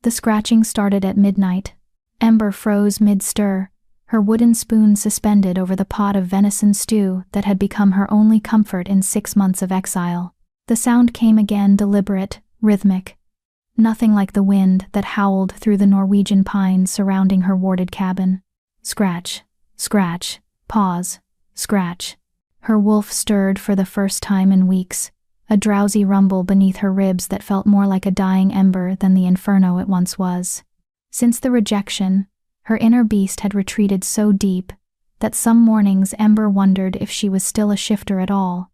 The scratching started at midnight. Ember froze mid-stir, her wooden spoon suspended over the pot of venison stew that had become her only comfort in 6 months of exile. The sound came again, deliberate, rhythmic. Nothing like the wind that howled through the Norwegian pines surrounding her warded cabin. Scratch, scratch, pause, scratch. Her wolf stirred for the first time in weeks, a drowsy rumble beneath her ribs that felt more like a dying ember than the inferno it once was. Since the rejection, her inner beast had retreated so deep that some mornings Ember wondered if she was still a shifter at all,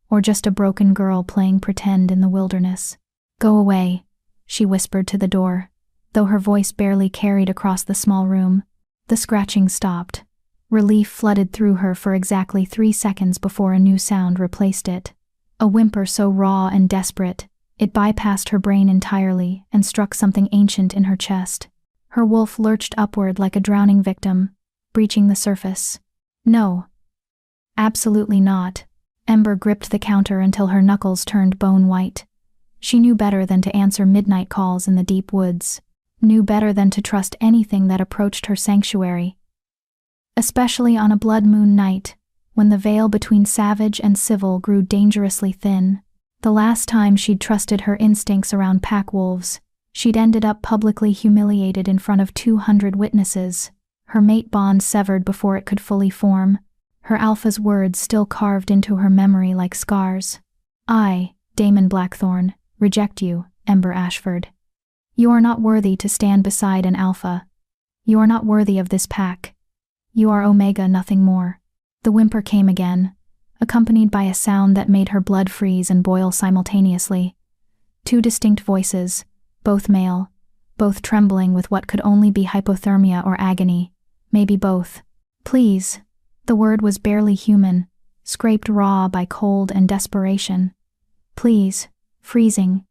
or just a broken girl playing pretend in the wilderness. "Go away," she whispered to the door, though her voice barely carried across the small room. The scratching stopped. Relief flooded through her for exactly 3 seconds before a new sound replaced it. A whimper so raw and desperate, it bypassed her brain entirely and struck something ancient in her chest. Her wolf lurched upward like a drowning victim, breaching the surface. No. Absolutely not. Ember gripped the counter until her knuckles turned bone white. She knew better than to answer midnight calls in the deep woods, knew better than to trust anything that approached her sanctuary. Especially on a blood moon night, when the veil between savage and civil grew dangerously thin. The last time she'd trusted her instincts around pack wolves, she'd ended up publicly humiliated in front of 200 witnesses, her mate bond severed before it could fully form, her alpha's words still carved into her memory like scars. "I, Damon Blackthorne, reject you, Ember Ashford. You are not worthy to stand beside an alpha. You are not worthy of this pack. You are Omega, nothing more." The whimper came again, accompanied by a sound that made her blood freeze and boil simultaneously. 2 distinct voices, both male, both trembling with what could only be hypothermia or agony, maybe both. "Please." The word was barely human, scraped raw by cold and desperation. "Please." Freezing.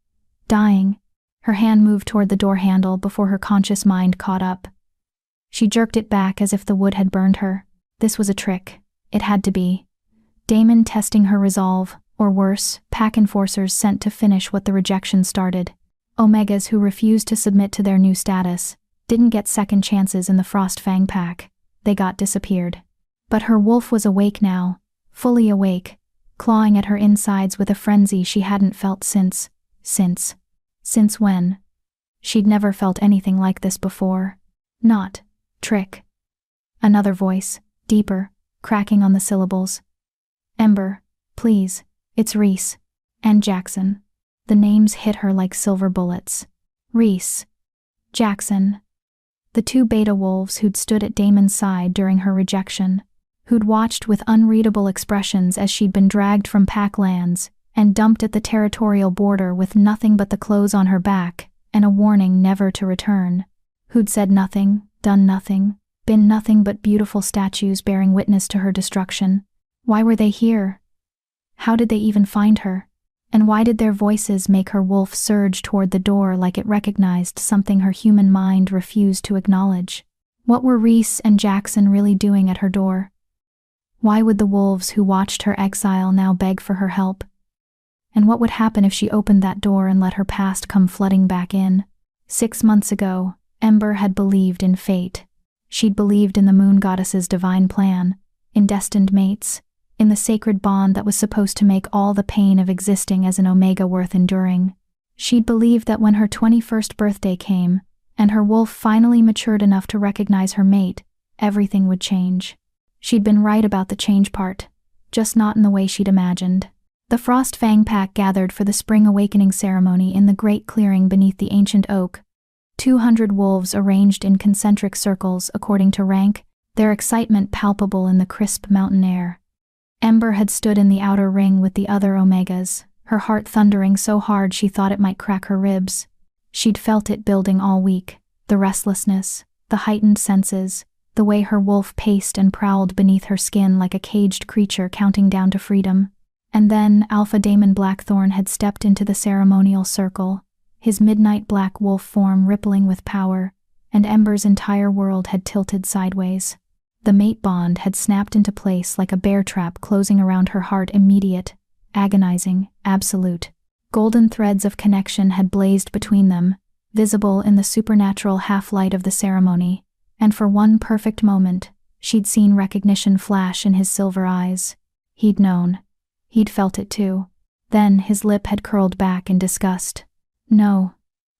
Dying. Her hand moved toward the door handle before her conscious mind caught up. She jerked it back as if the wood had burned her. This was a trick. It had to be. Damon testing her resolve, or worse, pack enforcers sent to finish what the rejection started. Omegas who refused to submit to their new status didn't get second chances in the Frost Fang pack. They got disappeared. But her wolf was awake now, fully awake, clawing at her insides with a frenzy she hadn't felt since when? She'd never felt anything like this before. Not. Trick. Another voice, deeper, cracking on the syllables. "Ember, please, it's Reese. And Jackson." The names hit her like silver bullets. Reese. Jackson. The 2 beta wolves who'd stood at Damon's side during her rejection, who'd watched with unreadable expressions as she'd been dragged from pack lands and dumped at the territorial border with nothing but the clothes on her back and a warning never to return, who'd said nothing, done nothing, been nothing but beautiful statues bearing witness to her destruction. Why were they here? How did they even find her? And why did their voices make her wolf surge toward the door like it recognized something her human mind refused to acknowledge? What were Reese and Jackson really doing at her door? Why would the wolves who watched her exile now beg for her help? And what would happen if she opened that door and let her past come flooding back in? 6 months ago, Ember had believed in fate. She'd believed in the moon goddess's divine plan, in destined mates, in the sacred bond that was supposed to make all the pain of existing as an Omega worth enduring. She'd believed that when her 21st birthday came, and her wolf finally matured enough to recognize her mate, everything would change. She'd been right about the change part, just not in the way she'd imagined. The Frost Fang pack gathered for the spring awakening ceremony in the great clearing beneath the ancient oak. 200 wolves arranged in concentric circles according to rank, their excitement palpable in the crisp mountain air. Ember had stood in the outer ring with the other Omegas, her heart thundering so hard she thought it might crack her ribs. She'd felt it building all week, the restlessness, the heightened senses, the way her wolf paced and prowled beneath her skin like a caged creature counting down to freedom. And then Alpha Damon Blackthorne had stepped into the ceremonial circle, his midnight black wolf form rippling with power, and Ember's entire world had tilted sideways. The mate bond had snapped into place like a bear trap closing around her heart, immediate, agonizing, absolute. Golden threads of connection had blazed between them, visible in the supernatural half-light of the ceremony, and for one perfect moment, she'd seen recognition flash in his silver eyes. He'd known. He'd felt it too. Then his lip had curled back in disgust. "No,"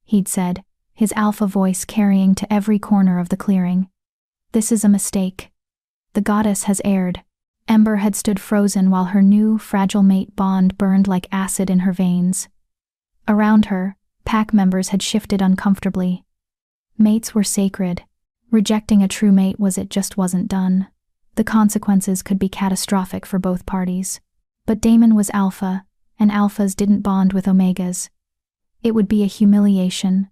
he'd said, his alpha voice carrying to every corner of the clearing. "This is a mistake. The goddess has erred." Ember had stood frozen while her new, fragile mate bond burned like acid in her veins. Around her, pack members had shifted uncomfortably. Mates were sacred. Rejecting a true mate just wasn't done. The consequences could be catastrophic for both parties. But Damon was alpha, and alphas didn't bond with omegas. It would be a humiliation,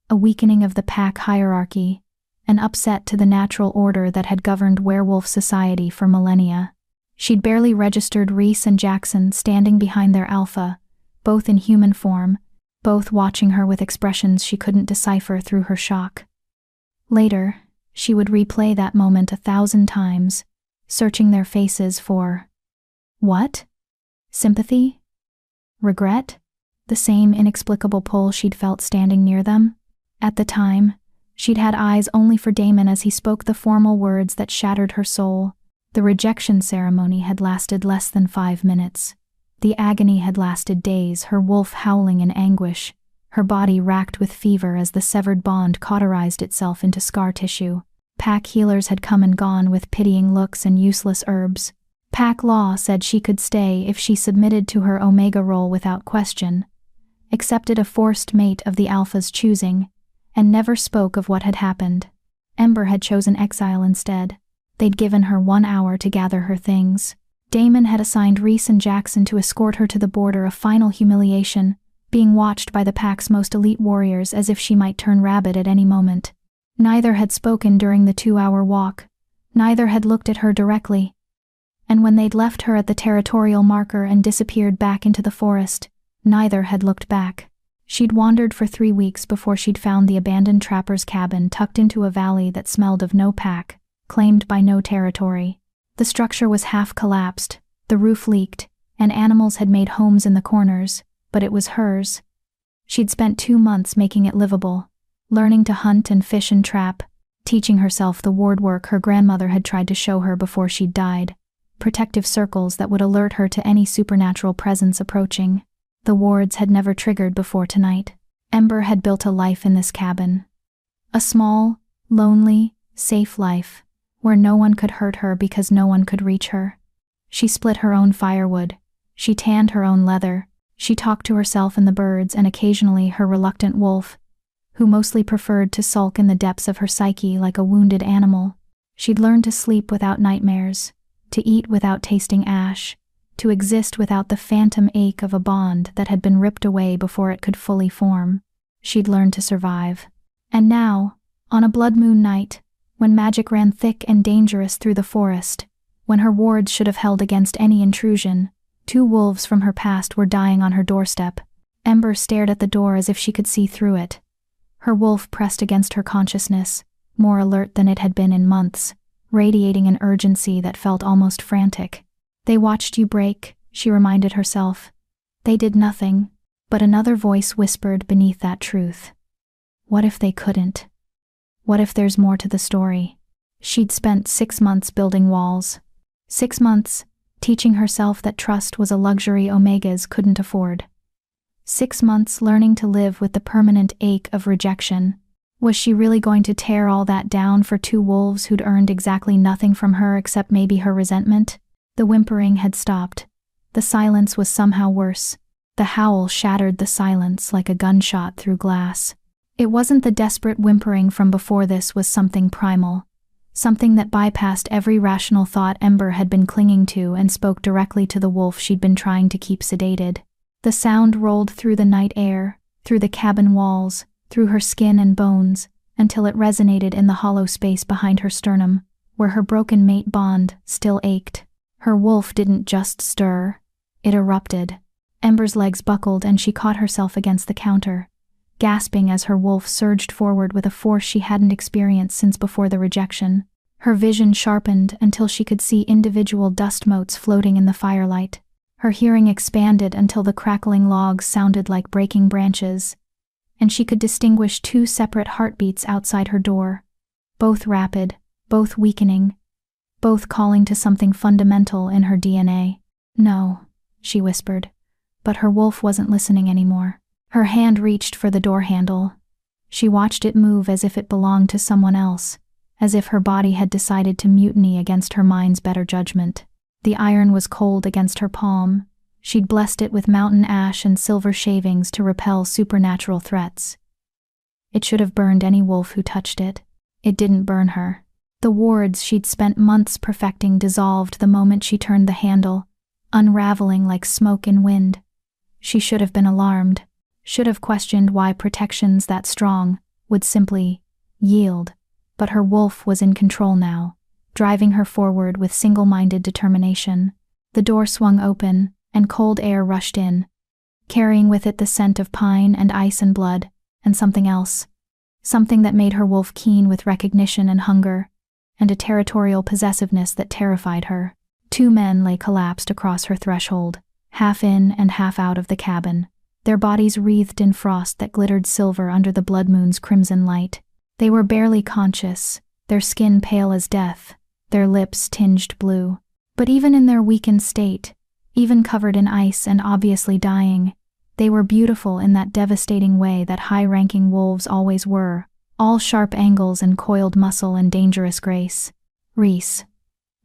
a weakening of the pack hierarchy, an upset to the natural order that had governed werewolf society for millennia. She'd barely registered Reese and Jackson standing behind their alpha, both in human form, both watching her with expressions she couldn't decipher through her shock. Later, she would replay that moment 1,000 times, searching their faces for what? Sympathy? Regret? The same inexplicable pull she'd felt standing near them? At the time, she'd had eyes only for Damon as he spoke the formal words that shattered her soul. The rejection ceremony had lasted less than 5 minutes. The agony had lasted days, her wolf howling in anguish, her body racked with fever as the severed bond cauterized itself into scar tissue. Pack healers had come and gone with pitying looks and useless herbs. Pack law said she could stay if she submitted to her Omega role without question, accepted a forced mate of the Alpha's choosing, and never spoke of what had happened. Ember had chosen exile instead. They'd given her 1 hour to gather her things. Damon had assigned Reese and Jackson to escort her to the border of final humiliation, being watched by the pack's most elite warriors as if she might turn rabid at any moment. Neither had spoken during the 2-hour walk. Neither had looked at her directly. And when they'd left her at the territorial marker and disappeared back into the forest, neither had looked back. She'd wandered for 3 weeks before she'd found the abandoned trapper's cabin tucked into a valley that smelled of no pack, claimed by no territory. The structure was half collapsed, the roof leaked, and animals had made homes in the corners, but it was hers. She'd spent 2 months making it livable, learning to hunt and fish and trap, teaching herself the ward work her grandmother had tried to show her before she'd died, protective circles that would alert her to any supernatural presence approaching. The wards had never triggered before tonight. Ember had built a life in this cabin. A small, lonely, safe life, where no one could hurt her because no one could reach her. She split her own firewood. She tanned her own leather. She talked to herself and the birds and occasionally her reluctant wolf, who mostly preferred to sulk in the depths of her psyche like a wounded animal. She'd learned to sleep without nightmares, to eat without tasting ash, to exist without the phantom ache of a bond that had been ripped away before it could fully form. She'd learned to survive. And now, on a blood moon night, when magic ran thick and dangerous through the forest, when her wards should have held against any intrusion, 2 wolves from her past were dying on her doorstep. Ember stared at the door as if she could see through it. Her wolf pressed against her consciousness, more alert than it had been in months, radiating an urgency that felt almost frantic. "They watched you break," she reminded herself. "They did nothing," but another voice whispered beneath that truth. What if they couldn't? What if there's more to the story? She'd spent 6 months building walls. 6 months, teaching herself that trust was a luxury Omegas couldn't afford. 6 months learning to live with the permanent ache of rejection. Was she really going to tear all that down for 2 wolves who'd earned exactly nothing from her except maybe her resentment? The whimpering had stopped. The silence was somehow worse. The howl shattered the silence like a gunshot through glass. It wasn't the desperate whimpering from before this was something primal. Something that bypassed every rational thought Ember had been clinging to and spoke directly to the wolf she'd been trying to keep sedated. The sound rolled through the night air, through the cabin walls, through her skin and bones, until it resonated in the hollow space behind her sternum, where her broken mate bond still ached. Her wolf didn't just stir. It erupted. Ember's legs buckled and she caught herself against the counter, gasping as her wolf surged forward with a force she hadn't experienced since before the rejection. Her vision sharpened until she could see individual dust motes floating in the firelight. Her hearing expanded until the crackling logs sounded like breaking branches. and she could distinguish two separate heartbeats outside her door. Both rapid, both weakening, both calling to something fundamental in her DNA. "No," she whispered, but her wolf wasn't listening anymore. Her hand reached for the door handle. She watched it move as if it belonged to someone else, as if her body had decided to mutiny against her mind's better judgment. The iron was cold against her palm. She'd blessed it with mountain ash and silver shavings to repel supernatural threats. It should have burned any wolf who touched it. It didn't burn her. The wards she'd spent months perfecting dissolved the moment she turned the handle, unraveling like smoke in wind. She should have been alarmed, should have questioned why protections that strong would simply yield, but her wolf was in control now, driving her forward with single-minded determination. The door swung open, and cold air rushed in, carrying with it the scent of pine and ice and blood, and something else. Something that made her wolf keen with recognition and hunger, and a territorial possessiveness that terrified her. Two men lay collapsed across her threshold, half in and half out of the cabin, their bodies wreathed in frost that glittered silver under the blood moon's crimson light. They were barely conscious, their skin pale as death, their lips tinged blue. But even in their weakened state, even covered in ice and obviously dying, they were beautiful in that devastating way that high-ranking wolves always were, all sharp angles and coiled muscle and dangerous grace. Reese.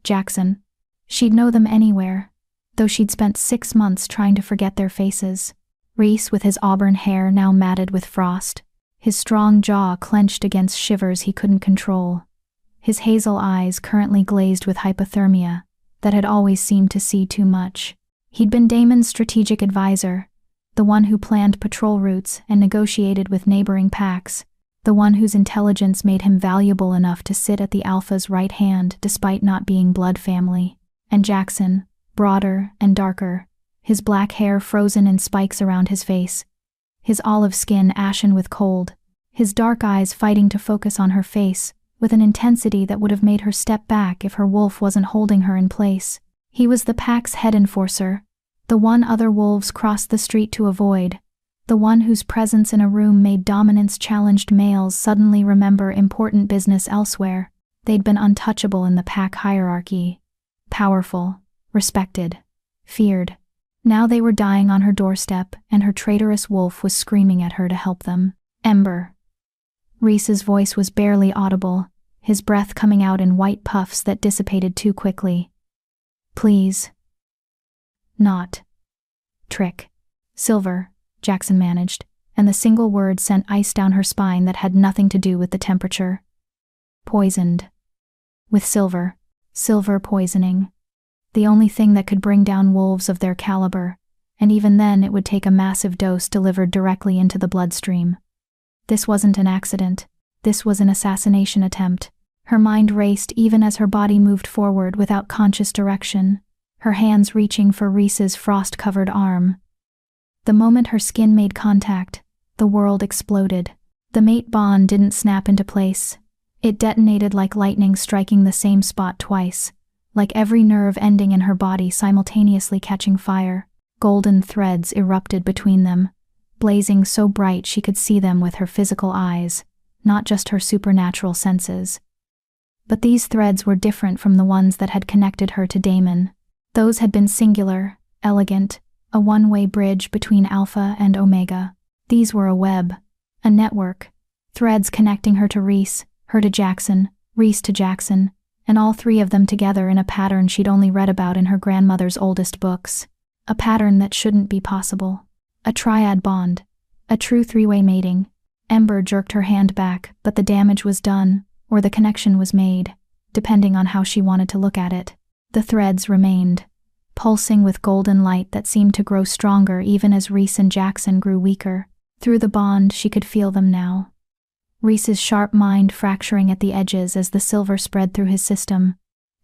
Jackson. She'd know them anywhere, though she'd spent 6 months trying to forget their faces. Reese with his auburn hair now matted with frost, his strong jaw clenched against shivers he couldn't control, his hazel eyes currently glazed with hypothermia that had always seemed to see too much. He'd been Damon's strategic advisor, the one who planned patrol routes and negotiated with neighboring packs, the one whose intelligence made him valuable enough to sit at the Alpha's right hand despite not being blood family. And Jackson, broader and darker, his black hair frozen in spikes around his face, his olive skin ashen with cold, his dark eyes fighting to focus on her face with an intensity that would have made her step back if her wolf wasn't holding her in place. He was the pack's head enforcer, the one other wolves crossed the street to avoid, the one whose presence in a room made dominance-challenged males suddenly remember important business elsewhere. They'd been untouchable in the pack hierarchy. Powerful, respected, feared. Now they were dying on her doorstep, and her traitorous wolf was screaming at her to help them. "Ember." Reese's voice was barely audible, his breath coming out in white puffs that dissipated too quickly. "Please." "Not." "Trick." "Silver," Jackson managed, and the single word sent ice down her spine that had nothing to do with the temperature. "Poisoned." "With silver." Silver poisoning. The only thing that could bring down wolves of their caliber, and even then it would take a massive dose delivered directly into the bloodstream. This wasn't an accident. This was an assassination attempt. Her mind raced even as her body moved forward without conscious direction, her hands reaching for Reese's frost-covered arm. The moment her skin made contact, the world exploded. The mate bond didn't snap into place. It detonated like lightning striking the same spot twice, like every nerve ending in her body simultaneously catching fire. Golden threads erupted between them, blazing so bright she could see them with her physical eyes, not just her supernatural senses. But these threads were different from the ones that had connected her to Damon. Those had been singular, elegant, a one-way bridge between Alpha and Omega. These were a web, a network, threads connecting her to Reese, her to Jackson, Reese to Jackson, and all three of them together in a pattern she'd only read about in her grandmother's oldest books. A pattern that shouldn't be possible. A triad bond. A true three-way mating. Ember jerked her hand back, but the damage was done, or the connection was made, depending on how she wanted to look at it. The threads remained, pulsing with golden light that seemed to grow stronger even as Reese and Jackson grew weaker. Through the bond, she could feel them now. Reese's sharp mind fracturing at the edges as the silver spread through his system.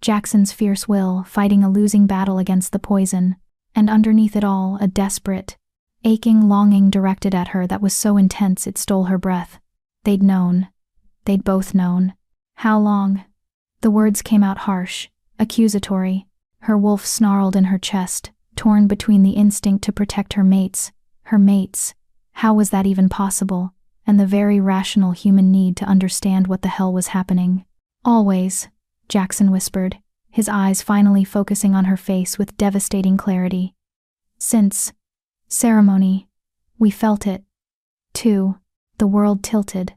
Jackson's fierce will fighting a losing battle against the poison, and underneath it all, a desperate, aching longing directed at her that was so intense it stole her breath. They'd known. They'd both known. How long? The words came out harsh, accusatory. Her wolf snarled in her chest, torn between the instinct to protect her mates. Her mates. How was that even possible? and the very rational human need to understand what the hell was happening. Always, Jackson whispered, his eyes finally focusing on her face with devastating clarity. Since ceremony, we felt it, too. The world tilted.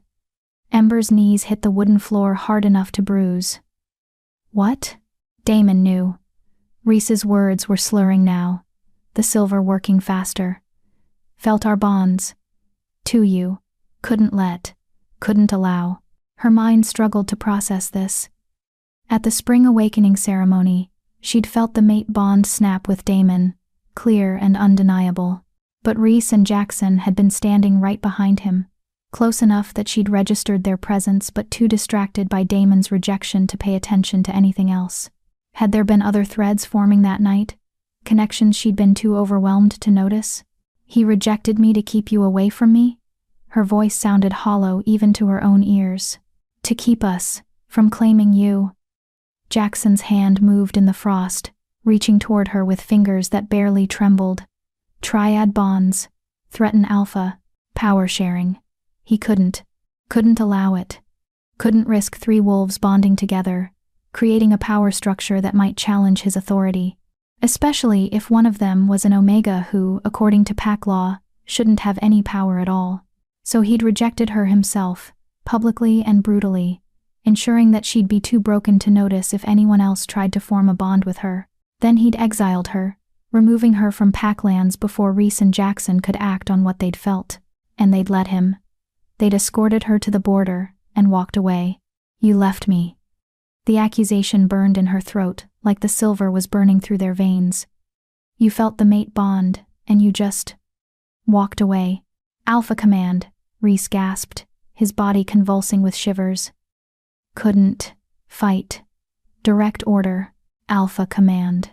Ember's knees hit the wooden floor hard enough to bruise. What? Damon knew. Reese's words were slurring now, the silver working faster. Felt our bonds. To you. Couldn't let. Couldn't allow. Her mind struggled to process this. At the spring awakening ceremony, she'd felt the mate bond snap with Damon, clear and undeniable. But Reese and Jackson had been standing right behind him, close enough that she'd registered their presence but too distracted by Damon's rejection to pay attention to anything else. Had there been other threads forming that night? Connections she'd been too overwhelmed to notice? He rejected me to keep you away from me? Her voice sounded hollow even to her own ears. To keep us from claiming you. Jackson's hand moved in the frost, reaching toward her with fingers that barely trembled. Triad bonds. Threaten Alpha. Power sharing. He couldn't allow it. Couldn't risk 3 wolves bonding together, creating a power structure that might challenge his authority. Especially if one of them was an Omega who, according to pack law, shouldn't have any power at all. So he'd rejected her himself, publicly and brutally, ensuring that she'd be too broken to notice if anyone else tried to form a bond with her. Then he'd exiled her, removing her from Packlands before Reese and Jackson could act on what they'd felt. And they'd let him. They'd escorted her to the border and walked away. You left me. The accusation burned in her throat, like the silver was burning through their veins. You felt the mate bond, and you just walked away. Alpha Command, Reese gasped, his body convulsing with shivers. Couldn't fight. Direct order. Alpha Command.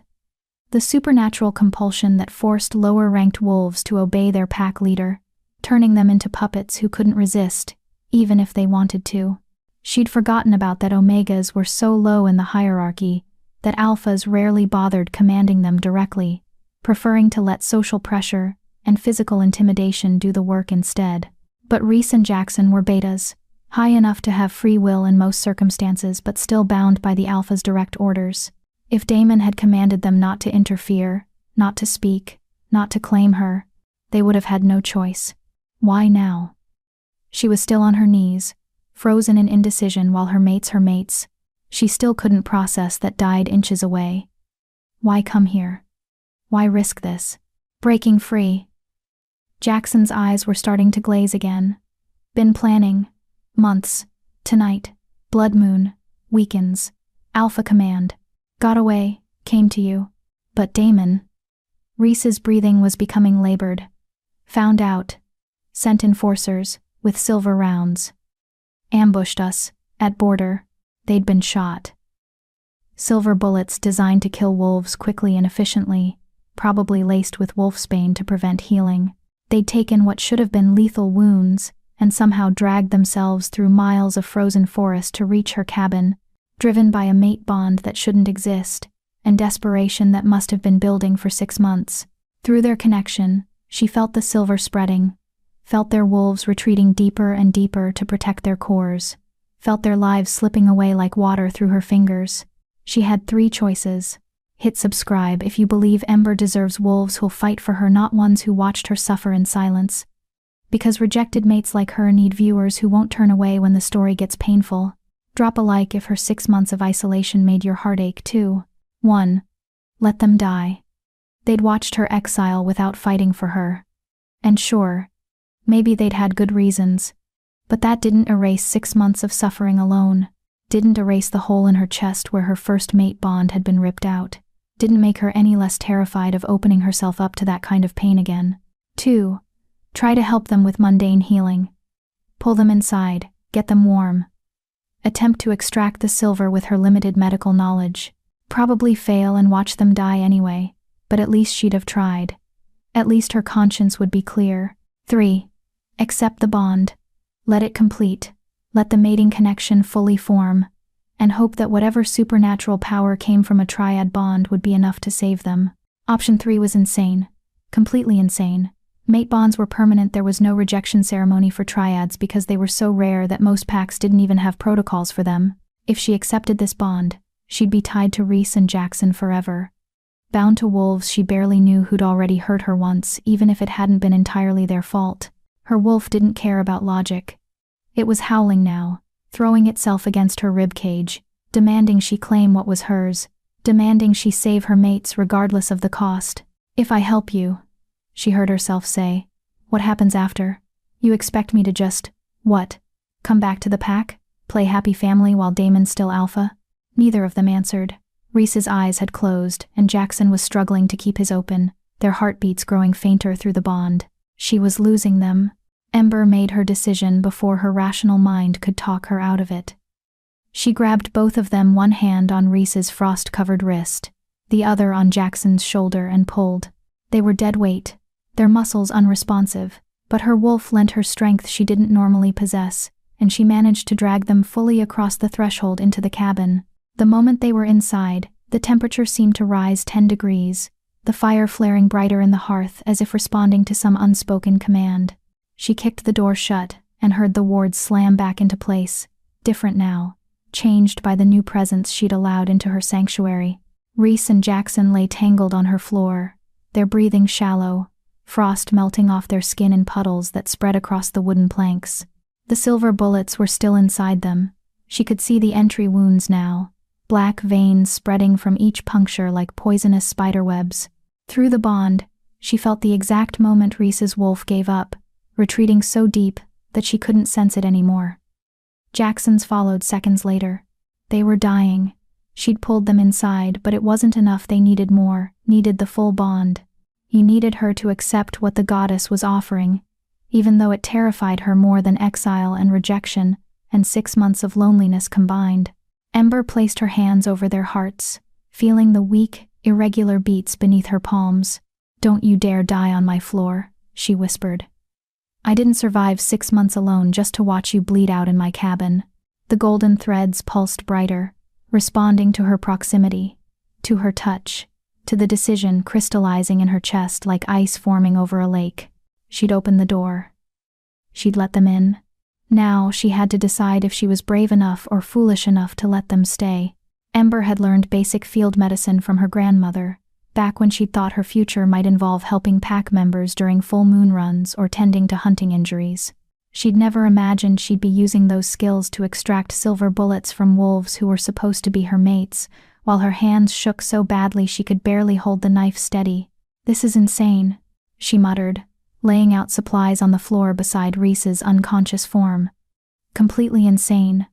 The supernatural compulsion that forced lower-ranked wolves to obey their pack leader, turning them into puppets who couldn't resist, even if they wanted to. She'd forgotten about that Omegas were so low in the hierarchy that Alphas rarely bothered commanding them directly, preferring to let social pressure and physical intimidation do the work instead. But Reese and Jackson were betas, high enough to have free will in most circumstances but still bound by the Alpha's direct orders. If Damon had commanded them not to interfere, not to speak, not to claim her, they would have had no choice. Why now? She was still on her knees, frozen in indecision while her mates, she still couldn't process that died inches away. Why come here? Why risk this? Breaking free. Jackson's eyes were starting to glaze again. Been planning. Months. Tonight. Blood moon. Weekends. Alpha Command. Got away. Came to you. But Damon. Reese's breathing was becoming labored. Found out. Sent enforcers, with silver rounds. Ambushed us, at border. They'd been shot. Silver bullets designed to kill wolves quickly and efficiently, probably laced with wolfsbane to prevent healing. They'd taken what should have been lethal wounds and somehow dragged themselves through miles of frozen forest to reach her cabin, driven by a mate bond that shouldn't exist, and desperation that must have been building for 6 months. Through their connection, she felt the silver spreading, felt their wolves retreating deeper and deeper to protect their cores, felt their lives slipping away like water through her fingers. She had 3 choices. Hit subscribe if you believe Ember deserves wolves who'll fight for her, not ones who watched her suffer in silence. Because rejected mates like her need viewers who won't turn away when the story gets painful. Drop a like if her 6 months of isolation made your heart ache too. 1. Let them die. They'd watched her exile without fighting for her. And sure, maybe they'd had good reasons, but that didn't erase 6 months of suffering alone, didn't erase the hole in her chest where her first mate bond had been ripped out, didn't make her any less terrified of opening herself up to that kind of pain again. 2. Try to help them with mundane healing. Pull them inside, get them warm. Attempt to extract the silver with her limited medical knowledge. Probably fail and watch them die anyway, but at least she'd have tried. At least her conscience would be clear. 3. Accept the bond. Let it complete. Let the mating connection fully form, and hope that whatever supernatural power came from a triad bond would be enough to save them. Option 3 was insane. Completely insane. Mate bonds were permanent. There was no rejection ceremony for triads because they were so rare that most packs didn't even have protocols for them. If she accepted this bond, she'd be tied to Reese and Jackson forever. Bound to wolves she barely knew who'd already hurt her once, even if it hadn't been entirely their fault. Her wolf didn't care about logic. It was howling now, throwing itself against her ribcage, demanding she claim what was hers, demanding she save her mates regardless of the cost. "If I help you," she heard herself say, "what happens after? You expect me to just, what? Come back to the pack? Play happy family while Damon's still alpha?" Neither of them answered. Reese's eyes had closed, and Jackson was struggling to keep his open, their heartbeats growing fainter through the bond. She was losing them. Ember made her decision before her rational mind could talk her out of it. She grabbed both of them, one hand on Reese's frost-covered wrist, the other on Jackson's shoulder, and pulled. They were dead weight, their muscles unresponsive, but her wolf lent her strength she didn't normally possess, and she managed to drag them fully across the threshold into the cabin. The moment they were inside, the temperature seemed to rise 10 degrees, the fire flaring brighter in the hearth as if responding to some unspoken command. She kicked the door shut and heard the wards slam back into place, different now, changed by the new presence she'd allowed into her sanctuary. Reese and Jackson lay tangled on her floor, their breathing shallow, frost melting off their skin in puddles that spread across the wooden planks. The silver bullets were still inside them. She could see the entry wounds now, black veins spreading from each puncture like poisonous spiderwebs. Through the bond, she felt the exact moment Reese's wolf gave up, retreating so deep that she couldn't sense it anymore. Jackson's followed seconds later. They were dying. She'd pulled them inside, but it wasn't enough. They needed more, needed the full bond. He needed her to accept what the goddess was offering, even though it terrified her more than exile and rejection and 6 months of loneliness combined. Ember placed her hands over their hearts, feeling the weak, irregular beats beneath her palms. "Don't you dare die on my floor," she whispered. "I didn't survive 6 months alone just to watch you bleed out in my cabin." The golden threads pulsed brighter, responding to her proximity, to her touch, to the decision crystallizing in her chest like ice forming over a lake. She'd open the door. She'd let them in. Now she had to decide if she was brave enough or foolish enough to let them stay. Ember had learned basic field medicine from her grandmother, back when she'd thought her future might involve helping pack members during full moon runs or tending to hunting injuries. She'd never imagined she'd be using those skills to extract silver bullets from wolves who were supposed to be her mates, while her hands shook so badly she could barely hold the knife steady. "This is insane," she muttered, laying out supplies on the floor beside Reese's unconscious form. "Completely insane.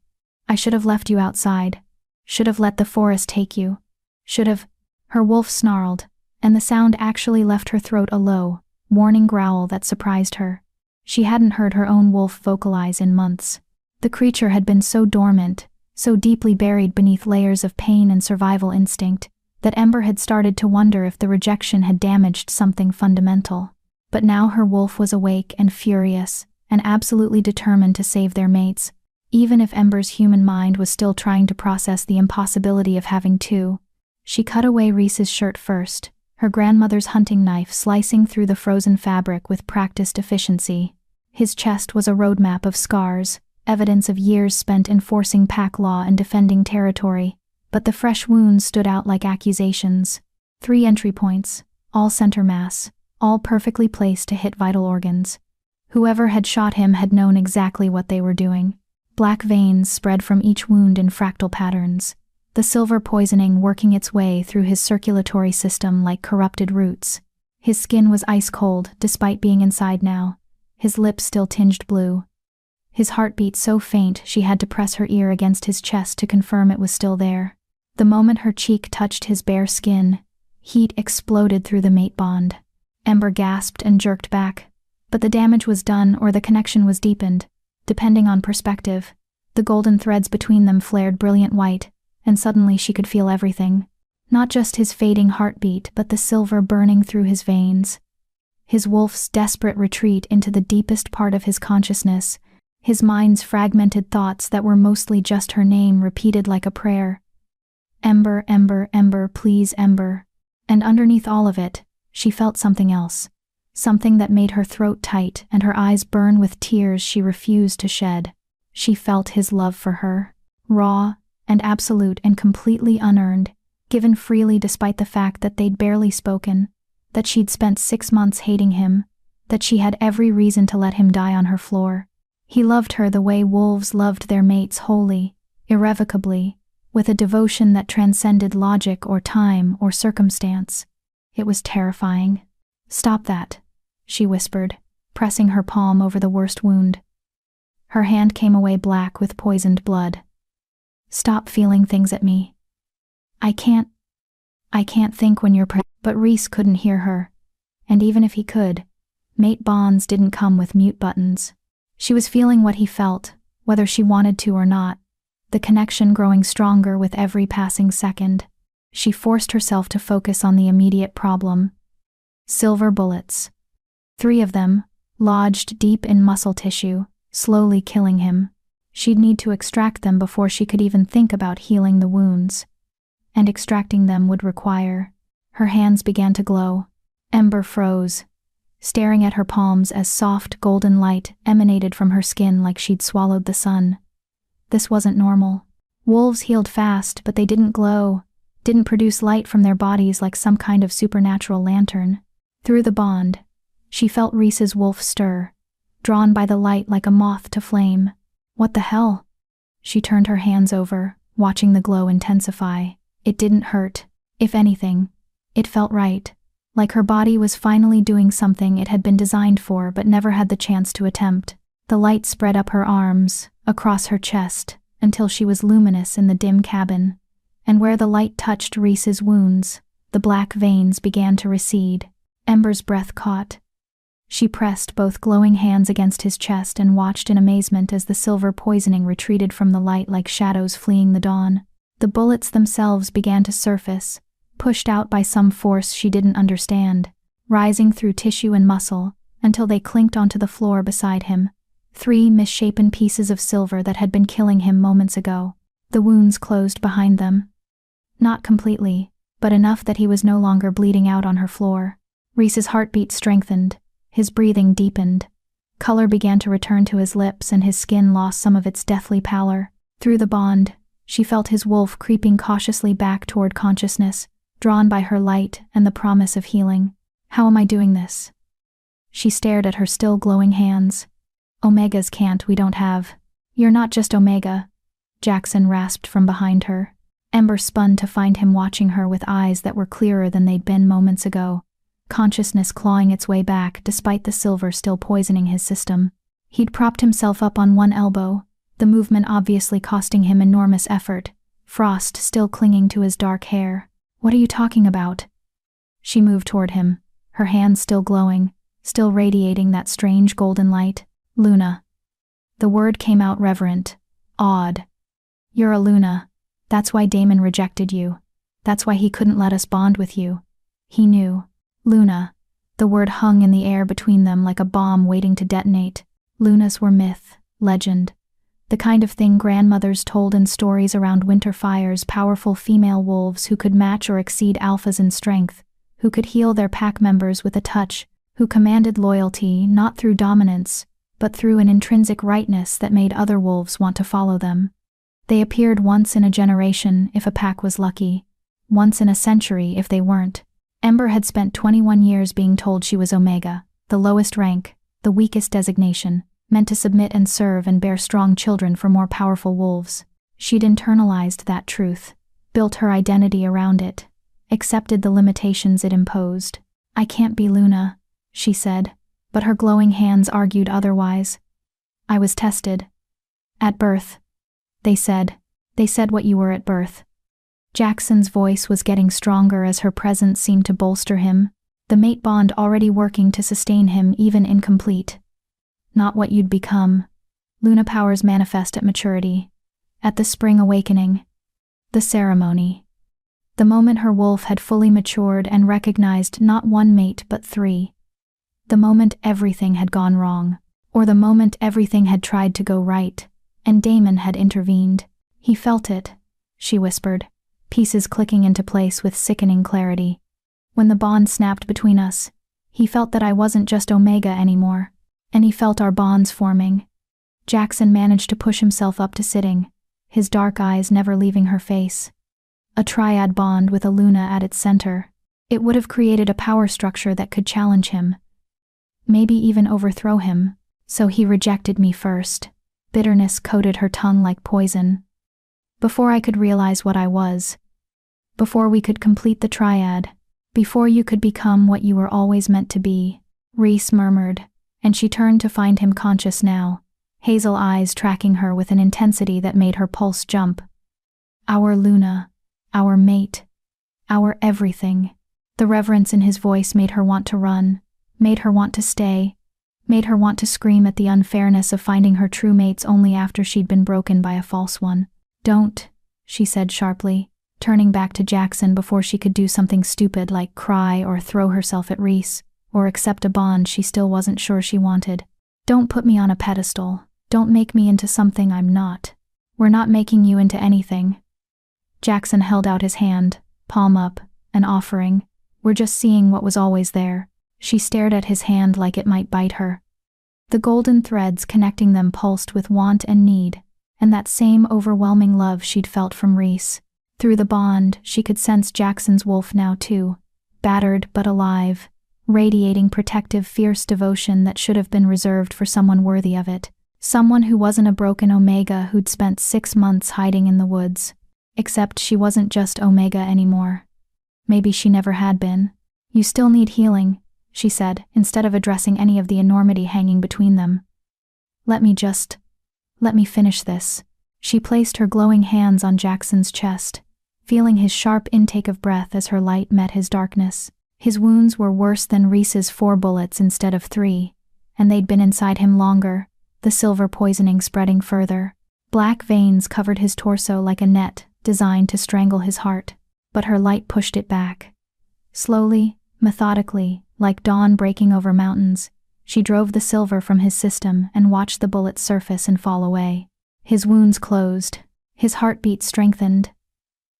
I should have left you outside. Should have let the forest take you. Should have—" Her wolf snarled, and the sound actually left her throat a low, warning growl that surprised her. She hadn't heard her own wolf vocalize in months. The creature had been so dormant, so deeply buried beneath layers of pain and survival instinct, that Ember had started to wonder if the rejection had damaged something fundamental. But now her wolf was awake and furious, and absolutely determined to save their mates, even if Ember's human mind was still trying to process the impossibility of having two. She cut away Reese's shirt first, her grandmother's hunting knife slicing through the frozen fabric with practiced efficiency. His chest was a roadmap of scars, evidence of years spent enforcing pack law and defending territory, but the fresh wounds stood out like accusations. 3 entry points, all center mass, all perfectly placed to hit vital organs. Whoever had shot him had known exactly what they were doing. Black veins spread from each wound in fractal patterns, the silver poisoning working its way through his circulatory system like corrupted roots. His skin was ice cold despite being inside now, his lips still tinged blue. His heartbeat so faint she had to press her ear against his chest to confirm it was still there. The moment her cheek touched his bare skin, heat exploded through the mate bond. Ember gasped and jerked back, but the damage was done or the connection was deepened, depending on perspective. The golden threads between them flared brilliant white, and suddenly she could feel everything. Not just his fading heartbeat, but the silver burning through his veins. His wolf's desperate retreat into the deepest part of his consciousness, his mind's fragmented thoughts that were mostly just her name repeated like a prayer. Ember, Ember, Ember, please Ember. And underneath all of it, she felt something else. something that made her throat tight and her eyes burn with tears she refused to shed. She felt his love for her, raw and absolute and completely unearned, given freely despite the fact that they'd barely spoken, that she'd spent 6 months hating him, that she had every reason to let him die on her floor. He loved her the way wolves loved their mates, wholly, irrevocably, with a devotion that transcended logic or time or circumstance. It was terrifying. "Stop that," she whispered, pressing her palm over the worst wound. Her hand came away black with poisoned blood. "Stop feeling things at me. I can't think when you're But Rhys couldn't hear her. And even if he could, mate bonds didn't come with mute buttons. She was feeling what he felt, whether she wanted to or not, the connection growing stronger with every passing second. She forced herself to focus on the immediate problem. Silver bullets. 3 of them, lodged deep in muscle tissue, slowly killing him. She'd need to extract them before she could even think about healing the wounds. And extracting them would require... Her hands began to glow. Ember froze, staring at her palms as soft golden light emanated from her skin like she'd swallowed the sun. This wasn't normal. Wolves healed fast, but they didn't glow, didn't produce light from their bodies like some kind of supernatural lantern. Through the bond, she felt Rhys's wolf stir, drawn by the light like a moth to flame. What the hell? She turned her hands over, watching the glow intensify. It didn't hurt. If anything, it felt right, like her body was finally doing something it had been designed for but never had the chance to attempt. The light spread up her arms, across her chest, until she was luminous in the dim cabin. And where the light touched Rhys's wounds, the black veins began to recede. Ember's breath caught. She pressed both glowing hands against his chest and watched in amazement as the silver poisoning retreated from the light like shadows fleeing the dawn. The bullets themselves began to surface, pushed out by some force she didn't understand, rising through tissue and muscle, until they clinked onto the floor beside him. 3 misshapen pieces of silver that had been killing him moments ago. The wounds closed behind them. Not completely, but enough that he was no longer bleeding out on her floor. Rhys's heartbeat strengthened, his breathing deepened. Color began to return to his lips and his skin lost some of its deathly pallor. Through the bond, she felt his wolf creeping cautiously back toward consciousness, drawn by her light and the promise of healing. How am I doing this? She stared at her still glowing hands. Omegas can't, we don't have. You're not just Omega, Jackson rasped from behind her. Ember spun to find him watching her with eyes that were clearer than they'd been moments ago, consciousness clawing its way back despite the silver still poisoning his system. He'd propped himself up on one elbow, the movement obviously costing him enormous effort, frost still clinging to his dark hair. What are you talking about? She moved toward him, her hands still glowing, still radiating that strange golden light. Luna. The word came out reverent, awed. You're a Luna. That's why Damon rejected you. That's why he couldn't let us bond with you. He knew. Luna. The word hung in the air between them like a bomb waiting to detonate. Lunas were myth, legend. The kind of thing grandmothers told in stories around winter fires, powerful female wolves who could match or exceed alphas in strength, who could heal their pack members with a touch, who commanded loyalty not through dominance, but through an intrinsic rightness that made other wolves want to follow them. They appeared once in a generation if a pack was lucky, once in a century if they weren't. Ember had spent 21 years being told she was Omega, the lowest rank, the weakest designation, meant to submit and serve and bear strong children for more powerful wolves. She'd internalized that truth, built her identity around it, accepted the limitations it imposed. I can't be Luna, she said, but her glowing hands argued otherwise. I was tested. At birth. They said what you were at birth. Jackson's voice was getting stronger as her presence seemed to bolster him, the mate bond already working to sustain him even incomplete. Not what you'd become. Luna powers manifest at maturity, at the spring awakening, the ceremony. The moment her wolf had fully matured and recognized not one mate but 3. The moment everything had gone wrong, or the moment everything had tried to go right, and Damon had intervened. He felt it, she whispered, pieces clicking into place with sickening clarity. When the bond snapped between us, He felt that I wasn't just Omega anymore, and he felt our bonds forming. Jackson managed to push himself up to sitting, his dark eyes never leaving her face. A triad bond with a Luna at its center. It would have created a power structure that could challenge him, maybe even overthrow him. So he rejected me first. Bitterness coated her tongue like poison. Before I could realize what I was, before we could complete the triad, before you could become what you were always meant to be, Reese murmured, and she turned to find him conscious now, hazel eyes tracking her with an intensity that made her pulse jump. Our Luna, our mate, our everything. The reverence in his voice made her want to run, made her want to stay, made her want to scream at the unfairness of finding her true mates only after she'd been broken by a false one. Don't, she said sharply, turning back to Jackson before she could do something stupid like cry or throw herself at Reese, or accept a bond she still wasn't sure she wanted. Don't put me on a pedestal. Don't make me into something I'm not. We're not making you into anything. Jackson held out his hand, palm up, an offering. We're just seeing what was always there. She stared at his hand like it might bite her. The golden threads connecting them pulsed with want and need, and that same overwhelming love she'd felt from Reese. Through the bond, she could sense Jackson's wolf now too, battered but alive, radiating protective, fierce devotion that should have been reserved for someone worthy of it. Someone who wasn't a broken Omega who'd spent 6 months hiding in the woods. Except she wasn't just Omega anymore. Maybe she never had been. You still need healing, she said, instead of addressing any of the enormity hanging between them. Let me finish this. She placed her glowing hands on Jackson's chest, feeling his sharp intake of breath as her light met his darkness. His wounds were worse than Reese's 4 bullets instead of 3, and they'd been inside him longer, the silver poisoning spreading further. Black veins covered his torso like a net, designed to strangle his heart, but her light pushed it back. Slowly, methodically, like dawn breaking over mountains, she drove the silver from his system and watched the bullets surface and fall away. His wounds closed, his heartbeat strengthened.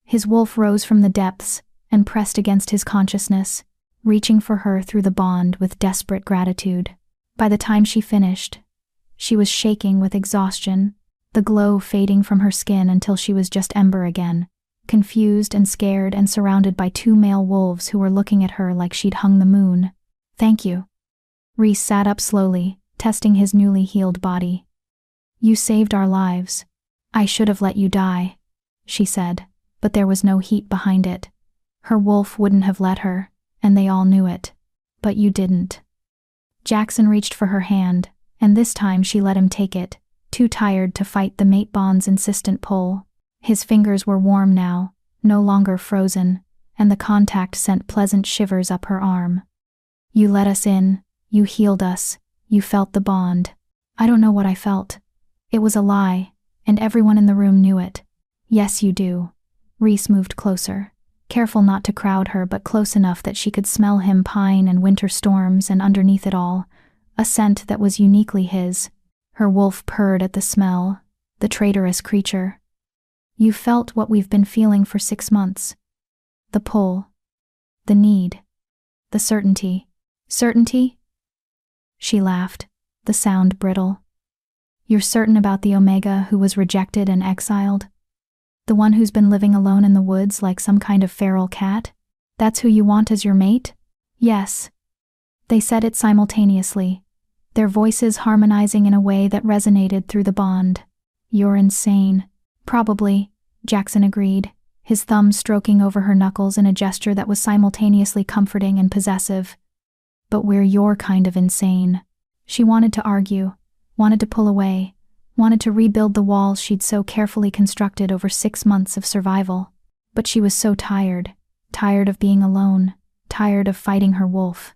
His wolf rose from the depths and pressed against his consciousness, reaching for her through the bond with desperate gratitude. By the time she finished, she was shaking with exhaustion, the glow fading from her skin until she was just ember again, confused and scared and surrounded by 2 male wolves who were looking at her like she'd hung the moon. Thank you. Reese sat up slowly, testing his newly healed body. You saved our lives. I should have let you die, she said, but there was no heat behind it. Her wolf wouldn't have let her, and they all knew it. But you didn't. Jackson reached for her hand, and this time she let him take it, too tired to fight the mate bond's insistent pull. His fingers were warm now, no longer frozen, and the contact sent pleasant shivers up her arm. You let us in, you healed us, you felt the bond. I don't know what I felt. It was a lie, and everyone in the room knew it. Yes, you do. Reese moved closer, careful not to crowd her but close enough that she could smell him pine and winter storms, and underneath it all, a scent that was uniquely his. Her wolf purred at the smell, the traitorous creature. You felt what we've been feeling for 6 months. The pull. The need. The certainty. Certainty? She laughed, the sound brittle. You're certain about the Omega who was rejected and exiled? The one who's been living alone in the woods like some kind of feral cat? That's who you want as your mate? Yes. They said it simultaneously, their voices harmonizing in a way that resonated through the bond. You're insane. Probably, Jackson agreed, his thumb stroking over her knuckles in a gesture that was simultaneously comforting and possessive. But we're your kind of insane. She wanted to argue, wanted to pull away, wanted to rebuild the walls she'd so carefully constructed over 6 months of survival. But she was so tired, tired of being alone, tired of fighting her wolf,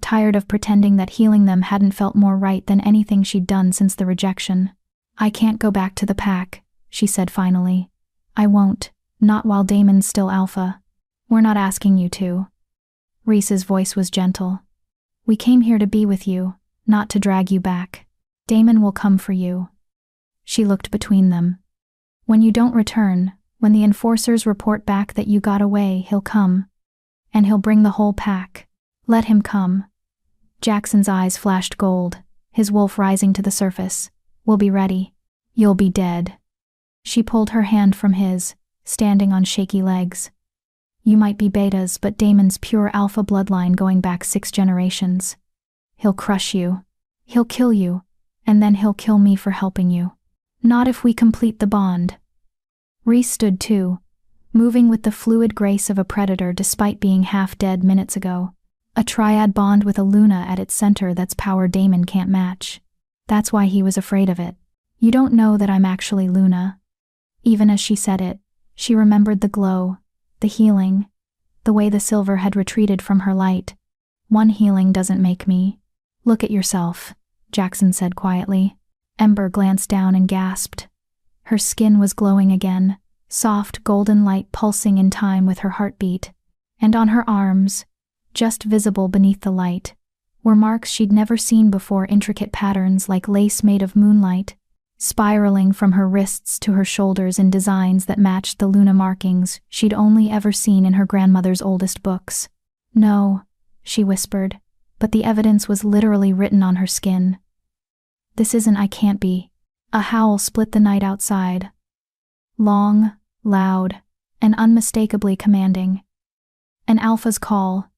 tired of pretending that healing them hadn't felt more right than anything she'd done since the rejection. I can't go back to the pack, she said finally. I won't, not while Damon's still alpha. We're not asking you to. Reese's voice was gentle. We came here to be with you, not to drag you back. Damon will come for you. She looked between them. When you don't return, when the enforcers report back that you got away, he'll come. And he'll bring the whole pack. Let him come. Jackson's eyes flashed gold, his wolf rising to the surface. We'll be ready. You'll be dead. She pulled her hand from his, standing on shaky legs. You might be betas, but Damon's pure alpha bloodline going back 6 generations. He'll crush you. He'll kill you. And then he'll kill me for helping you. Not if we complete the bond. Reese stood too, moving with the fluid grace of a predator despite being half dead minutes ago. A triad bond with a Luna at its center that's power Damon can't match. That's why he was afraid of it. You don't know that I'm actually Luna. Even as she said it, she remembered the glow, the healing, the way the silver had retreated from her light. One healing doesn't make me. Look at yourself, Jackson said quietly. Ember glanced down and gasped. Her skin was glowing again, soft golden light pulsing in time with her heartbeat. And on her arms, just visible beneath the light, were marks she'd never seen before, intricate patterns like lace made of moonlight, spiraling from her wrists to her shoulders in designs that matched the Luna markings she'd only ever seen in her grandmother's oldest books. No, she whispered, but the evidence was literally written on her skin. This isn't I can't be. A howl split the night outside. Long, loud, and unmistakably commanding. An alpha's call,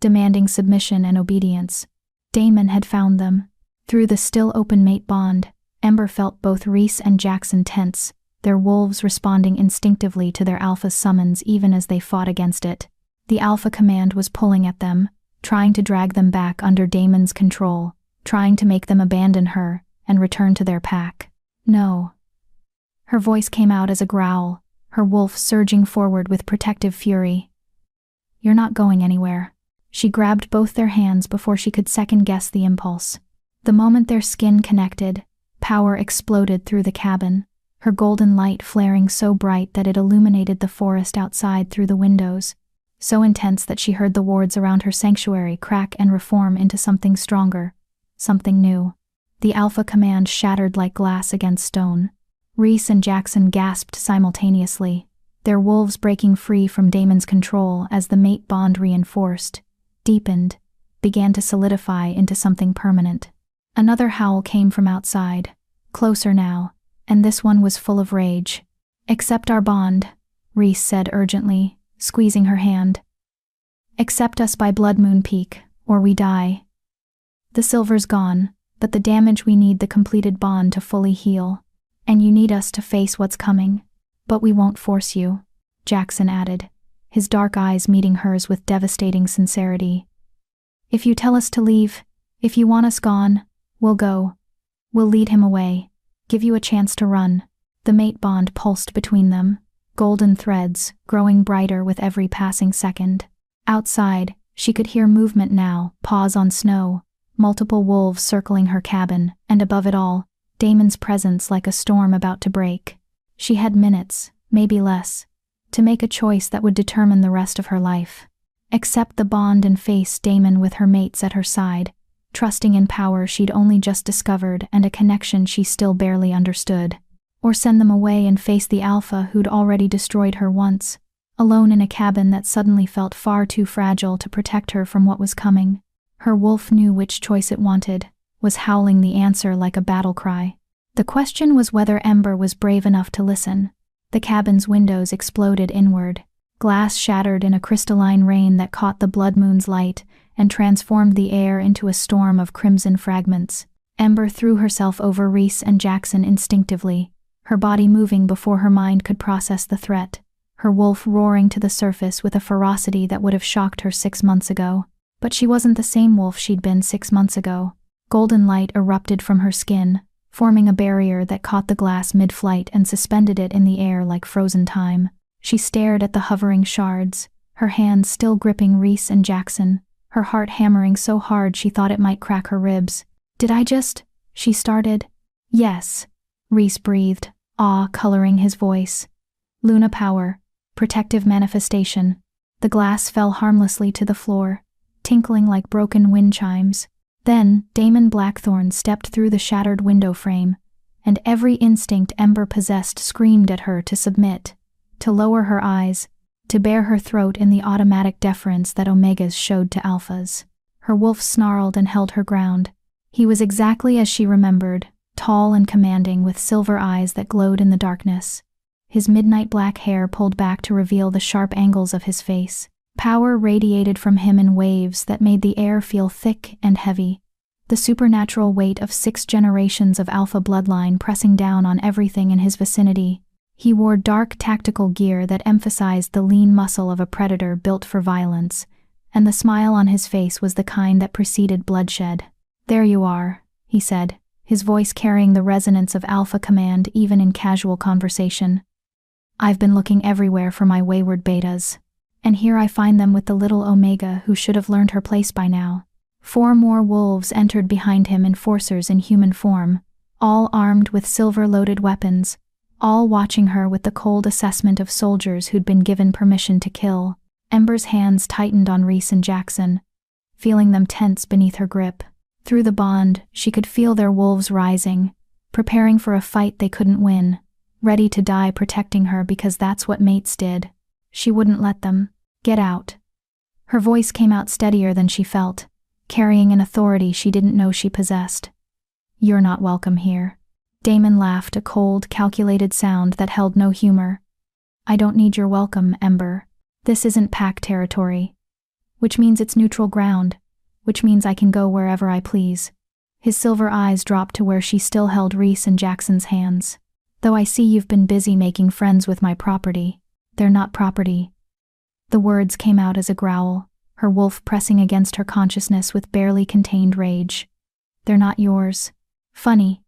demanding submission and obedience. Damon had found them. Through the still open mate bond, Ember felt both Reese and Jackson tense, their wolves responding instinctively to their alpha's summons even as they fought against it. The alpha command was pulling at them, trying to drag them back under Damon's control, trying to make them abandon her and return to their pack. No. Her voice came out as a growl, her wolf surging forward with protective fury. You're not going anywhere. She grabbed both their hands before she could second-guess the impulse. The moment their skin connected, power exploded through the cabin, her golden light flaring so bright that it illuminated the forest outside through the windows, so intense that she heard the wards around her sanctuary crack and reform into something stronger, something new. The alpha command shattered like glass against stone. Reese and Jackson gasped simultaneously, their wolves breaking free from Damon's control as the mate bond reinforced, deepened, began to solidify into something permanent. Another howl came from outside, closer now, and this one was full of rage. Accept our bond, Reese said urgently, squeezing her hand. Accept us by Blood Moon Peak, or we die. The silver's gone, but the damage we need the completed bond to fully heal. And you need us to face what's coming. But we won't force you, Jackson added, his dark eyes meeting hers with devastating sincerity. If you tell us to leave, if you want us gone, we'll go. We'll lead him away, give you a chance to run. The mate bond pulsed between them, golden threads growing brighter with every passing second. Outside, she could hear movement now, paws on snow, multiple wolves circling her cabin, and above it all, Damon's presence like a storm about to break. She had minutes, maybe less, to make a choice that would determine the rest of her life. Accept the bond and face Damon with her mates at her side, trusting in power she'd only just discovered and a connection she still barely understood. Or send them away and face the alpha who'd already destroyed her once, alone in a cabin that suddenly felt far too fragile to protect her from what was coming. Her wolf knew which choice it wanted, was howling the answer like a battle cry. The question was whether Ember was brave enough to listen. The cabin's windows exploded inward. Glass shattered in a crystalline rain that caught the blood moon's light and transformed the air into a storm of crimson fragments. Ember threw herself over Reese and Jackson instinctively, her body moving before her mind could process the threat, her wolf roaring to the surface with a ferocity that would have shocked her 6 months ago. But she wasn't the same wolf she'd been 6 months ago. Golden light erupted from her skin, forming a barrier that caught the glass mid-flight and suspended it in the air like frozen time. She stared at the hovering shards, her hands still gripping Reese and Jackson, her heart hammering so hard she thought it might crack her ribs. "Did I just?" she started. "Yes," Reese breathed, awe coloring his voice. "Luna power, protective manifestation." The glass fell harmlessly to the floor, tinkling like broken wind chimes. Then, Damon Blackthorn stepped through the shattered window frame, and every instinct Ember possessed screamed at her to submit, to lower her eyes, to bare her throat in the automatic deference that Omegas showed to Alphas. Her wolf snarled and held her ground. He was exactly as she remembered, tall and commanding with silver eyes that glowed in the darkness. His midnight black hair pulled back to reveal the sharp angles of his face. Power radiated from him in waves that made the air feel thick and heavy. The supernatural weight of 6 generations of alpha bloodline pressing down on everything in his vicinity. He wore dark tactical gear that emphasized the lean muscle of a predator built for violence, and the smile on his face was the kind that preceded bloodshed. "There you are," he said, his voice carrying the resonance of alpha command even in casual conversation. "I've been looking everywhere for my wayward betas, and here I find them with the little Omega who should have learned her place by now." 4 more wolves entered behind him, enforcers in human form, all armed with silver-loaded weapons, all watching her with the cold assessment of soldiers who'd been given permission to kill. Ember's hands tightened on Reese and Jackson, feeling them tense beneath her grip. Through the bond, she could feel their wolves rising, preparing for a fight they couldn't win, ready to die protecting her because that's what mates did. She wouldn't let them. "Get out." Her voice came out steadier than she felt, carrying an authority she didn't know she possessed. "You're not welcome here." Damon laughed, a cold, calculated sound that held no humor. "I don't need your welcome, Ember. This isn't pack territory. Which means it's neutral ground, which means I can go wherever I please." His silver eyes dropped to where she still held Reese and Jackson's hands. "Though I see you've been busy making friends with my property. They're not property." The words came out as a growl, her wolf pressing against her consciousness with barely contained rage. "They're not yours." "Funny."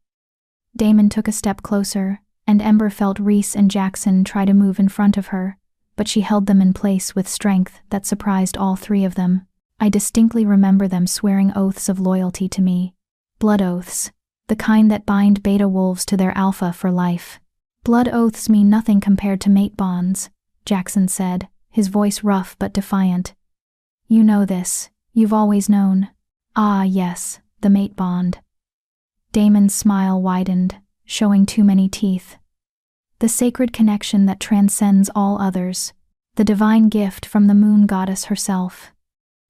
Damon took a step closer, and Ember felt Reese and Jackson try to move in front of her, but she held them in place with strength that surprised all 3 of them. I distinctly remember them swearing oaths of loyalty to me. Blood oaths, the kind that bind beta wolves to their alpha for life. "Blood oaths mean nothing compared to mate bonds," Jackson said, his voice rough but defiant. "You know this, you've always known." "Ah, yes, the mate bond." Damon's smile widened, showing too many teeth. "The sacred connection that transcends all others, the divine gift from the moon goddess herself."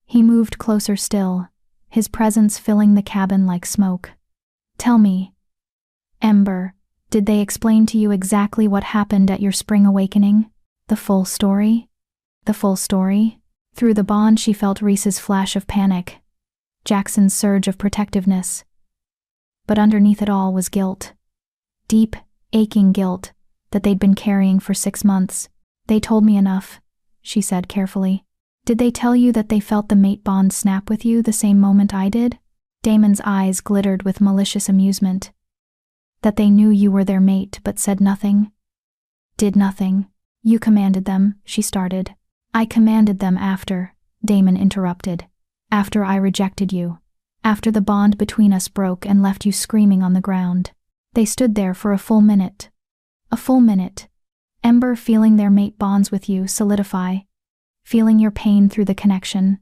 He moved closer still, his presence filling the cabin like smoke. "Tell me, Ember, did they explain to you exactly what happened at your spring awakening? The full story?" "The full story?" Through the bond she felt Reese's flash of panic, Jackson's surge of protectiveness. But underneath it all was guilt. Deep, aching guilt that they'd been carrying for 6 months. "They told me enough," she said carefully. "Did they tell you that they felt the mate bond snap with you the same moment I did?" Damon's eyes glittered with malicious amusement. "That they knew you were their mate but said nothing?" "Did nothing." "You commanded them," she started. "I commanded them after," Damon interrupted. "After I rejected you. After the bond between us broke and left you screaming on the ground. They stood there for a full minute. A full minute. Ember feeling their mate bonds with you solidify. Feeling your pain through the connection.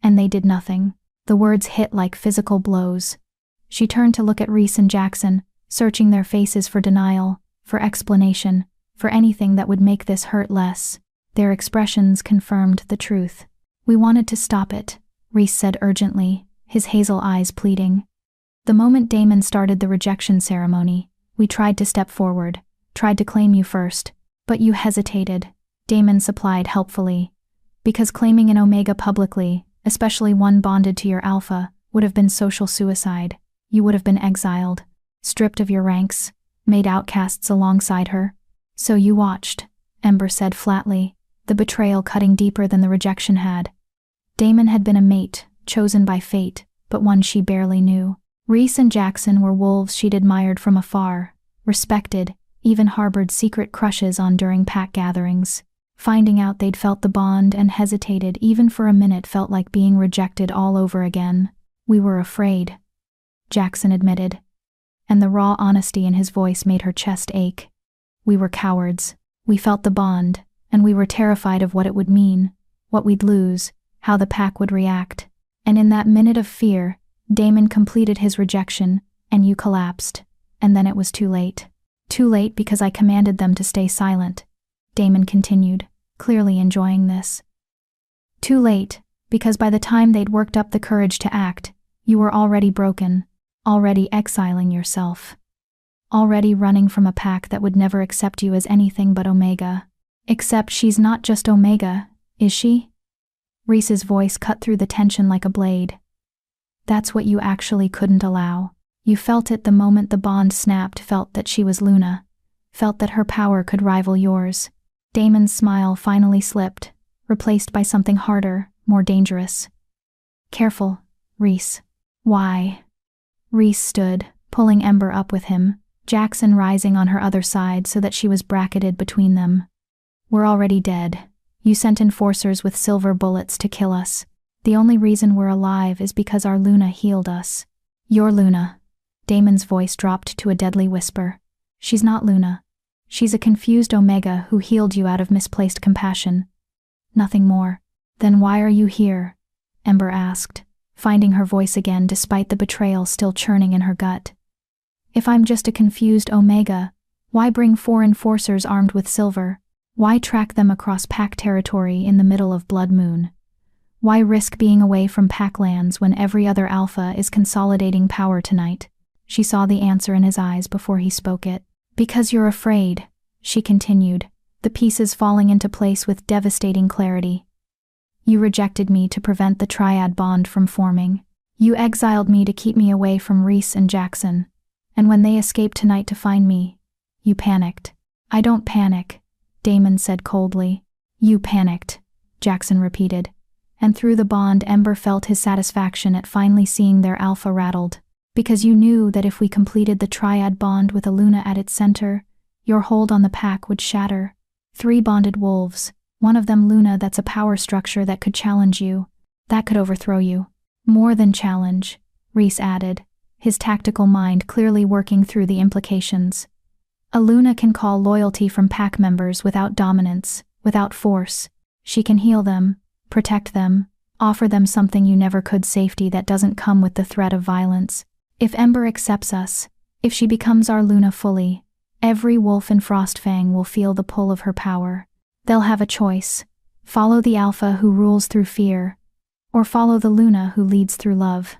And they did nothing." The words hit like physical blows. She turned to look at Reese and Jackson, searching their faces for denial, for explanation, for anything that would make this hurt less. Their expressions confirmed the truth. "We wanted to stop it," Reese said urgently, his hazel eyes pleading. "The moment Damon started the rejection ceremony, we tried to step forward, tried to claim you first, but you hesitated," Damon supplied helpfully. "Because claiming an Omega publicly, especially one bonded to your alpha, would have been social suicide. You would have been exiled, stripped of your ranks, made outcasts alongside her. So you watched," Ember said flatly, the betrayal cutting deeper than the rejection had. Damon had been a mate, chosen by fate, but one she barely knew. Reese and Jackson were wolves she'd admired from afar, respected, even harbored secret crushes on during pack gatherings. Finding out they'd felt the bond and hesitated even for a minute felt like being rejected all over again. "We were afraid," Jackson admitted, and the raw honesty in his voice made her chest ache. "We were cowards. We felt the bond, and we were terrified of what it would mean, what we'd lose, how the pack would react. And in that minute of fear, Damon completed his rejection, and you collapsed, and then it was too late. Too late because I commanded them to stay silent," Damon continued, clearly enjoying this. "Too late, because by the time they'd worked up the courage to act, you were already broken, already exiling yourself, already running from a pack that would never accept you as anything but Omega. Except she's not just Omega, is she? Reese's voice cut through the tension like a blade. That's what you actually couldn't allow. You felt it the moment the bond snapped, felt that she was Luna, felt that her power could rival yours. Damon's smile finally slipped, replaced by something harder, more dangerous. Careful, Reese. Why? Reese stood, pulling Ember up with him, Jackson rising on her other side so that she was bracketed between them. We're already dead. You sent enforcers with silver bullets to kill us. The only reason we're alive is because our Luna healed us. You're Luna. Damon's voice dropped to a deadly whisper. She's not Luna. She's a confused Omega who healed you out of misplaced compassion. Nothing more. Then why are you here? Ember asked, finding her voice again despite the betrayal still churning in her gut. If I'm just a confused Omega, why bring 4 enforcers armed with silver? Why track them across pack territory in the middle of Blood Moon? Why risk being away from pack lands when every other alpha is consolidating power tonight? She saw the answer in his eyes before he spoke it. Because you're afraid, she continued, the pieces falling into place with devastating clarity. You rejected me to prevent the triad bond from forming. You exiled me to keep me away from Reese and Jackson. And when they escaped tonight to find me, you panicked. I don't panic, Damon said coldly. You panicked, Jackson repeated. And through the bond, Ember felt his satisfaction at finally seeing their alpha rattled. Because you knew that if we completed the triad bond with a Luna at its center, your hold on the pack would shatter. 3 bonded wolves, one of them Luna, that's a power structure that could challenge you. That could overthrow you. More than challenge, Reese added, his tactical mind clearly working through the implications. A Luna can call loyalty from pack members without dominance, without force. She can heal them, protect them, offer them something you never could, safety that doesn't come with the threat of violence. If Ember accepts us, if she becomes our Luna fully, every wolf in Frostfang will feel the pull of her power. They'll have a choice. Follow the alpha who rules through fear, or follow the Luna who leads through love.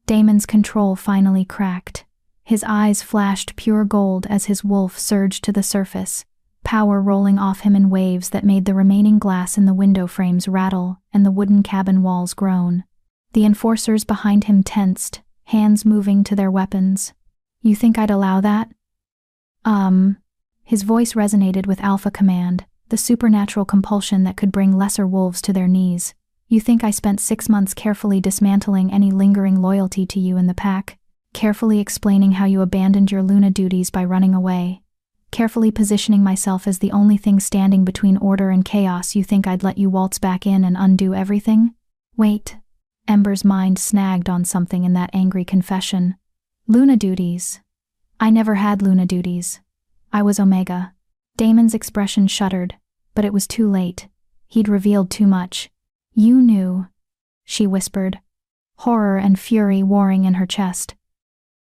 Damon's control finally cracked. His eyes flashed pure gold as his wolf surged to the surface, power rolling off him in waves that made the remaining glass in the window frames rattle and the wooden cabin walls groan. The enforcers behind him tensed, hands moving to their weapons. You think I'd allow that? His voice resonated with alpha command, the supernatural compulsion that could bring lesser wolves to their knees. You think I spent 6 months carefully dismantling any lingering loyalty to you in the pack, carefully explaining how you abandoned your Luna duties by running away, carefully positioning myself as the only thing standing between order and chaos. You think I'd let you waltz back in and undo everything? Wait. Ember's mind snagged on something in that angry confession. Luna duties. I never had Luna duties. I was Omega. Damon's expression shuddered, but it was too late. He'd revealed too much. You knew, she whispered, horror and fury warring in her chest.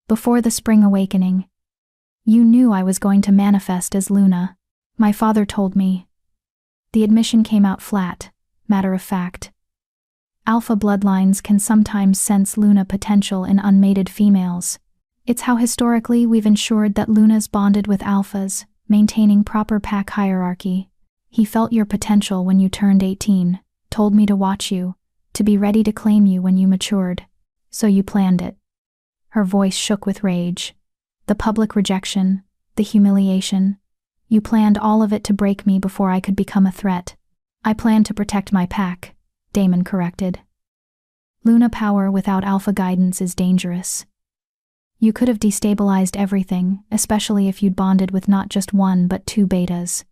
Before the spring awakening, you knew I was going to manifest as Luna. My father told me. The admission came out flat, matter of fact. Alpha bloodlines can sometimes sense Luna potential in unmated females. It's how historically we've ensured that Lunas bonded with alphas, maintaining proper pack hierarchy. He felt your potential when you turned 18, told me to watch you, to be ready to claim you when you matured. So you planned it. Her voice shook with rage. The public rejection, the humiliation. You planned all of it to break me before I could become a threat. I planned to protect my pack, Damon corrected. Luna power without alpha guidance is dangerous. You could have destabilized everything, especially if you'd bonded with not just 1 but 2 betas.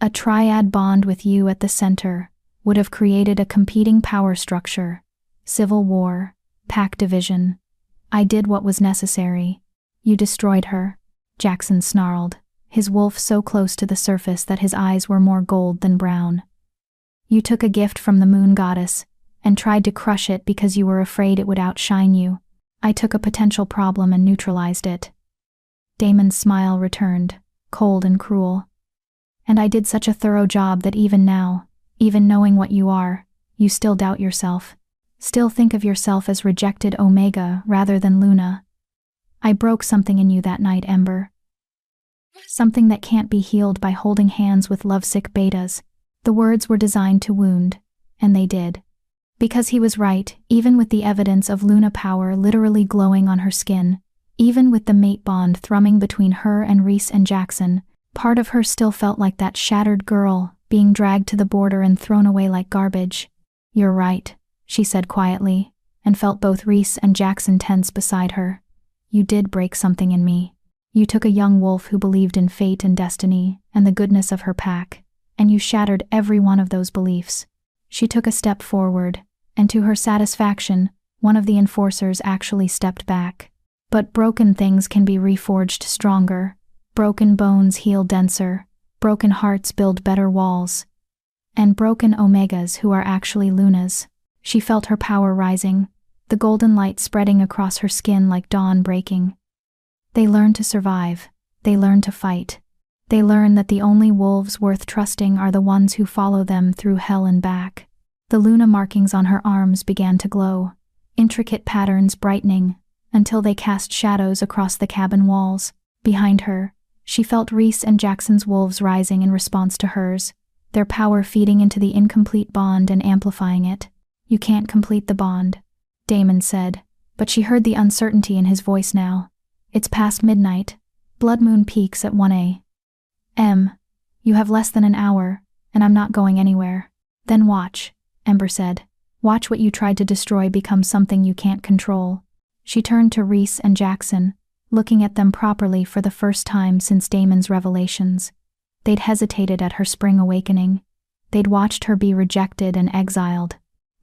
A triad bond with you at the center would have created a competing power structure, civil war, pack division. I did what was necessary. You destroyed her, Jackson snarled, his wolf so close to the surface that his eyes were more gold than brown. You took a gift from the moon goddess and tried to crush it because you were afraid it would outshine you. I took a potential problem and neutralized it. Damon's smile returned, cold and cruel. And I did such a thorough job that even now, even knowing what you are, you still doubt yourself. Still think of yourself as rejected Omega rather than Luna. I broke something in you that night, Ember. Something that can't be healed by holding hands with lovesick betas. The words were designed to wound, and they did. Because he was right, even with the evidence of Luna power literally glowing on her skin, even with the mate bond thrumming between her and Reese and Jackson, part of her still felt like that shattered girl, being dragged to the border and thrown away like garbage. You're right, she said quietly, and felt both Reese and Jackson tense beside her. You did break something in me. You took a young wolf who believed in fate and destiny and the goodness of her pack, and you shattered every one of those beliefs. She took a step forward, and to her satisfaction, one of the enforcers actually stepped back. But broken things can be reforged stronger. Broken bones heal denser. Broken hearts build better walls. And broken Omegas who are actually Lunas. She felt her power rising, the golden light spreading across her skin like dawn breaking. They learn to survive. They learn to fight. They learn that the only wolves worth trusting are the ones who follow them through hell and back. The Luna markings on her arms began to glow, intricate patterns brightening, until they cast shadows across the cabin walls. Behind her, she felt Reese and Jackson's wolves rising in response to hers, their power feeding into the incomplete bond and amplifying it. You can't complete the bond, Damon said, but she heard the uncertainty in his voice now. It's past midnight. Blood moon peaks at 1 a.m. You have less than an hour, and I'm not going anywhere. Then watch, Ember said. Watch what you tried to destroy become something you can't control. She turned to Reese and Jackson, looking at them properly for the first time since Damon's revelations. They'd hesitated at her spring awakening. They'd watched her be rejected and exiled.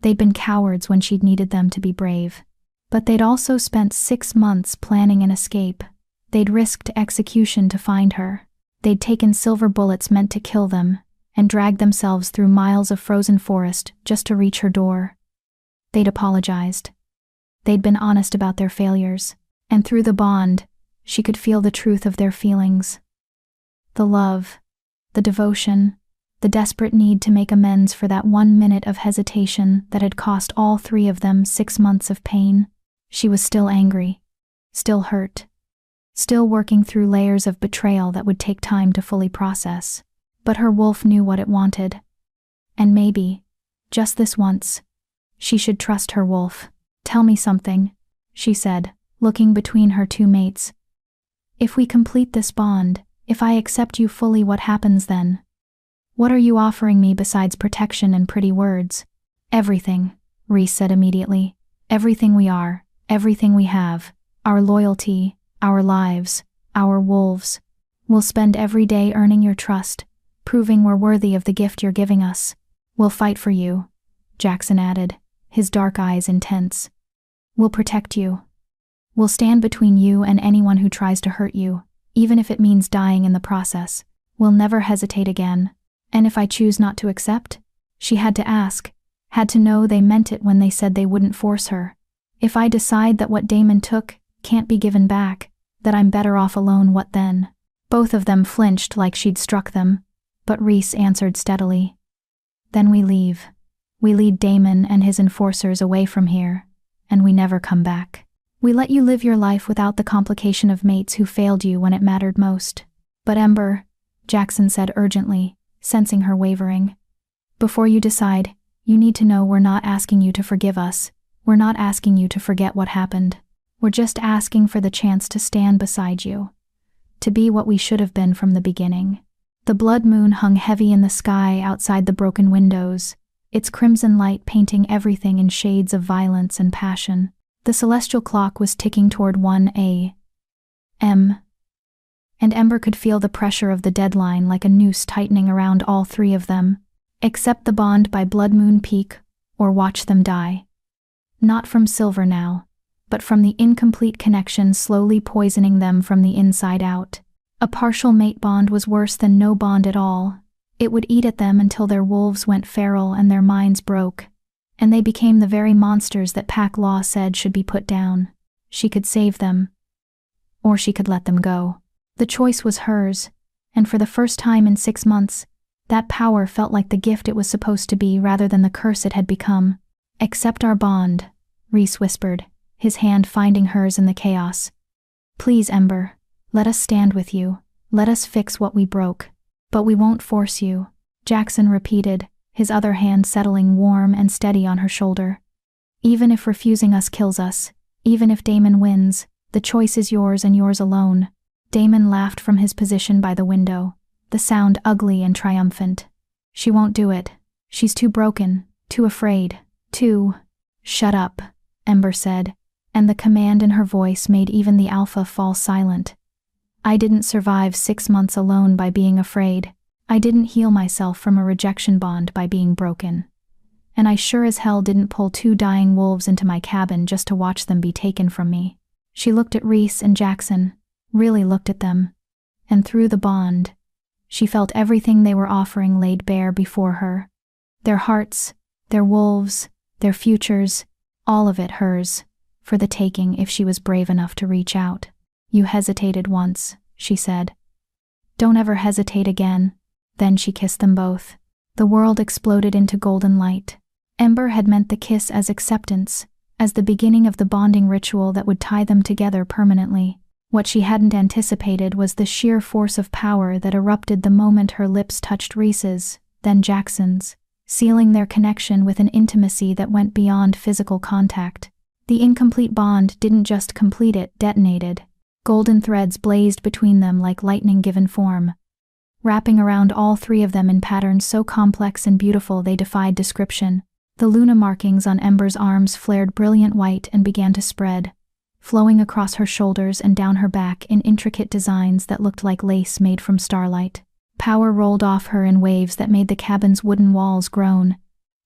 They'd been cowards when she'd needed them to be brave. But they'd also spent 6 months planning an escape. They'd risked execution to find her. They'd taken silver bullets meant to kill them, and dragged themselves through miles of frozen forest just to reach her door. They'd apologized. They'd been honest about their failures, and through the bond, she could feel the truth of their feelings. The love, the devotion, the desperate need to make amends for that 1 minute of hesitation that had cost all 3 of them 6 months of pain. She was still angry, still hurt, still working through layers of betrayal that would take time to fully process. But her wolf knew what it wanted. And maybe, just this once, she should trust her wolf. Tell me something, she said, looking between her 2 mates. If we complete this bond, if I accept you fully, what happens then? What are you offering me besides protection and pretty words? Everything, Reese said immediately. Everything we are, everything we have, our loyalty, our lives, our wolves. We'll spend every day earning your trust, proving we're worthy of the gift you're giving us. We'll fight for you, Jackson added, his dark eyes intense. We'll protect you. We'll stand between you and anyone who tries to hurt you, even if it means dying in the process. We'll never hesitate again. And if I choose not to accept? She had to ask, had to know they meant it when they said they wouldn't force her. If I decide that what Damon took can't be given back, that I'm better off alone, what then? Both of them flinched like she'd struck them, but Reese answered steadily. Then we leave. We lead Damon and his enforcers away from here, and we never come back. We let you live your life without the complication of mates who failed you when it mattered most. But Ember, Jackson said urgently, sensing her wavering. Before you decide, you need to know we're not asking you to forgive us. We're not asking you to forget what happened. We're just asking for the chance to stand beside you. To be what we should have been from the beginning. The blood moon hung heavy in the sky outside the broken windows, its crimson light painting everything in shades of violence and passion. The celestial clock was ticking toward 1 a.m., and Ember could feel the pressure of the deadline like a noose tightening around all 3 of them. Accept the bond by Blood Moon Peak, or watch them die. Not from silver now, but from the incomplete connection slowly poisoning them from the inside out. A partial mate bond was worse than no bond at all. It would eat at them until their wolves went feral and their minds broke, and they became the very monsters that pack law said should be put down. She could save them, or she could let them go. The choice was hers, and for the first time in 6 months, that power felt like the gift it was supposed to be rather than the curse it had become. Accept our bond, Rhys whispered, his hand finding hers in the chaos. Please, Ember, let us stand with you. Let us fix what we broke. But we won't force you, Jackson repeated, his other hand settling warm and steady on her shoulder. Even if refusing us kills us, even if Damon wins, the choice is yours and yours alone. Damon laughed from his position by the window, the sound ugly and triumphant. She won't do it. She's too broken, too afraid, too— Shut up, Ember said, and the command in her voice made even the alpha fall silent. I didn't survive 6 months alone by being afraid. I didn't heal myself from a rejection bond by being broken. And I sure as hell didn't pull 2 dying wolves into my cabin just to watch them be taken from me. She looked at Rhys and Jackson, really looked at them. And through the bond, she felt everything they were offering laid bare before her. Their hearts, their wolves, their futures, all of it hers, for the taking if she was brave enough to reach out. You hesitated once, she said. Don't ever hesitate again. Then she kissed them both. The world exploded into golden light. Ember had meant the kiss as acceptance, as the beginning of the bonding ritual that would tie them together permanently. What she hadn't anticipated was the sheer force of power that erupted the moment her lips touched Rhys's, then Jackson's, sealing their connection with an intimacy that went beyond physical contact. The incomplete bond didn't just complete, it detonated. Golden threads blazed between them like lightning given form, wrapping around all 3 of them in patterns so complex and beautiful they defied description. The Luna markings on Ember's arms flared brilliant white and began to spread, flowing across her shoulders and down her back in intricate designs that looked like lace made from starlight. Power rolled off her in waves that made the cabin's wooden walls groan,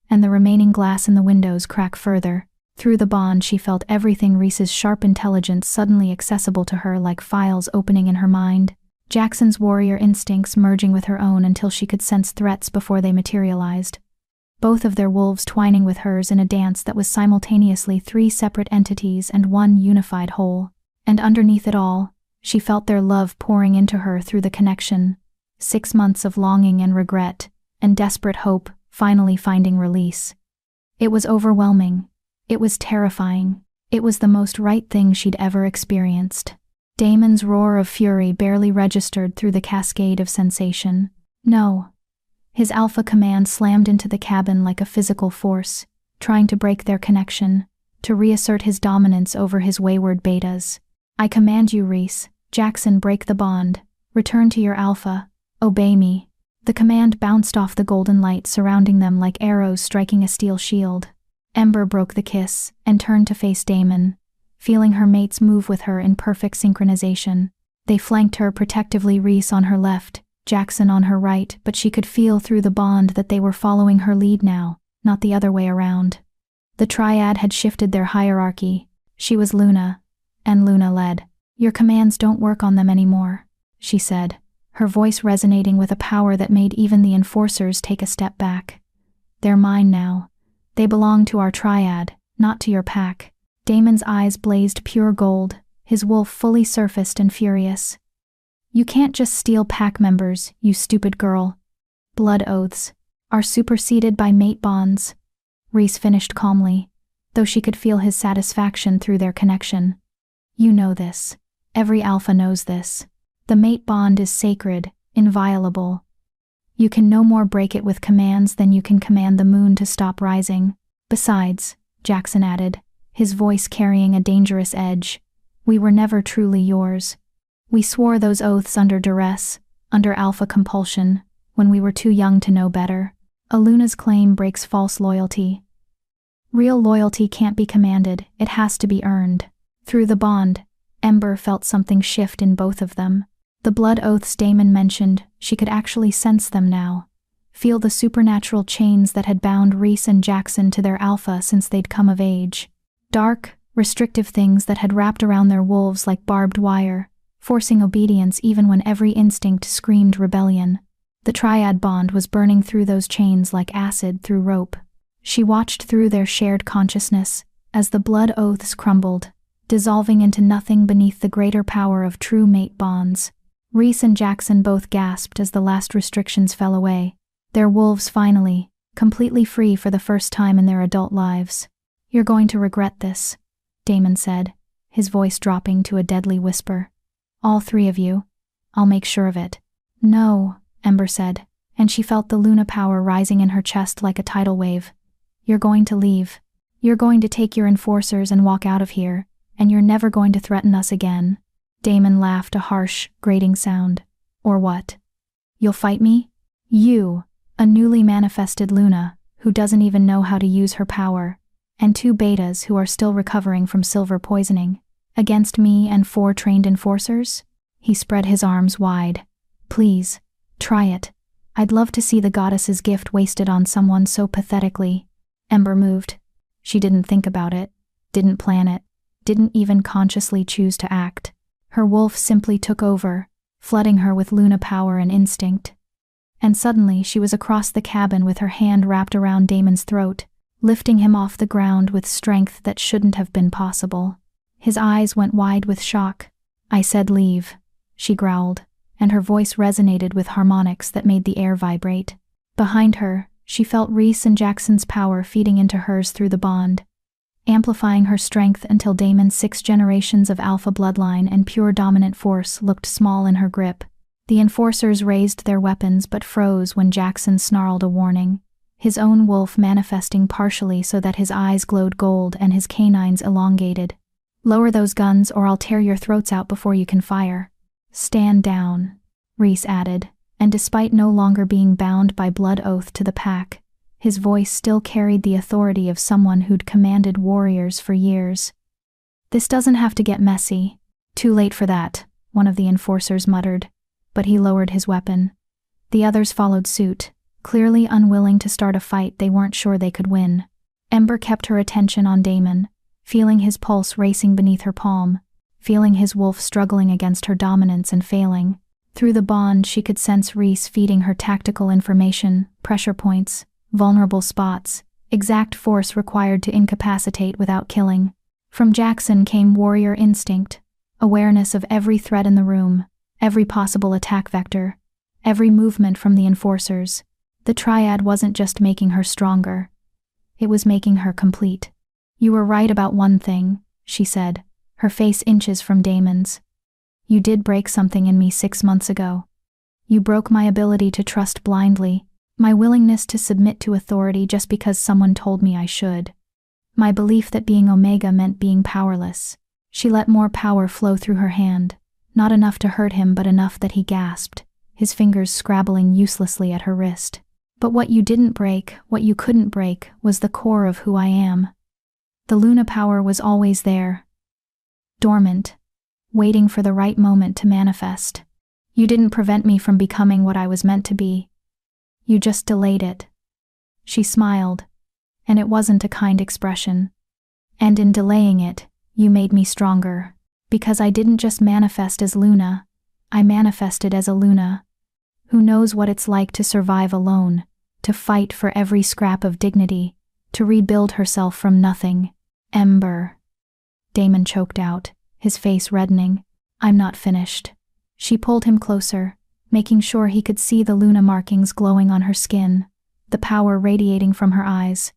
and the remaining glass in the windows crack further. Through the bond she felt everything Rhys's sharp intelligence suddenly accessible to her like files opening in her mind. Jackson's warrior instincts merging with her own until she could sense threats before they materialized. Both of their wolves twining with hers in a dance that was simultaneously 3 separate entities and one unified whole. And underneath it all, she felt their love pouring into her through the connection. 6 months of longing and regret, and desperate hope finally finding release. It was overwhelming. It was terrifying. It was the most right thing she'd ever experienced. Damon's roar of fury barely registered through the cascade of sensation. No. His alpha command slammed into the cabin like a physical force, trying to break their connection, to reassert his dominance over his wayward betas. I command you, Rhys, Jackson, break the bond. Return to your alpha. Obey me. The command bounced off the golden light surrounding them like arrows striking a steel shield. Ember broke the kiss and turned to face Damon, feeling her mates move with her in perfect synchronization. They flanked her protectively, Rhys on her left, Jackson on her right, but she could feel through the bond that they were following her lead now, not the other way around. The triad had shifted their hierarchy. She was Luna, and Luna led. Your commands don't work on them anymore, she said, her voice resonating with a power that made even the enforcers take a step back. They're mine now. They belong to our triad, not to your pack. Damon's eyes blazed pure gold, his wolf fully surfaced and furious. You can't just steal pack members, you stupid girl. Blood oaths are superseded by mate bonds. Rhys finished calmly, though she could feel his satisfaction through their connection. You know this. Every alpha knows this. The mate bond is sacred, inviolable. You can no more break it with commands than you can command the moon to stop rising. Besides, Jackson added, his voice carrying a dangerous edge, we were never truly yours. We swore those oaths under duress, under alpha compulsion, when we were too young to know better. A Luna's claim breaks false loyalty. Real loyalty can't be commanded, it has to be earned. Through the bond, Ember felt something shift in both of them. The blood oaths Damon mentioned, she could actually sense them now. Feel the supernatural chains that had bound Rhys and Jackson to their alpha since they'd come of age. Dark, restrictive things that had wrapped around their wolves like barbed wire, forcing obedience even when every instinct screamed rebellion. The triad bond was burning through those chains like acid through rope. She watched through their shared consciousness as the blood oaths crumbled, dissolving into nothing beneath the greater power of true mate bonds. Rhys and Jackson both gasped as the last restrictions fell away. Their wolves finally, completely free for the first time in their adult lives. "You're going to regret this," Damon said, his voice dropping to a deadly whisper. "All three of you. I'll make sure of it." "No," Ember said, and she felt the Luna power rising in her chest like a tidal wave. "You're going to leave. You're going to take your enforcers and walk out of here, and you're never going to threaten us again." Damon laughed, a harsh, grating sound. "Or what? You'll fight me? You, a newly manifested Luna, who doesn't even know how to use her power, and 2 betas who are still recovering from silver poisoning, against me and 4 trained enforcers?" He spread his arms wide. "Please, try it. I'd love to see the goddess's gift wasted on someone so pathetically." Ember moved. She didn't think about it, didn't plan it, didn't even consciously choose to act. Her wolf simply took over, flooding her with Luna power and instinct. And suddenly she was across the cabin with her hand wrapped around Damon's throat, lifting him off the ground with strength that shouldn't have been possible. His eyes went wide with shock. "I said leave," she growled, and her voice resonated with harmonics that made the air vibrate. Behind her, she felt Reese and Jackson's power feeding into hers through the bond, amplifying her strength until Damon's 6 generations of alpha bloodline and pure dominant force looked small in her grip. The enforcers raised their weapons but froze when Jackson snarled a warning, his own wolf manifesting partially so that his eyes glowed gold and his canines elongated. "Lower those guns or I'll tear your throats out before you can fire." "Stand down," Reese added, and despite no longer being bound by blood oath to the pack, his voice still carried the authority of someone who'd commanded warriors for years. "This doesn't have to get messy." "Too late for that," one of the enforcers muttered, but he lowered his weapon. The others followed suit, clearly unwilling to start a fight they weren't sure they could win. Ember kept her attention on Damon, feeling his pulse racing beneath her palm, feeling his wolf struggling against her dominance and failing. Through the bond she could sense Reese feeding her tactical information, pressure points, vulnerable spots, exact force required to incapacitate without killing. From Jackson came warrior instinct, awareness of every threat in the room, every possible attack vector, every movement from the enforcers. The triad wasn't just making her stronger, it was making her complete. "You were right about one thing," she said, her face inches from Damon's. "You did break something in me 6 months ago. You broke my ability to trust blindly, my willingness to submit to authority just because someone told me I should. My belief that being Omega meant being powerless." She let more power flow through her hand, not enough to hurt him but enough that he gasped, his fingers scrabbling uselessly at her wrist. "But what you didn't break, what you couldn't break, was the core of who I am. The Luna power was always there, dormant, waiting for the right moment to manifest. You didn't prevent me from becoming what I was meant to be. You just delayed it." She smiled, and it wasn't a kind expression. "And in delaying it, you made me stronger. Because I didn't just manifest as Luna, I manifested as a Luna who knows what it's like to survive alone, to fight for every scrap of dignity, to rebuild herself from nothing." "Ember," Damon choked out, his face reddening. "I'm not finished." She pulled him closer, making sure he could see the Luna markings glowing on her skin, the power radiating from her eyes.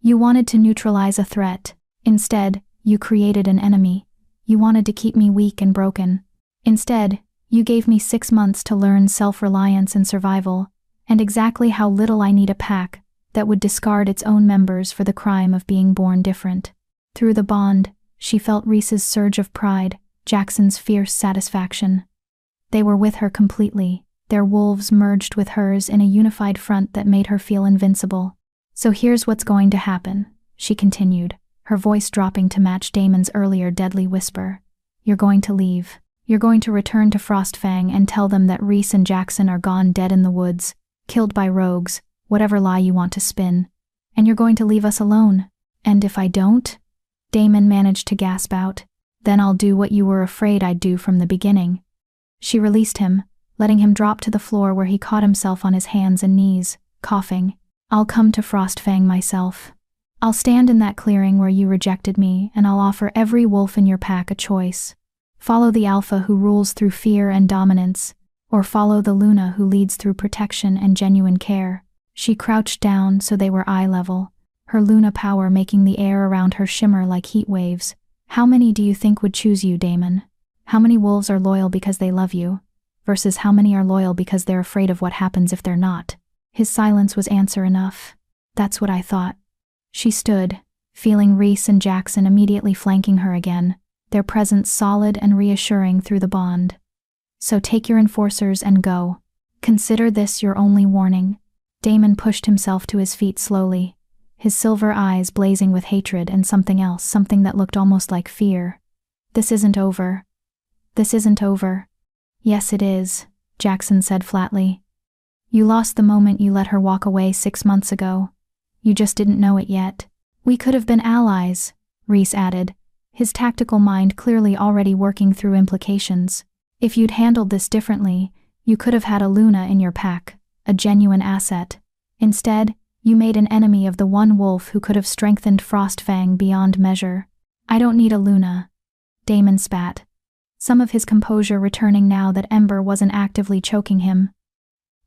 "You wanted to neutralize a threat. Instead, you created an enemy. You wanted to keep me weak and broken. Instead, you gave me 6 months to learn self-reliance and survival, and exactly how little I need a pack that would discard its own members for the crime of being born different." Through the bond, she felt Reese's surge of pride, Jackson's fierce satisfaction. They were with her completely, their wolves merged with hers in a unified front that made her feel invincible. "So here's what's going to happen," she continued, her voice dropping to match Damon's earlier deadly whisper. "You're going to leave. You're going to return to Frostfang and tell them that Reese and Jackson are gone dead in the woods, killed by rogues, whatever lie you want to spin. And you're going to leave us alone. And if I don't?" Damon managed to gasp out. "Then I'll do what you were afraid I'd do from the beginning." She released him, letting him drop to the floor where he caught himself on his hands and knees, coughing. "I'll come to Frostfang myself. I'll stand in that clearing where you rejected me, and I'll offer every wolf in your pack a choice. Follow the alpha who rules through fear and dominance, or follow the Luna who leads through protection and genuine care." She crouched down so they were eye level, her Luna power making the air around her shimmer like heat waves. How many do you think would choose you, Damon? How many wolves are loyal because they love you, versus how many are loyal because they're afraid of what happens if they're not? His silence was answer enough. That's what I thought. She stood, feeling Reese and Jackson immediately flanking her again, their presence solid and reassuring through the bond. So take your enforcers and go. Consider this your only warning. Damon pushed himself to his feet slowly, his silver eyes blazing with hatred and something else, something that looked almost like fear. This isn't over. This isn't over. Yes, it is, Jackson said flatly. You lost the moment you let her walk away 6 months ago. You just didn't know it yet. We could have been allies, Reese added, his tactical mind clearly already working through implications. If you'd handled this differently, you could have had a Luna in your pack, a genuine asset. Instead, you made an enemy of the one wolf who could have strengthened Frostfang beyond measure. I don't need a Luna. Damon spat, some of his composure returning now that Ember wasn't actively choking him.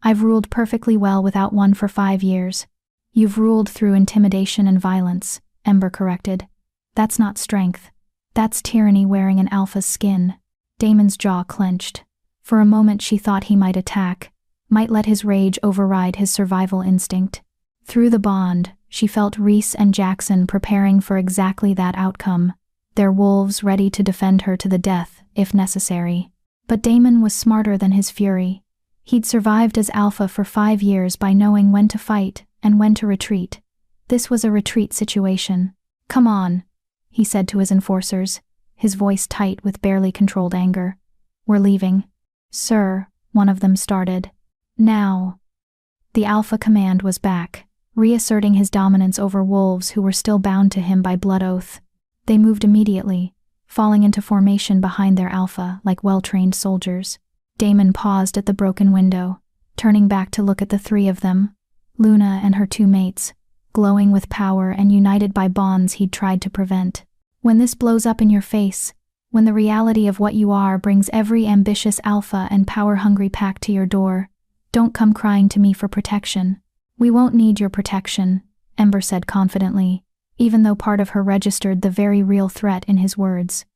I've ruled perfectly well without one for 5 years. You've ruled through intimidation and violence, Ember corrected. That's not strength. That's tyranny wearing an alpha's skin. Damon's jaw clenched. For a moment she thought he might attack, might let his rage override his survival instinct. Through the bond, she felt Reese and Jackson preparing for exactly that outcome, their wolves ready to defend her to the death, if necessary. But Damon was smarter than his fury. He'd survived as alpha for 5 years by knowing when to fight and when to retreat. This was a retreat situation. Come on, he said to his enforcers, his voice tight with barely controlled anger. We're leaving. Sir, one of them started. Now. The alpha command was back, reasserting his dominance over wolves who were still bound to him by blood oath. They moved immediately, falling into formation behind their alpha like well-trained soldiers. Damon paused at the broken window, turning back to look at the 3 of them, Luna and her 2 mates, glowing with power and united by bonds he'd tried to prevent. When this blows up in your face, when the reality of what you are brings every ambitious alpha and power-hungry pack to your door, don't come crying to me for protection. We won't need your protection, Ember said confidently, even though part of her registered the very real threat in his words.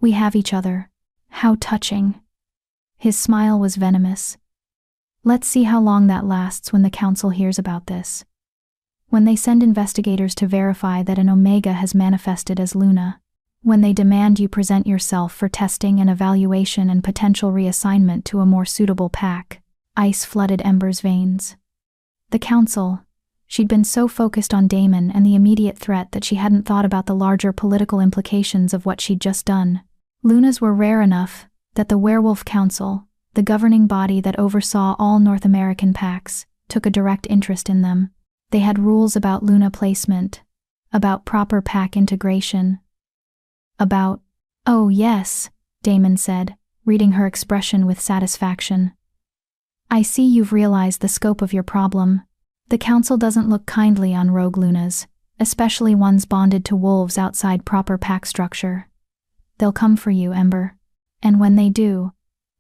We have each other. How touching. His smile was venomous. Let's see how long that lasts when the council hears about this. When they send investigators to verify that an Omega has manifested as Luna. When they demand you present yourself for testing and evaluation and potential reassignment to a more suitable pack. Ice flooded Ember's veins. The council. She'd been so focused on Damon and the immediate threat that she hadn't thought about the larger political implications of what she'd just done. Lunas were rare enough that the Werewolf Council, the governing body that oversaw all North American packs, took a direct interest in them. They had rules about Luna placement, about proper pack integration, about, oh yes, Damon said, reading her expression with satisfaction. I see you've realized the scope of your problem. The council doesn't look kindly on rogue Lunas, especially ones bonded to wolves outside proper pack structure. They'll come for you, Ember. And when they do,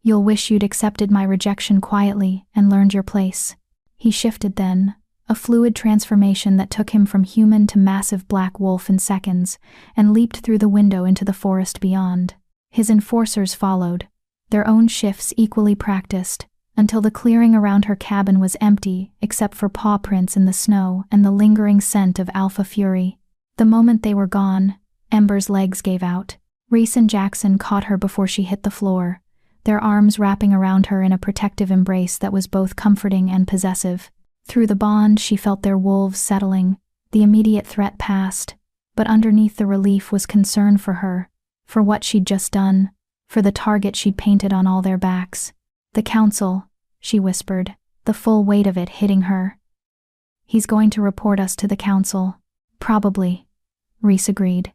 you'll wish you'd accepted my rejection quietly and learned your place. He shifted then, a fluid transformation that took him from human to massive black wolf in seconds, and leaped through the window into the forest beyond. His enforcers followed, their own shifts equally practiced, until the clearing around her cabin was empty except for paw prints in the snow and the lingering scent of alpha fury. The moment they were gone, Ember's legs gave out. Reese and Jackson caught her before she hit the floor, their arms wrapping around her in a protective embrace that was both comforting and possessive. Through the bond, she felt their wolves settling, the immediate threat past, but underneath the relief was concern for her, for what she'd just done, for the target she'd painted on all their backs. The council, she whispered, the full weight of it hitting her. He's going to report us to the council. Probably, Reese agreed,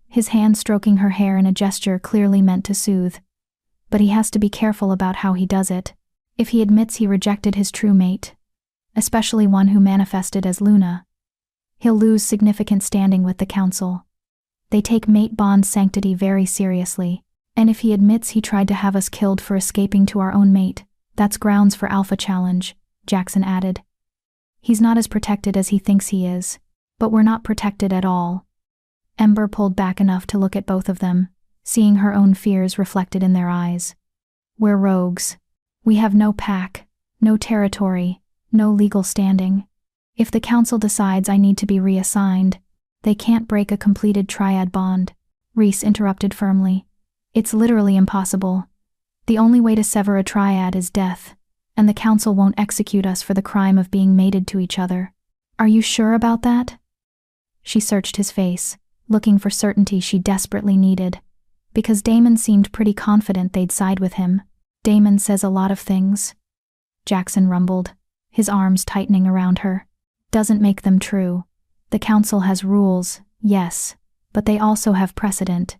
his hand stroking her hair in a gesture clearly meant to soothe. But he has to be careful about how he does it. If he admits he rejected his true mate, especially one who manifested as Luna, he'll lose significant standing with the council. They take mate bond sanctity very seriously, and if he admits he tried to have us killed for escaping to our own mate, that's grounds for alpha challenge, Jackson added. He's not as protected as he thinks he is. But we're not protected at all. Ember pulled back enough to look at both of them, seeing her own fears reflected in their eyes. We're rogues. We have no pack, no territory, no legal standing. If the council decides I need to be reassigned, they can't break a completed triad bond. Reese interrupted firmly. It's literally impossible. The only way to sever a triad is death, and the council won't execute us for the crime of being mated to each other. Are you sure about that? She searched his face, looking for certainty she desperately needed, because Damon seemed pretty confident they'd side with him. Damon says a lot of things, Jackson rumbled, his arms tightening around her. Doesn't make them true. The council has rules, yes, but they also have precedent.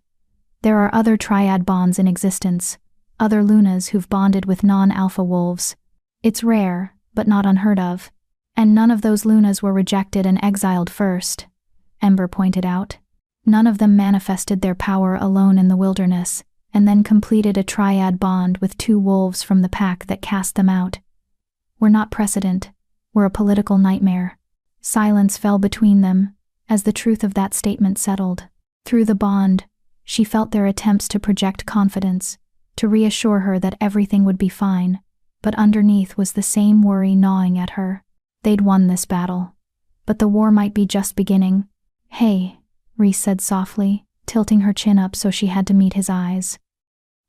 There are other triad bonds in existence, other Lunas who've bonded with non-alpha wolves. It's rare, but not unheard of. And none of those Lunas were rejected and exiled first, Ember pointed out. None of them manifested their power alone in the wilderness, and then completed a triad bond with two wolves from the pack that cast them out. We're not precedent, we're a political nightmare. Silence fell between them, as the truth of that statement settled. Through the bond, she felt their attempts to project confidence, to reassure her that everything would be fine, but underneath was the same worry gnawing at her. They'd won this battle, but the war might be just beginning. Hey, Reese said softly, tilting her chin up so she had to meet his eyes.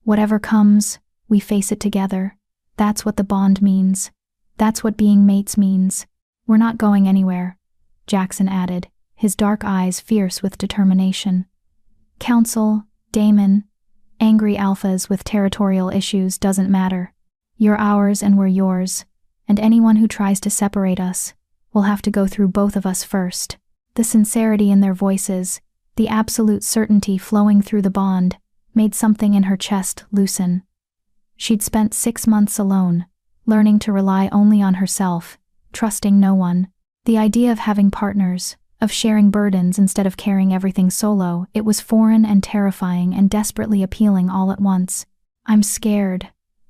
Whatever comes, we face it together. That's what the bond means. That's what being mates means. We're not going anywhere, Jackson added, his dark eyes fierce with determination. Council, Damon, angry alphas with territorial issues doesn't matter. You're ours and we're yours, and anyone who tries to separate us will have to go through both of us first. The sincerity in their voices, the absolute certainty flowing through the bond, made something in her chest loosen. She'd spent 6 months alone, learning to rely only on herself, trusting no one. The idea of having partners, of sharing burdens instead of carrying everything solo, it was foreign and terrifying and desperately appealing all at once. I'm scared,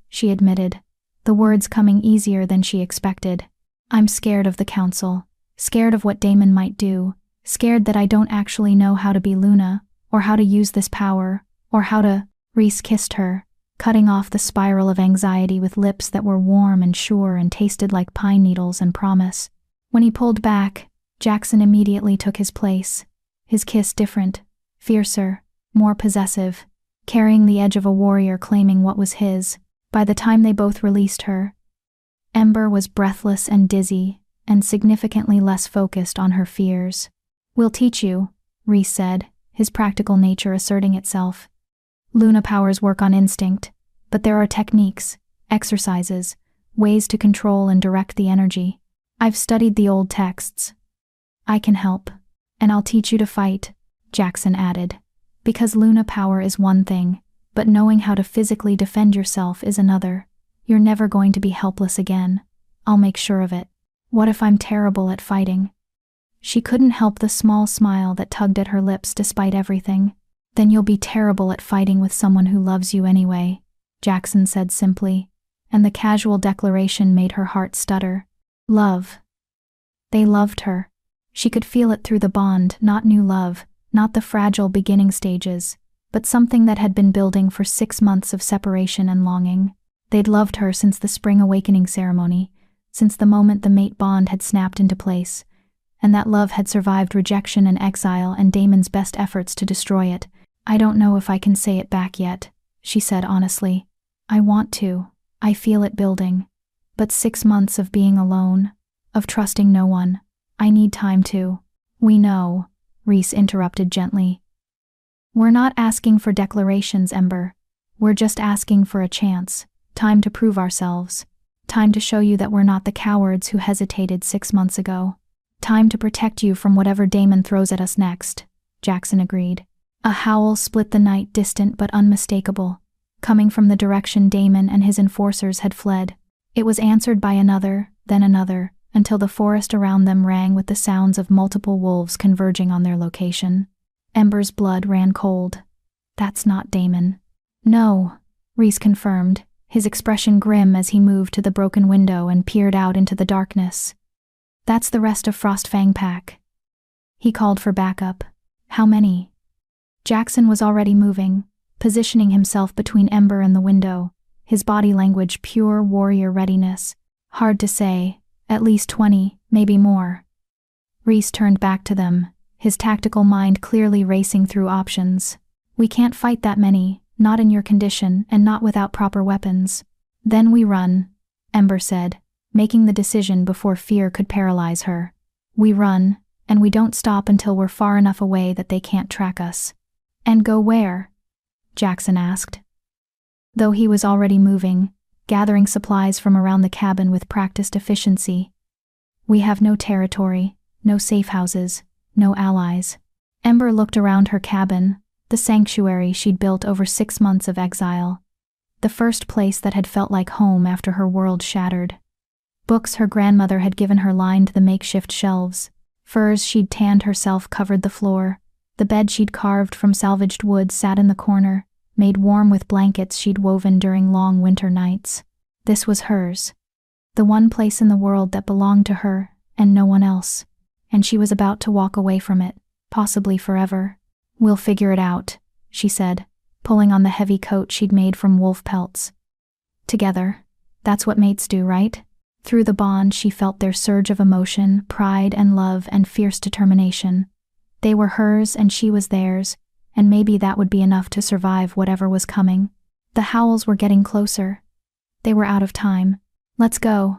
she admitted, the words coming easier than she expected. I'm scared of the council, scared of what Damon might do, scared that I don't actually know how to be Luna, or how to use this power, or how to— Reese kissed her, cutting off the spiral of anxiety with lips that were warm and sure and tasted like pine needles and promise. When he pulled back, Jackson immediately took his place, his kiss different, fiercer, more possessive, carrying the edge of a warrior claiming what was his. By the time they both released her, Ember was breathless and dizzy, and significantly less focused on her fears. We'll teach you, Reese said, his practical nature asserting itself. Luna powers work on instinct, but there are techniques, exercises, ways to control and direct the energy. I've studied the old texts. I can help, and I'll teach you to fight, Jackson added, because Luna power is one thing, but knowing how to physically defend yourself is another. You're never going to be helpless again. I'll make sure of it. What if I'm terrible at fighting? She couldn't help the small smile that tugged at her lips despite everything. Then you'll be terrible at fighting with someone who loves you anyway, Jackson said simply, and the casual declaration made her heart stutter. Love. They loved her. She could feel it through the bond, not new love, not the fragile beginning stages, but something that had been building for 6 months of separation and longing. They'd loved her since the spring awakening ceremony, since the moment the mate bond had snapped into place, and that love had survived rejection and exile and Damon's best efforts to destroy it. I don't know if I can say it back yet, she said honestly. I want to. I feel it building. But 6 months of being alone, of trusting no one. I need time to. We know, Reese interrupted gently. We're not asking for declarations, Ember. We're just asking for a chance. Time to prove ourselves. Time to show you that we're not the cowards who hesitated 6 months ago. Time to protect you from whatever Damon throws at us next, Jackson agreed. A howl split the night, distant but unmistakable, coming from the direction Damon and his enforcers had fled. It was answered by another, then another, until the forest around them rang with the sounds of multiple wolves converging on their location. Ember's blood ran cold. That's not Damon. No, Reese confirmed, his expression grim as he moved to the broken window and peered out into the darkness. That's the rest of Frostfang pack. He called for backup. How many? Jackson was already moving, positioning himself between Ember and the window, his body language pure warrior readiness. Hard to say, at least 20, maybe more. Rhys turned back to them, his tactical mind clearly racing through options. We can't fight that many, not in your condition and not without proper weapons. Then we run, Ember said, making the decision before fear could paralyze her. We run, and we don't stop until we're far enough away that they can't track us. And go where? Jackson asked. Though he was already moving, gathering supplies from around the cabin with practiced efficiency. We have no territory, no safe houses, no allies. Ember looked around her cabin, the sanctuary she'd built over 6 months of exile. The first place that had felt like home after her world shattered. Books her grandmother had given her lined the makeshift shelves. Furs she'd tanned herself covered the floor. The bed she'd carved from salvaged wood sat in the corner, made warm with blankets she'd woven during long winter nights. This was hers. The one place in the world that belonged to her, and no one else. And she was about to walk away from it, possibly forever. We'll figure it out, she said, pulling on the heavy coat she'd made from wolf pelts. Together. That's what mates do, right? Through the bond she felt their surge of emotion, pride and love and fierce determination. They were hers and she was theirs, and maybe that would be enough to survive whatever was coming. The howls were getting closer. They were out of time. Let's go,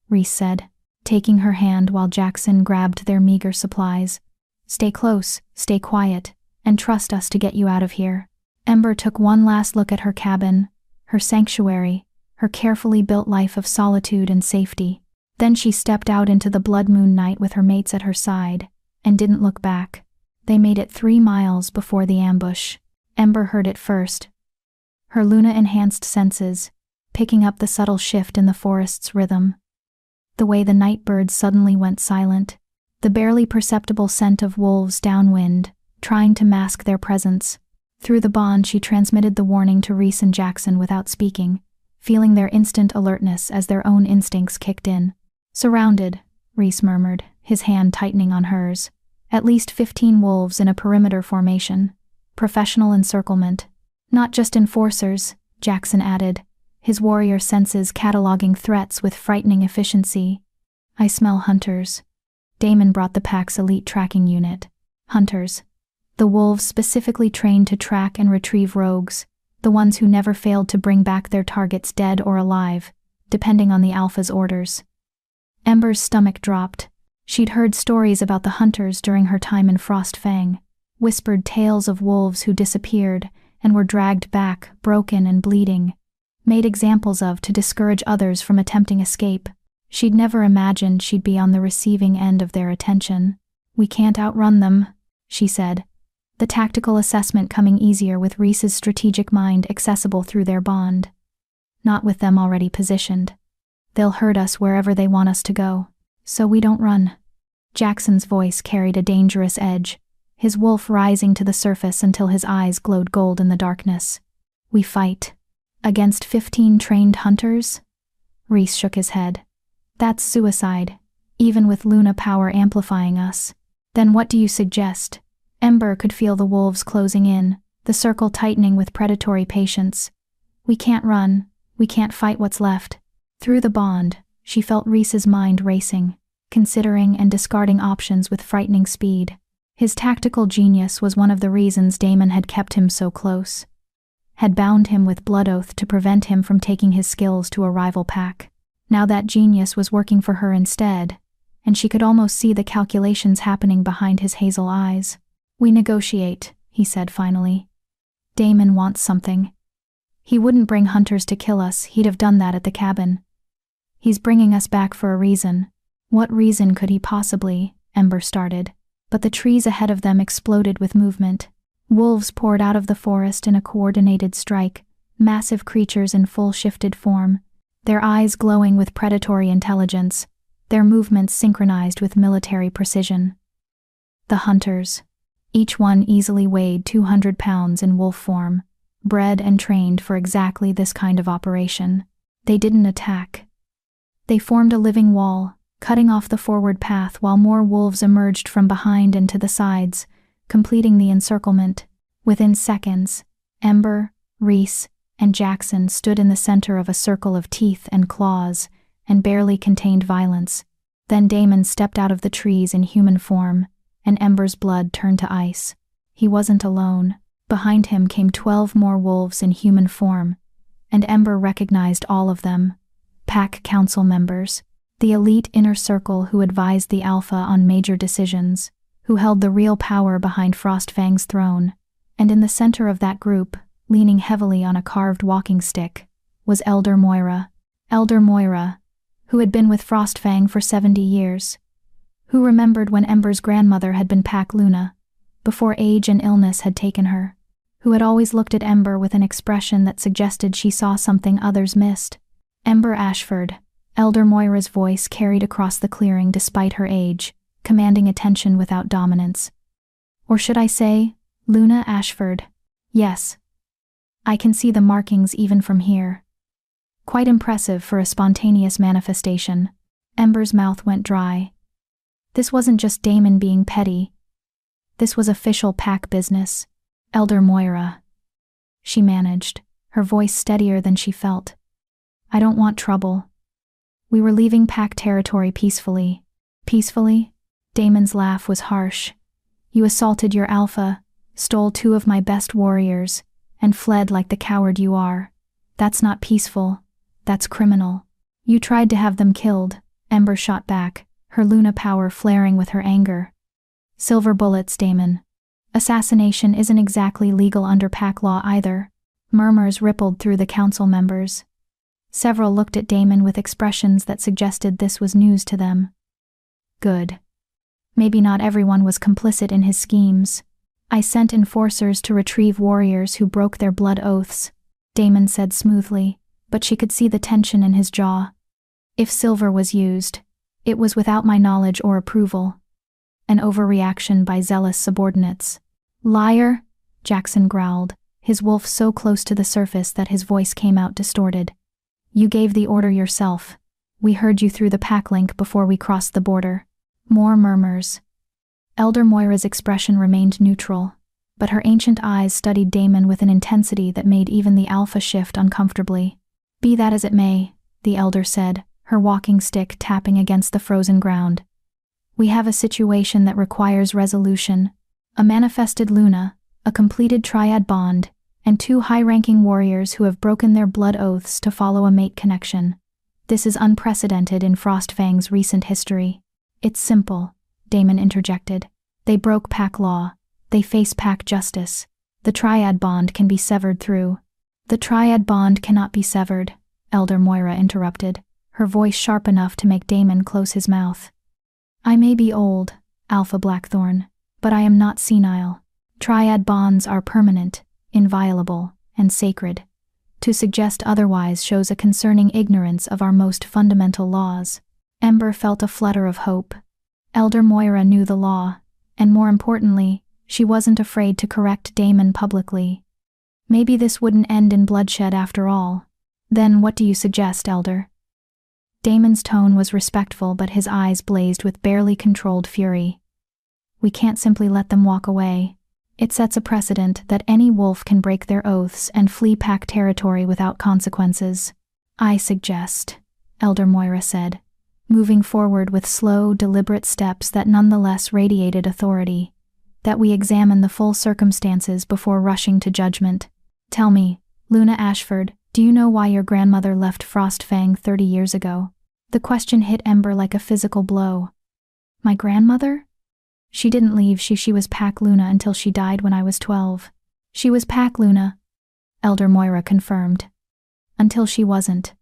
Rhys said, taking her hand while Jackson grabbed their meager supplies. Stay close, stay quiet, and trust us to get you out of here. Ember took one last look at her cabin, her sanctuary, her carefully built life of solitude and safety. Then she stepped out into the blood moon night with her mates at her side, and didn't look back. They made it 3 miles before the ambush. Ember heard it first. Her Luna-enhanced senses, picking up the subtle shift in the forest's rhythm. The way the night birds suddenly went silent, the barely perceptible scent of wolves downwind, trying to mask their presence. Through the bond she transmitted the warning to Rhys and Jackson without speaking, feeling their instant alertness as their own instincts kicked in. Surrounded, Rhys murmured, his hand tightening on hers. At least 15 wolves in a perimeter formation. Professional encirclement. Not just enforcers, Jackson added, his warrior senses cataloging threats with frightening efficiency. I smell hunters. Damon brought the pack's elite tracking unit. Hunters. The wolves specifically trained to track and retrieve rogues, the ones who never failed to bring back their targets dead or alive, depending on the alpha's orders. Ember's stomach dropped. She'd heard stories about the hunters during her time in Frostfang, whispered tales of wolves who disappeared and were dragged back, broken and bleeding, made examples of to discourage others from attempting escape. She'd never imagined she'd be on the receiving end of their attention. We can't outrun them, she said, the tactical assessment coming easier with Rhys's strategic mind accessible through their bond. Not with them already positioned. They'll herd us wherever they want us to go. So we don't run. Jackson's voice carried a dangerous edge, his wolf rising to the surface until his eyes glowed gold in the darkness. We fight. Against 15 trained hunters? Rhys shook his head. That's suicide, even with Luna power amplifying us. Then what do you suggest? Ember could feel the wolves closing in, the circle tightening with predatory patience. We can't run. We can't fight what's left. Through the bond, she felt Rhys's mind racing, considering and discarding options with frightening speed. His tactical genius was one of the reasons Damon had kept him so close. Had bound him with blood oath to prevent him from taking his skills to a rival pack. Now that genius was working for her instead, and she could almost see the calculations happening behind his hazel eyes. We negotiate, he said finally. Damon wants something. He wouldn't bring hunters to kill us, he'd have done that at the cabin. He's bringing us back for a reason. What reason could he possibly? Ember started, but the trees ahead of them exploded with movement. Wolves poured out of the forest in a coordinated strike, massive creatures in full shifted form, their eyes glowing with predatory intelligence, their movements synchronized with military precision. The hunters. Each one easily weighed 200 pounds in wolf form, bred and trained for exactly this kind of operation. They didn't attack. They formed a living wall, cutting off the forward path while more wolves emerged from behind and to the sides, completing the encirclement. Within seconds, Ember, Reese, and Jackson stood in the center of a circle of teeth and claws, and barely contained violence. Then Damon stepped out of the trees in human form, and Ember's blood turned to ice. He wasn't alone. Behind him came 12 more wolves in human form, and Ember recognized all of them. Pack Council members, the elite inner circle who advised the Alpha on major decisions, who held the real power behind Frostfang's throne. And in the center of that group, leaning heavily on a carved walking stick, was Elder Moira. Elder Moira, who had been with Frostfang for 70 years, who remembered when Ember's grandmother had been Pack Luna, before age and illness had taken her, who had always looked at Ember with an expression that suggested she saw something others missed. Ember Ashford, Elder Moira's voice carried across the clearing despite her age, commanding attention without dominance. Or should I say, Luna Ashford? Yes. I can see the markings even from here. Quite impressive for a spontaneous manifestation. Ember's mouth went dry. This wasn't just Damon being petty. This was official Pack business. Elder Moira. She managed, her voice steadier than she felt. I don't want trouble. We were leaving Pack territory peacefully. Peacefully? Damon's laugh was harsh. You assaulted your Alpha, stole 2 of my best warriors, and fled like the coward you are. That's not peaceful. That's criminal. You tried to have them killed, Ember shot back, her Luna power flaring with her anger. Silver bullets, Damon. Assassination isn't exactly legal under Pack law either. Murmurs rippled through the council members. Several looked at Damon with expressions that suggested this was news to them. Good. Maybe not everyone was complicit in his schemes. I sent enforcers to retrieve warriors who broke their blood oaths, Damon said smoothly, but she could see the tension in his jaw. If silver was used, it was without my knowledge or approval. An overreaction by zealous subordinates. Liar, Jackson growled, his wolf so close to the surface that his voice came out distorted. You gave the order yourself. We heard you through the Pack link before we crossed the border. More murmurs. Elder Moira's expression remained neutral, but her ancient eyes studied Damon with an intensity that made even the Alpha shift uncomfortably. Be that as it may, the Elder said, her walking stick tapping against the frozen ground. We have a situation that requires resolution. A manifested Luna, a completed triad bond, and 2 high-ranking warriors who have broken their blood oaths to follow a mate connection. This is unprecedented in Frostfang's recent history. It's simple, Damon interjected. They broke Pack law. They face Pack justice. The triad bond can be severed through. The triad bond cannot be severed, Elder Moira interrupted, her voice sharp enough to make Damon close his mouth. I may be old, Alpha Blackthorn, but I am not senile. Triad bonds are permanent, inviolable, and sacred. To suggest otherwise shows a concerning ignorance of our most fundamental laws. Ember felt a flutter of hope. Elder Moira knew the law, and more importantly, she wasn't afraid to correct Damon publicly. Maybe this wouldn't end in bloodshed after all. Then what do you suggest, Elder? Damon's tone was respectful, but his eyes blazed with barely controlled fury. We can't simply let them walk away. It sets a precedent that any wolf can break their oaths and flee Pack territory without consequences. I suggest, Elder Moira said, moving forward with slow, deliberate steps that nonetheless radiated authority, that we examine the full circumstances before rushing to judgment. Tell me, Luna Ashford, do you know why your grandmother left Frostfang 30 years ago? The question hit Ember like a physical blow. My grandmother? She didn't leave, she was Pack Luna until she died when I was 12. She was Pack Luna, Elder Moira confirmed. Until she wasn't.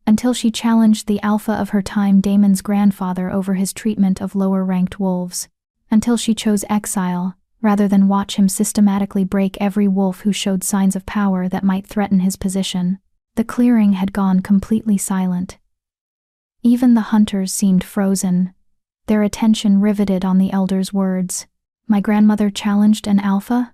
Until she challenged the Alpha of her time, Damon's grandfather, over his treatment of lower-ranked wolves. Until she chose exile, rather than watch him systematically break every wolf who showed signs of power that might threaten his position. The clearing had gone completely silent. Even the hunters seemed frozen, their attention riveted on the Elder's words. My grandmother challenged an Alpha?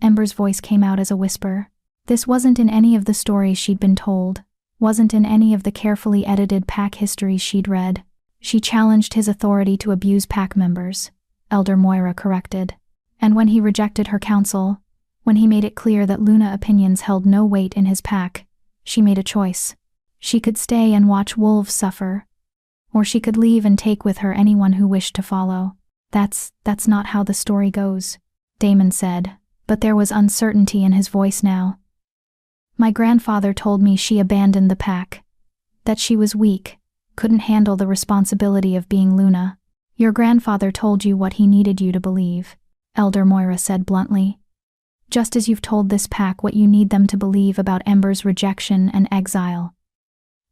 Ember's voice came out as a whisper. This wasn't in any of the stories she'd been told, wasn't in any of the carefully edited Pack histories she'd read. She challenged his authority to abuse pack members, Elder Moira corrected. And when he rejected her counsel, when he made it clear that Luna opinions held no weight in his pack, she made a choice. She could stay and watch wolves suffer, or she could leave and take with her anyone who wished to follow. That's not how the story goes, Damon said, but there was uncertainty in his voice now. My grandfather told me she abandoned the pack, that she was weak, couldn't handle the responsibility of being Luna. Your grandfather told you what he needed you to believe, Elder Moira said bluntly. Just as you've told this pack what you need them to believe about Ember's rejection and exile.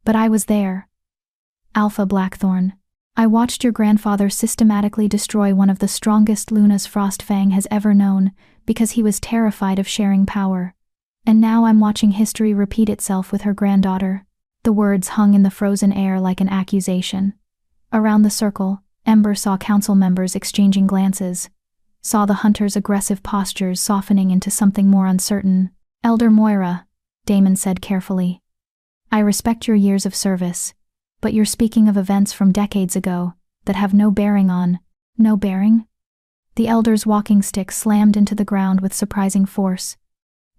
But I was there. Alpha Blackthorn. I watched your grandfather systematically destroy one of the strongest Lunas Frostfang has ever known because he was terrified of sharing power. And now I'm watching history repeat itself with her granddaughter. The words hung in the frozen air like an accusation. Around the circle, Ember saw council members exchanging glances, saw the hunter's aggressive postures softening into something more uncertain. Elder Moira, Damon said carefully. I respect your years of service, but you're speaking of events from decades ago that have no bearing on. No bearing? The elder's walking stick slammed into the ground with surprising force.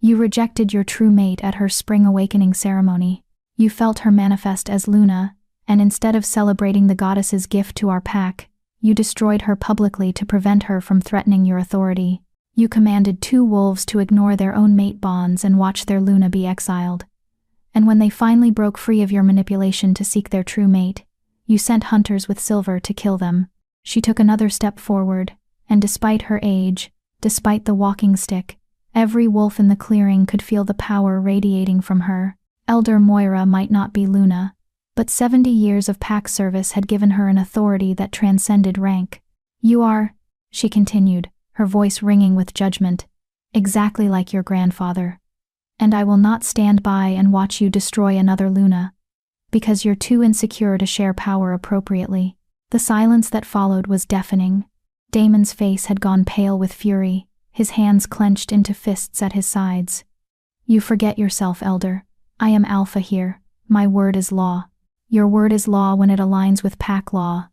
You rejected your true mate at her spring awakening ceremony. You felt her manifest as Luna, and instead of celebrating the goddess's gift to our pack, you destroyed her publicly to prevent her from threatening your authority. You commanded 2 wolves to ignore their own mate bonds and watch their Luna be exiled. And when they finally broke free of your manipulation to seek their true mate, you sent hunters with silver to kill them. She took another step forward, and despite her age, despite the walking stick, every wolf in the clearing could feel the power radiating from her. Elder Moira might not be Luna, but 70 years of pack service had given her an authority that transcended rank. You are, she continued, her voice ringing with judgment, exactly like your grandfather. And I will not stand by and watch you destroy another Luna, because you're too insecure to share power appropriately. The silence that followed was deafening. Damon's face had gone pale with fury, his hands clenched into fists at his sides. You forget yourself, Elder. I am Alpha here. My word is law. Your word is law when it aligns with pack law.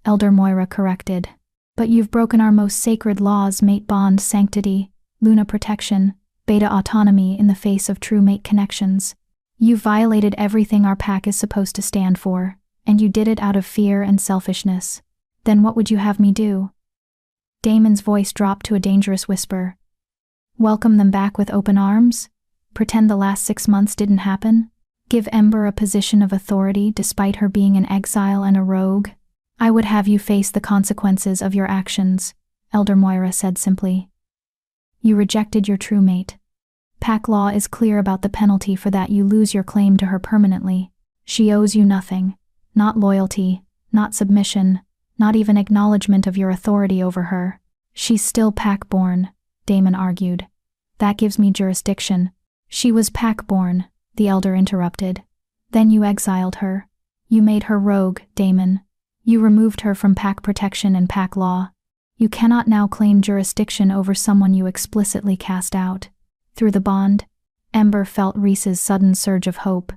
Elder Moira corrected. But you've broken our most sacred laws: mate bond sanctity, Luna protection, beta autonomy in the face of true mate connections. You've violated everything our pack is supposed to stand for, and you did it out of fear and selfishness. Then what would you have me do? Damon's voice dropped to a dangerous whisper. Welcome them back with open arms? Pretend the last 6 months didn't happen? Give Ember a position of authority despite her being an exile and a rogue? I would have you face the consequences of your actions, Elder Moira said simply. You rejected your true mate. Pack law is clear about the penalty for that. You lose your claim to her permanently. She owes you nothing. Not loyalty, not submission, not even acknowledgement of your authority over her. She's still pack-born, Damon argued. That gives me jurisdiction. She was pack-born, the elder interrupted. Then you exiled her. You made her rogue, Damon. You removed her from pack protection and pack law. You cannot now claim jurisdiction over someone you explicitly cast out. Through the bond, Ember felt Reese's sudden surge of hope,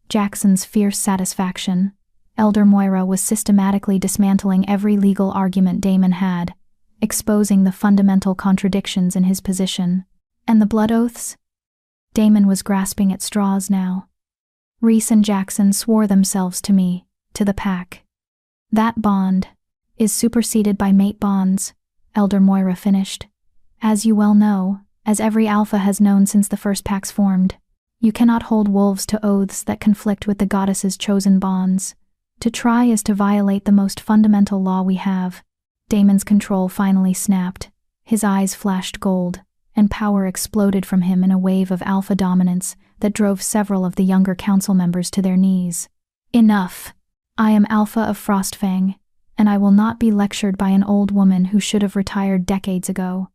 Jackson's fierce satisfaction. Elder Moira was systematically dismantling every legal argument Damon had, exposing the fundamental contradictions in his position. And the blood oaths? Damon was grasping at straws now. Reese and Jackson swore themselves to me, to the pack. That bond is superseded by mate bonds, Elder Moira finished. As you well know, as every alpha has known since the first packs formed, you cannot hold wolves to oaths that conflict with the goddess's chosen bonds. To try is to violate the most fundamental law we have. Damon's control finally snapped. His eyes flashed gold, and power exploded from him in a wave of alpha dominance that drove several of the younger council members to their knees. Enough! I am Alpha of Frostfang, and I will not be lectured by an old woman who should have retired decades ago.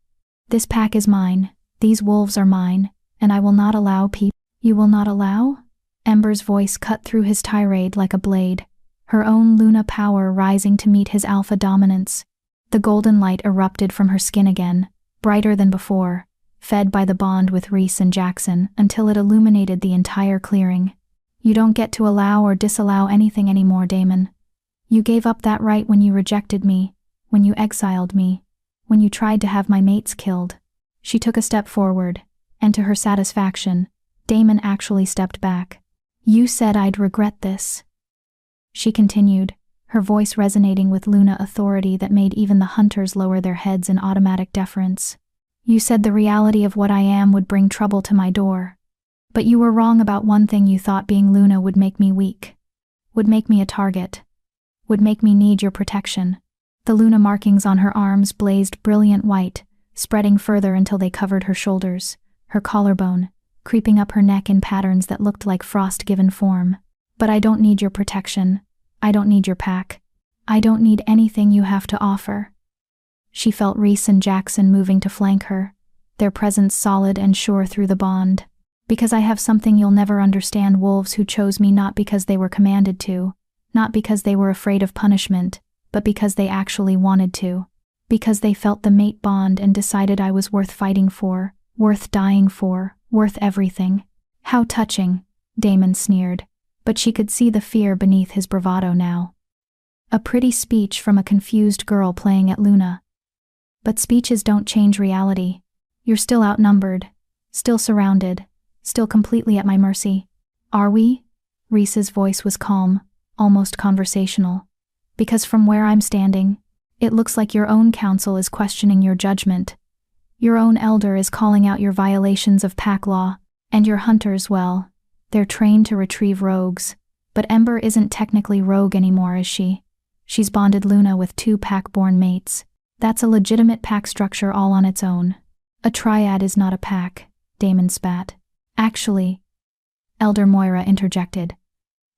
This pack is mine, these wolves are mine, and I will not allow people— You will not allow? Ember's voice cut through his tirade like a blade, her own Luna power rising to meet his alpha dominance. The golden light erupted from her skin again, brighter than before, fed by the bond with Reese and Jackson until it illuminated the entire clearing. You don't get to allow or disallow anything anymore, Damon. You gave up that right when you rejected me, when you exiled me, when you tried to have my mates killed." She took a step forward, and to her satisfaction, Damon actually stepped back. "You said I'd regret this," she continued, her voice resonating with Luna authority that made even the hunters lower their heads in automatic deference. "You said the reality of what I am would bring trouble to my door. But you were wrong about one thing. You thought being Luna would make me weak, would make me a target, would make me need your protection." The Luna markings on her arms blazed brilliant white, spreading further until they covered her shoulders, her collarbone, creeping up her neck in patterns that looked like frost-given form. "But I don't need your protection. I don't need your pack. I don't need anything you have to offer." She felt Reese and Jackson moving to flank her, their presence solid and sure through the bond. "Because I have something you'll never understand. Wolves who chose me not because they were commanded to, not because they were afraid of punishment, but because they actually wanted to. Because they felt the mate bond and decided I was worth fighting for, worth dying for, worth everything." "How touching," Damon sneered, but she could see the fear beneath his bravado now. A pretty speech from a confused girl playing at Luna. But speeches don't change reality. You're still outnumbered, still surrounded, still completely at my mercy. "Are we?" Reese's voice was calm, almost conversational. "Because from where I'm standing, it looks like your own council is questioning your judgment. Your own elder is calling out your violations of pack law, and your hunters, well, they're trained to retrieve rogues. But Ember isn't technically rogue anymore, is she? She's bonded Luna with 2 pack-born mates. That's a legitimate pack structure all on its own." "A triad is not a pack," Damon spat. "Actually," Elder Moira interjected.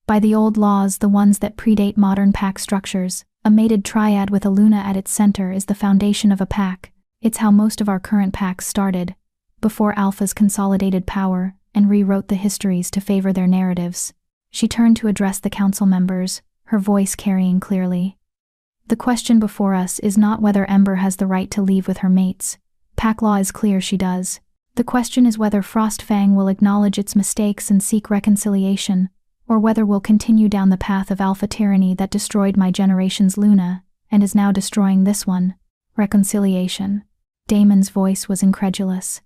"By the old laws, the ones that predate modern pack structures, a mated triad with a Luna at its center is the foundation of a pack. It's how most of our current packs started, before Alpha's consolidated power and rewrote the histories to favor their narratives." She turned to address the council members, her voice carrying clearly. "The question before us is not whether Ember has the right to leave with her mates. Pack law is clear she does. The question is whether Frostfang will acknowledge its mistakes and seek reconciliation, or whether we'll continue down the path of alpha tyranny that destroyed my generation's Luna, and is now destroying this one. Reconciliation." Damon's voice was incredulous.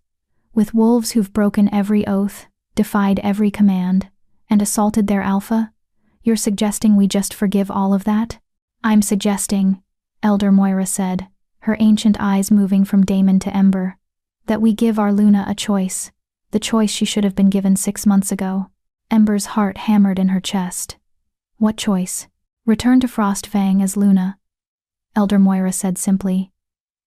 "With wolves who've broken every oath, defied every command, and assaulted their alpha? You're suggesting we just forgive all of that?" "I'm suggesting," Elder Moira said, her ancient eyes moving from Damon to Ember, "that we give our Luna a choice, the choice she should have been given 6 months ago." Ember's heart hammered in her chest. "What choice?" "Return to Frostfang as Luna," Elder Moira said simply.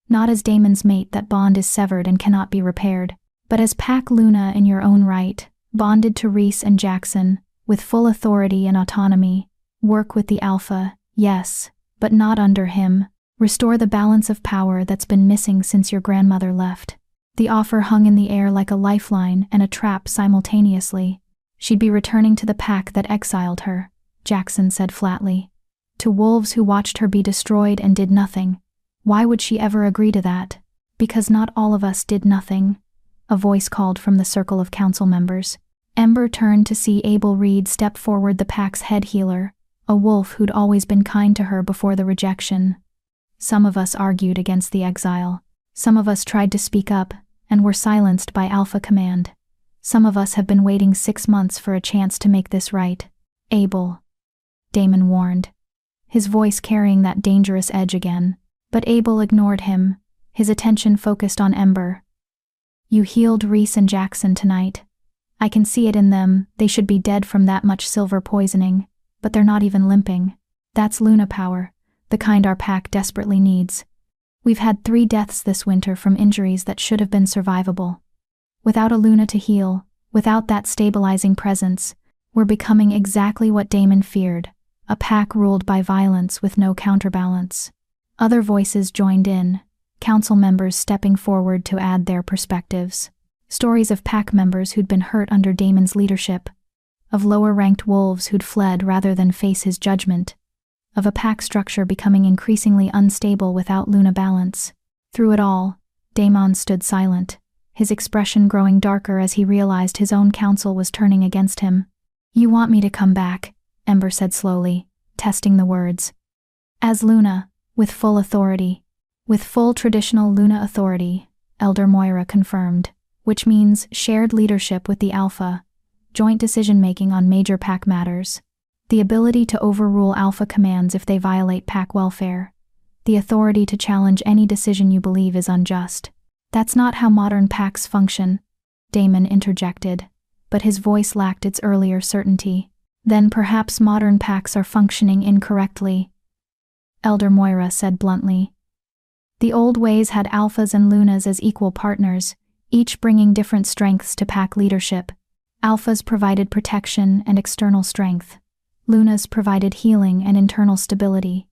"Not as Damon's mate. That bond is severed and cannot be repaired. But as Pack Luna in your own right, bonded to Reese and Jackson, with full authority and autonomy. Work with the Alpha, yes, but not under him. Restore the balance of power that's been missing since your grandmother left." The offer hung in the air like a lifeline and a trap simultaneously. "She'd be returning to the pack that exiled her," Jackson said flatly. "To wolves who watched her be destroyed and did nothing. Why would she ever agree to that?" "Because not all of us did nothing," a voice called from the circle of council members. Ember turned to see Abel Reed step forward, the pack's head healer, a wolf who'd always been kind to her before the rejection. "Some of us argued against the exile. Some of us tried to speak up, and were silenced by Alpha Command. Some of us have been waiting 6 months for a chance to make this right. Abel," Damon warned, his voice carrying that dangerous edge again. But Abel ignored him, his attention focused on Ember. "You healed Reese and Jackson tonight. I can see it in them. They should be dead from that much silver poisoning, but they're not even limping. That's Luna power, the kind our pack desperately needs. We've had 3 deaths this winter from injuries that should have been survivable. Without a Luna to heal, without that stabilizing presence, we're becoming exactly what Damon feared, a pack ruled by violence with no counterbalance." Other voices joined in, council members stepping forward to add their perspectives. Stories of pack members who'd been hurt under Damon's leadership, of lower-ranked wolves who'd fled rather than face his judgment, of a pack structure becoming increasingly unstable without Luna balance. Through it all, Damon stood silent, his expression growing darker as he realized his own council was turning against him. "You want me to come back," Ember said slowly, testing the words. As Luna, with full authority. With full traditional Luna authority, Elder Moira confirmed, which means shared leadership with the Alpha, joint decision-making on major pack matters, the ability to overrule Alpha commands if they violate pack welfare, the authority to challenge any decision you believe is unjust. That's not how modern packs function, Damon interjected, but his voice lacked its earlier certainty. Then perhaps modern packs are functioning incorrectly, Elder Moira said bluntly. The old ways had Alphas and Lunas as equal partners, each bringing different strengths to pack leadership. Alphas provided protection and external strength. Lunas provided healing and internal stability.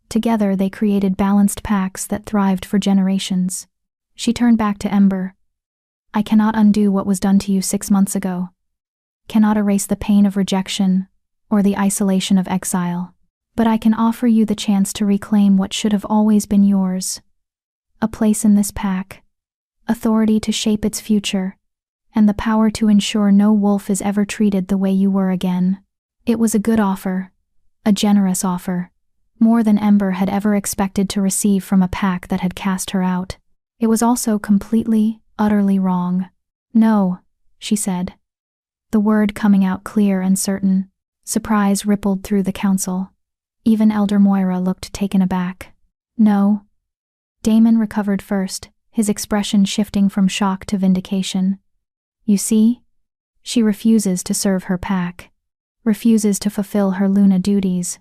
Together they created balanced packs that thrived for generations. She turned back to Ember. I cannot undo what was done to you 6 months ago. Cannot erase the pain of rejection or the isolation of exile. But I can offer you the chance to reclaim what should have always been yours. A place in this pack, authority to shape its future, and the power to ensure no wolf is ever treated the way you were again. It was a good offer, a generous offer, more than Ember had ever expected to receive from a pack that had cast her out. It was also completely, utterly wrong. No, she said, the word coming out clear and certain. Surprise rippled through the council. Even Elder Moira looked taken aback. No. Damon recovered first, his expression shifting from shock to vindication. You see? She refuses to serve her pack. Refuses to fulfill her Luna duties.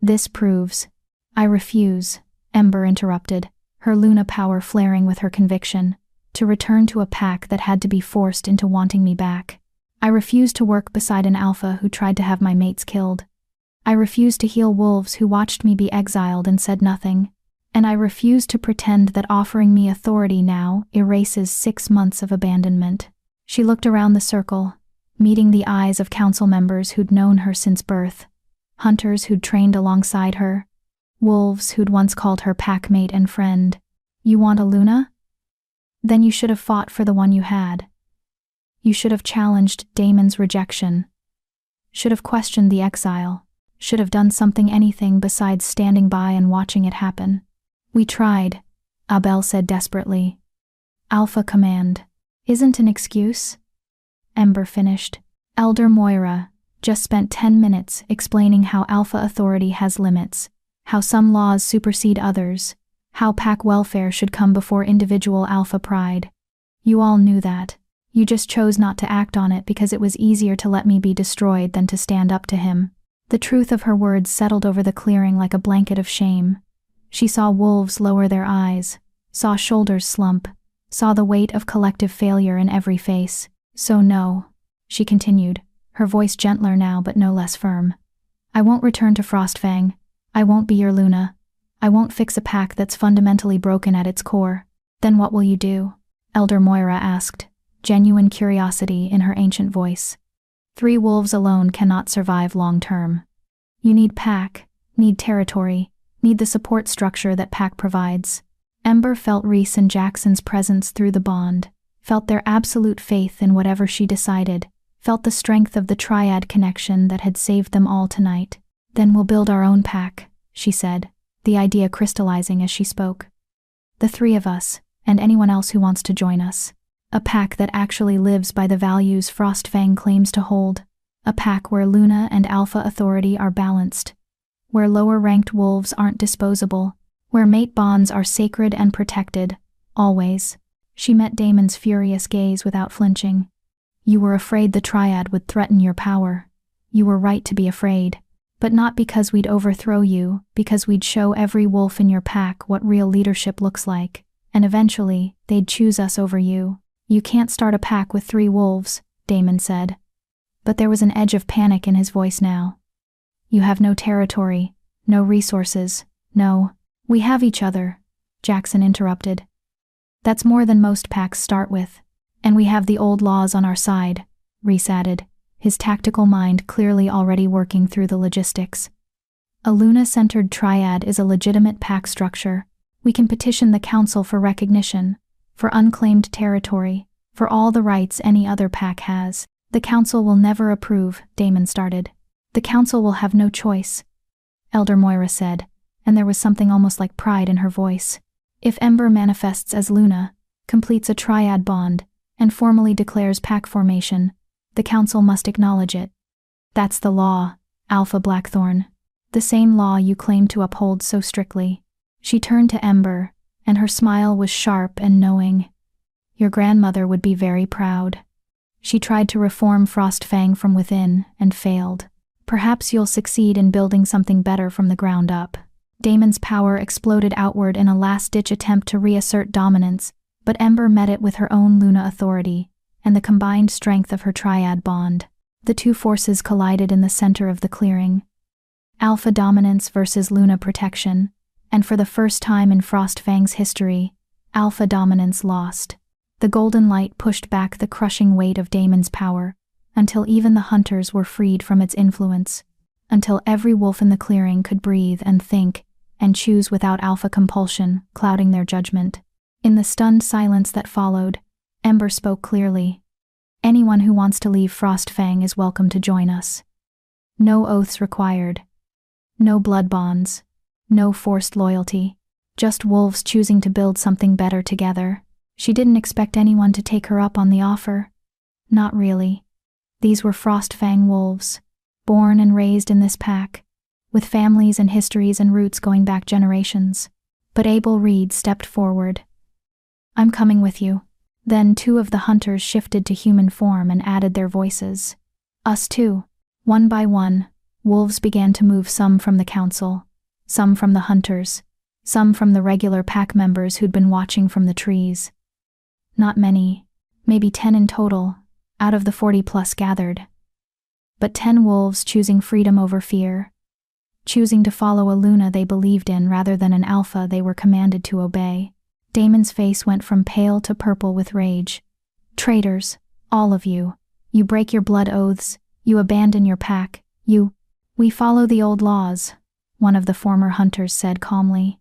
This proves. I refuse, Ember interrupted, her Luna power flaring with her conviction, to return to a pack that had to be forced into wanting me back. I refuse to work beside an Alpha who tried to have my mates killed. I refuse to heal wolves who watched me be exiled and said nothing. And I refuse to pretend that offering me authority now erases 6 months of abandonment. She looked around the circle, meeting the eyes of council members who'd known her since birth, hunters who'd trained alongside her, wolves who'd once called her packmate and friend. You want a Luna? Then you should have fought for the one you had. You should have challenged Damon's rejection. Should have questioned the exile. Should have done anything besides standing by and watching it happen. We tried, Abel said desperately. Alpha command. Isn't an excuse? Ember finished. Elder Moira just spent 10 minutes explaining how Alpha authority has limits, how some laws supersede others, how pack welfare should come before individual Alpha pride. You all knew that. You just chose not to act on it because it was easier to let me be destroyed than to stand up to him. The truth of her words settled over the clearing like a blanket of shame. She saw wolves lower their eyes, saw shoulders slump, saw the weight of collective failure in every face. So no, she continued, her voice gentler now but no less firm. I won't return to Frostfang. I won't be your Luna. I won't fix a pack that's fundamentally broken at its core. Then what will you do? Elder Moira asked, genuine curiosity in her ancient voice. 3 wolves alone cannot survive long-term. You need pack, need territory, need the support structure that pack provides. Ember felt Reese and Jackson's presence through the bond, felt their absolute faith in whatever she decided, felt the strength of the triad connection that had saved them all tonight. Then we'll build our own pack, she said, the idea crystallizing as she spoke. The 3 of us, and anyone else who wants to join us. A pack that actually lives by the values Frostfang claims to hold. A pack where Luna and Alpha authority are balanced. Where lower-ranked wolves aren't disposable. Where mate bonds are sacred and protected, always. She met Damon's furious gaze without flinching. You were afraid the triad would threaten your power. You were right to be afraid. But not because we'd overthrow you, because we'd show every wolf in your pack what real leadership looks like. And eventually, they'd choose us over you. You can't start a pack with 3 wolves, Damon said. But there was an edge of panic in his voice now. You have no territory, no resources, no. We have each other, Jackson interrupted. That's more than most packs start with. And we have the old laws on our side, Reese added, his tactical mind clearly already working through the logistics. A Luna-centered triad is a legitimate pack structure. We can petition the council for recognition, for unclaimed territory, for all the rights any other pack has. The council will never approve, Damon started. The council will have no choice, Elder Moira said, and there was something almost like pride in her voice. If Ember manifests as Luna, completes a triad bond, and formally declares pack formation, the council must acknowledge it. That's the law, Alpha Blackthorn. The same law you claim to uphold so strictly. She turned to Ember, and her smile was sharp and knowing. Your grandmother would be very proud. She tried to reform Frostfang from within, and failed. Perhaps you'll succeed in building something better from the ground up. Damon's power exploded outward in a last-ditch attempt to reassert dominance, but Ember met it with her own Luna authority, and the combined strength of her triad bond. The two forces collided in the center of the clearing. Alpha dominance versus Luna protection, and for the first time in Frostfang's history, Alpha dominance lost. The golden light pushed back the crushing weight of Damon's power, until even the hunters were freed from its influence, until every wolf in the clearing could breathe and think, and choose without Alpha compulsion, clouding their judgment. In the stunned silence that followed, Ember spoke clearly. Anyone who wants to leave Frostfang is welcome to join us. No oaths required. No blood bonds. No forced loyalty. Just wolves choosing to build something better together. She didn't expect anyone to take her up on the offer. Not really. These were Frostfang wolves, born and raised in this pack, with families and histories and roots going back generations. But Abel Reed stepped forward. I'm coming with you. Then two of the hunters shifted to human form and added their voices. Us too. One by one, wolves began to move, some from the council, some from the hunters, some from the regular pack members who'd been watching from the trees. Not many, maybe 10 in total, out of the 40+ gathered. But 10 wolves choosing freedom over fear, choosing to follow a Luna they believed in rather than an Alpha they were commanded to obey. Damon's face went from pale to purple with rage. Traitors, all of you. You break your blood oaths, you abandon your pack, We follow the old laws, one of the former hunters said calmly.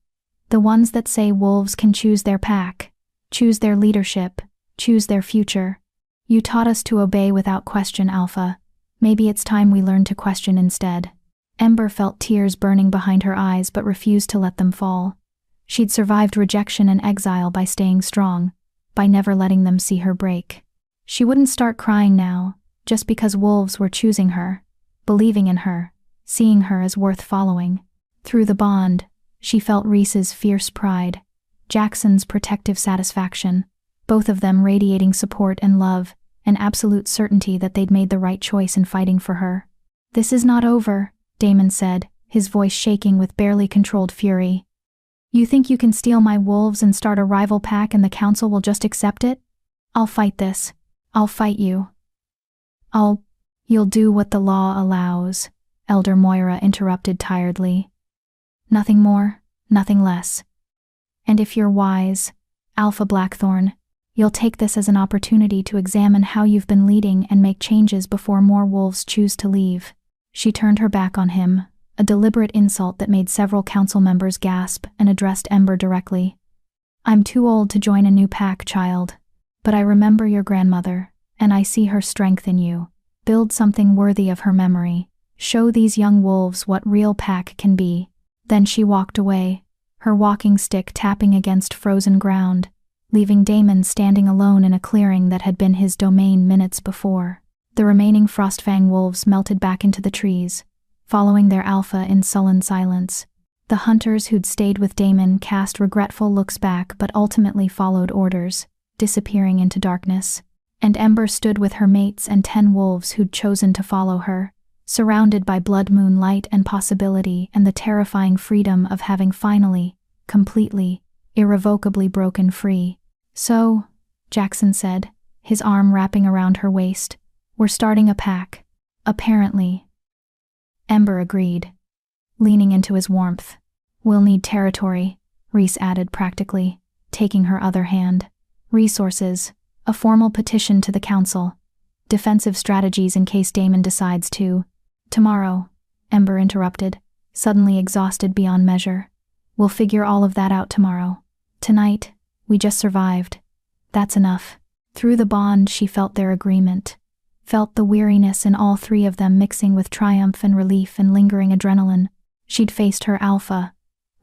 The ones that say wolves can choose their pack, choose their leadership, choose their future. You taught us to obey without question, Alpha. Maybe it's time we learn to question instead. Ember felt tears burning behind her eyes but refused to let them fall. She'd survived rejection and exile by staying strong, by never letting them see her break. She wouldn't start crying now, just because wolves were choosing her, believing in her, seeing her as worth following. Through the bond, she felt Reese's fierce pride, Jackson's protective satisfaction, both of them radiating support and love, and absolute certainty that they'd made the right choice in fighting for her. This is not over, Damon said, his voice shaking with barely controlled fury. You think you can steal my wolves and start a rival pack and the council will just accept it? I'll fight this. I'll fight you. You'll do what the law allows, Elder Moira interrupted tiredly. Nothing more, nothing less. And if you're wise, Alpha Blackthorn, you'll take this as an opportunity to examine how you've been leading and make changes before more wolves choose to leave. She turned her back on him, a deliberate insult that made several council members gasp, and addressed Ember directly. I'm too old to join a new pack, child. But I remember your grandmother, and I see her strength in you. Build something worthy of her memory. Show these young wolves what real pack can be. Then she walked away, her walking stick tapping against frozen ground, leaving Damon standing alone in a clearing that had been his domain minutes before. The remaining Frostfang wolves melted back into the trees, following their Alpha in sullen silence. The hunters who'd stayed with Damon cast regretful looks back but ultimately followed orders, disappearing into darkness. And Ember stood with her mates and 10 wolves who'd chosen to follow her, surrounded by blood moon light and possibility and the terrifying freedom of having finally, completely, irrevocably broken free. So, Jackson said, his arm wrapping around her waist, we're starting a pack. Apparently. Ember agreed, leaning into his warmth. We'll need territory, Reese added practically, taking her other hand. Resources, a formal petition to the council, defensive strategies in case Damon decides to. Tomorrow, Ember interrupted, suddenly exhausted beyond measure. We'll figure all of that out tomorrow. Tonight, we just survived. That's enough. Through the bond she felt their agreement, felt the weariness in all three of them mixing with triumph and relief and lingering adrenaline. She'd faced her Alpha,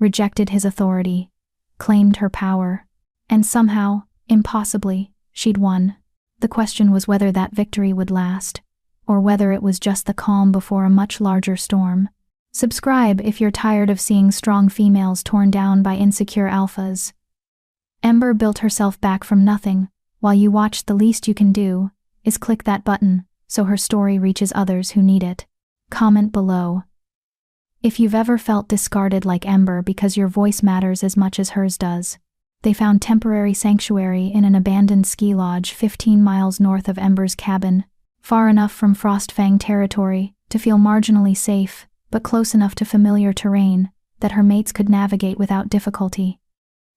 rejected his authority, claimed her power, and somehow, impossibly, she'd won. The question was whether that victory would last, or whether it was just the calm before a much larger storm. Subscribe if you're tired of seeing strong females torn down by insecure alphas. Ember built herself back from nothing. While you watch, the least you can do is click that button so her story reaches others who need it. Comment below if you've ever felt discarded like Ember because your voice matters as much as hers does. They found temporary sanctuary in an abandoned ski lodge 15 miles north of Ember's cabin, far enough from Frostfang territory to feel marginally safe, but close enough to familiar terrain that her mates could navigate without difficulty.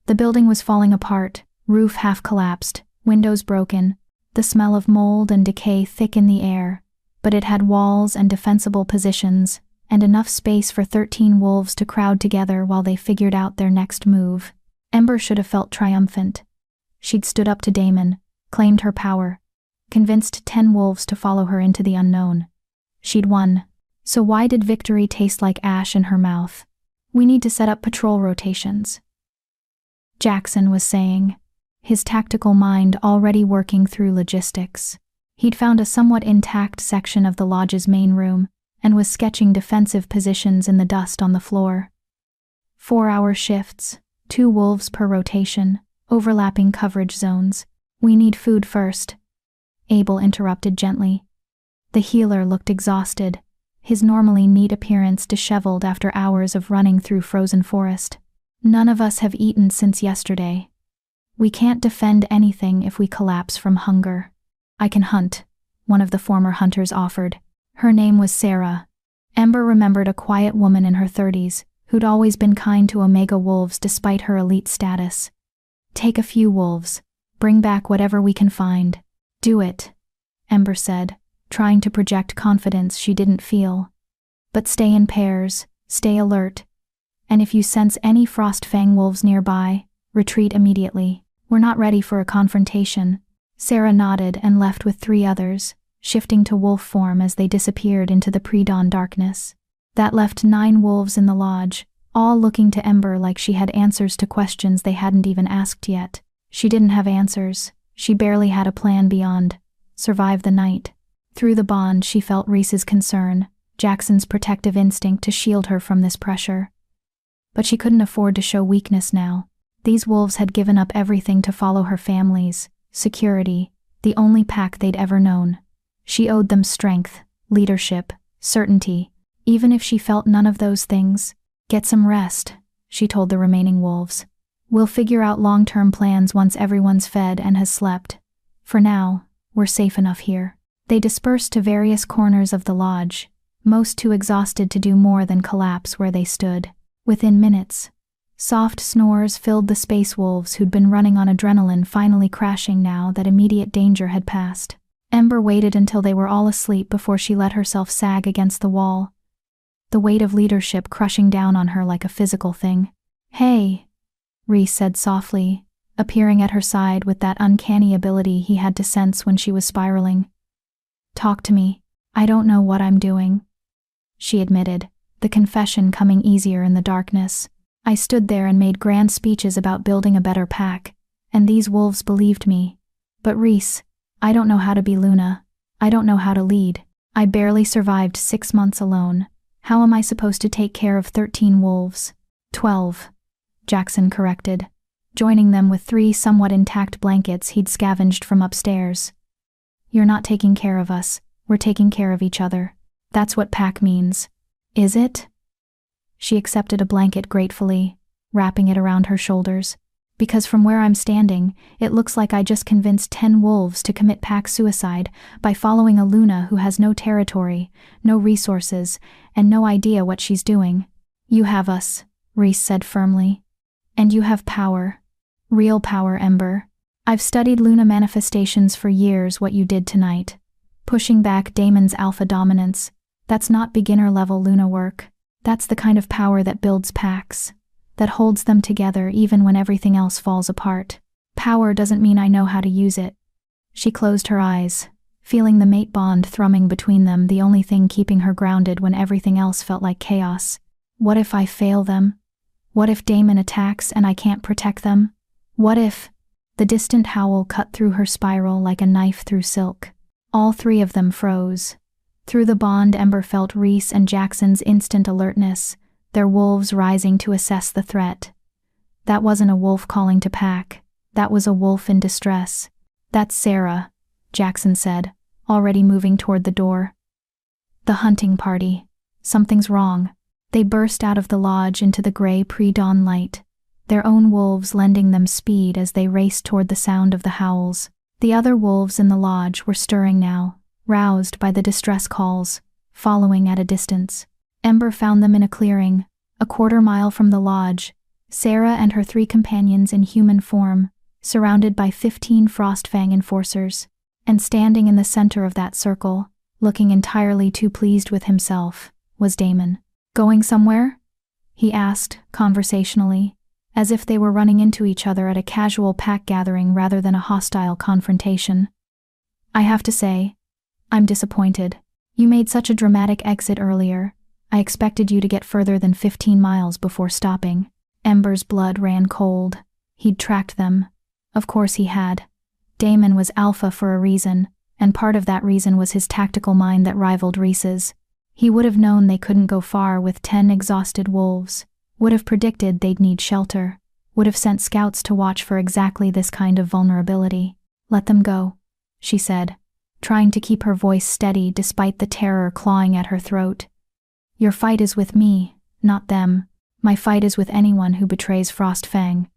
The building was falling apart, roof half collapsed, windows broken, the smell of mold and decay thick in the air, but it had walls and defensible positions, and enough space for 13 wolves to crowd together while they figured out their next move. Ember should have felt triumphant. She'd stood up to Damon, claimed her power, convinced 10 wolves to follow her into the unknown. She'd won. So why did victory taste like ash in her mouth? We need to set up patrol rotations, Jackson was saying, his tactical mind already working through logistics. He'd found a somewhat intact section of the lodge's main room and was sketching defensive positions in the dust on the floor. 4-hour shifts, 2 wolves per rotation, overlapping coverage zones. We need food first, Abel interrupted gently. The healer looked exhausted, his normally neat appearance disheveled after hours of running through frozen forest. None of us have eaten since yesterday. We can't defend anything if we collapse from hunger. I can hunt, one of the former hunters offered. Her name was Sarah. Ember remembered a quiet woman in her 30s, who'd always been kind to Omega wolves despite her elite status. Take a few wolves. Bring back whatever we can find. Do it, Ember said, trying to project confidence she didn't feel. But stay in pairs, stay alert. And if you sense any Frostfang wolves nearby, retreat immediately. We're not ready for a confrontation. Sarah nodded and left with 3 others, shifting to wolf form as they disappeared into the pre-dawn darkness. That left 9 wolves in the lodge, all looking to Ember like she had answers to questions they hadn't even asked yet. She didn't have answers. She barely had a plan beyond survive the night. Through the bond she felt Reese's concern, Jackson's protective instinct to shield her from this pressure. But she couldn't afford to show weakness now. These wolves had given up everything to follow her family's security, the only pack they'd ever known. She owed them strength, leadership, certainty, even if she felt none of those things. Get some rest, she told the remaining wolves. We'll figure out long-term plans once everyone's fed and has slept. For now, we're safe enough here. They dispersed to various corners of the lodge, most too exhausted to do more than collapse where they stood. Within minutes, soft snores filled the space wolves who'd been running on adrenaline finally crashing now that immediate danger had passed. Ember waited until they were all asleep before she let herself sag against the wall, the weight of leadership crushing down on her like a physical thing. Hey, Reese said softly, appearing at her side with that uncanny ability he had to sense when she was spiraling. Talk to me. I don't know what I'm doing, she admitted, the confession coming easier in the darkness. I stood there and made grand speeches about building a better pack, and these wolves believed me. But Reese, I don't know how to be Luna. I don't know how to lead. I barely survived 6 months alone. How am I supposed to take care of 13 wolves? 12, Jackson corrected, joining them with 3 somewhat intact blankets he'd scavenged from upstairs. You're not taking care of us, we're taking care of each other. That's what pack means. Is it? She accepted a blanket gratefully, wrapping it around her shoulders. Because from where I'm standing, it looks like I just convinced 10 wolves to commit pack suicide by following a Luna who has no territory, no resources, and no idea what she's doing. You have us, Reese said firmly. And you have power. Real power, Ember. I've studied Luna manifestations for years. What you did tonight. Pushing back Damon's alpha dominance. That's not beginner-level Luna work. That's the kind of power that builds packs, that holds them together even when everything else falls apart. Power doesn't mean I know how to use it. She closed her eyes, feeling the mate bond thrumming between them, the only thing keeping her grounded when everything else felt like chaos. What if I fail them? What if Damon attacks and I can't protect them? What if? The distant howl cut through her spiral like a knife through silk. All three of them froze. Through the bond, Ember felt Reese and Jackson's instant alertness, their wolves rising to assess the threat. That wasn't a wolf calling to pack. That was a wolf in distress. That's Sarah, Jackson said, already moving toward the door. The hunting party. Something's wrong. They burst out of the lodge into the gray pre-dawn light, their own wolves lending them speed as they raced toward the sound of the howls. The other wolves in the lodge were stirring now, roused by the distress calls, following at a distance. Ember found them in a clearing, a quarter-mile from the lodge, Sarah and her 3 companions in human form, surrounded by 15 Frostfang enforcers, and standing in the center of that circle, looking entirely too pleased with himself, was Damon. Going somewhere? He asked, conversationally, as if they were running into each other at a casual pack gathering rather than a hostile confrontation. I have to say, I'm disappointed. You made such a dramatic exit earlier. I expected you to get further than 15 miles before stopping. Ember's blood ran cold. He'd tracked them. Of course he had. Damon was alpha for a reason, and part of that reason was his tactical mind that rivaled Reese's. He would have known they couldn't go far with 10 exhausted wolves, would have predicted they'd need shelter, would have sent scouts to watch for exactly this kind of vulnerability. Let them go, she said, trying to keep her voice steady despite the terror clawing at her throat. Your fight is with me, not them. My fight is with anyone who betrays Frostfang,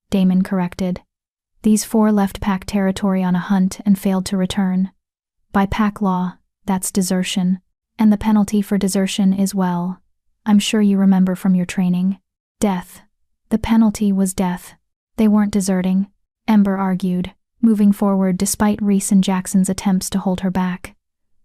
Damon corrected. These 4 left pack territory on a hunt and failed to return. By pack law, that's desertion. And the penalty for desertion is, well, I'm sure you remember from your training. Death. The penalty was death. They weren't deserting, Ember argued, moving forward despite Reese and Jackson's attempts to hold her back.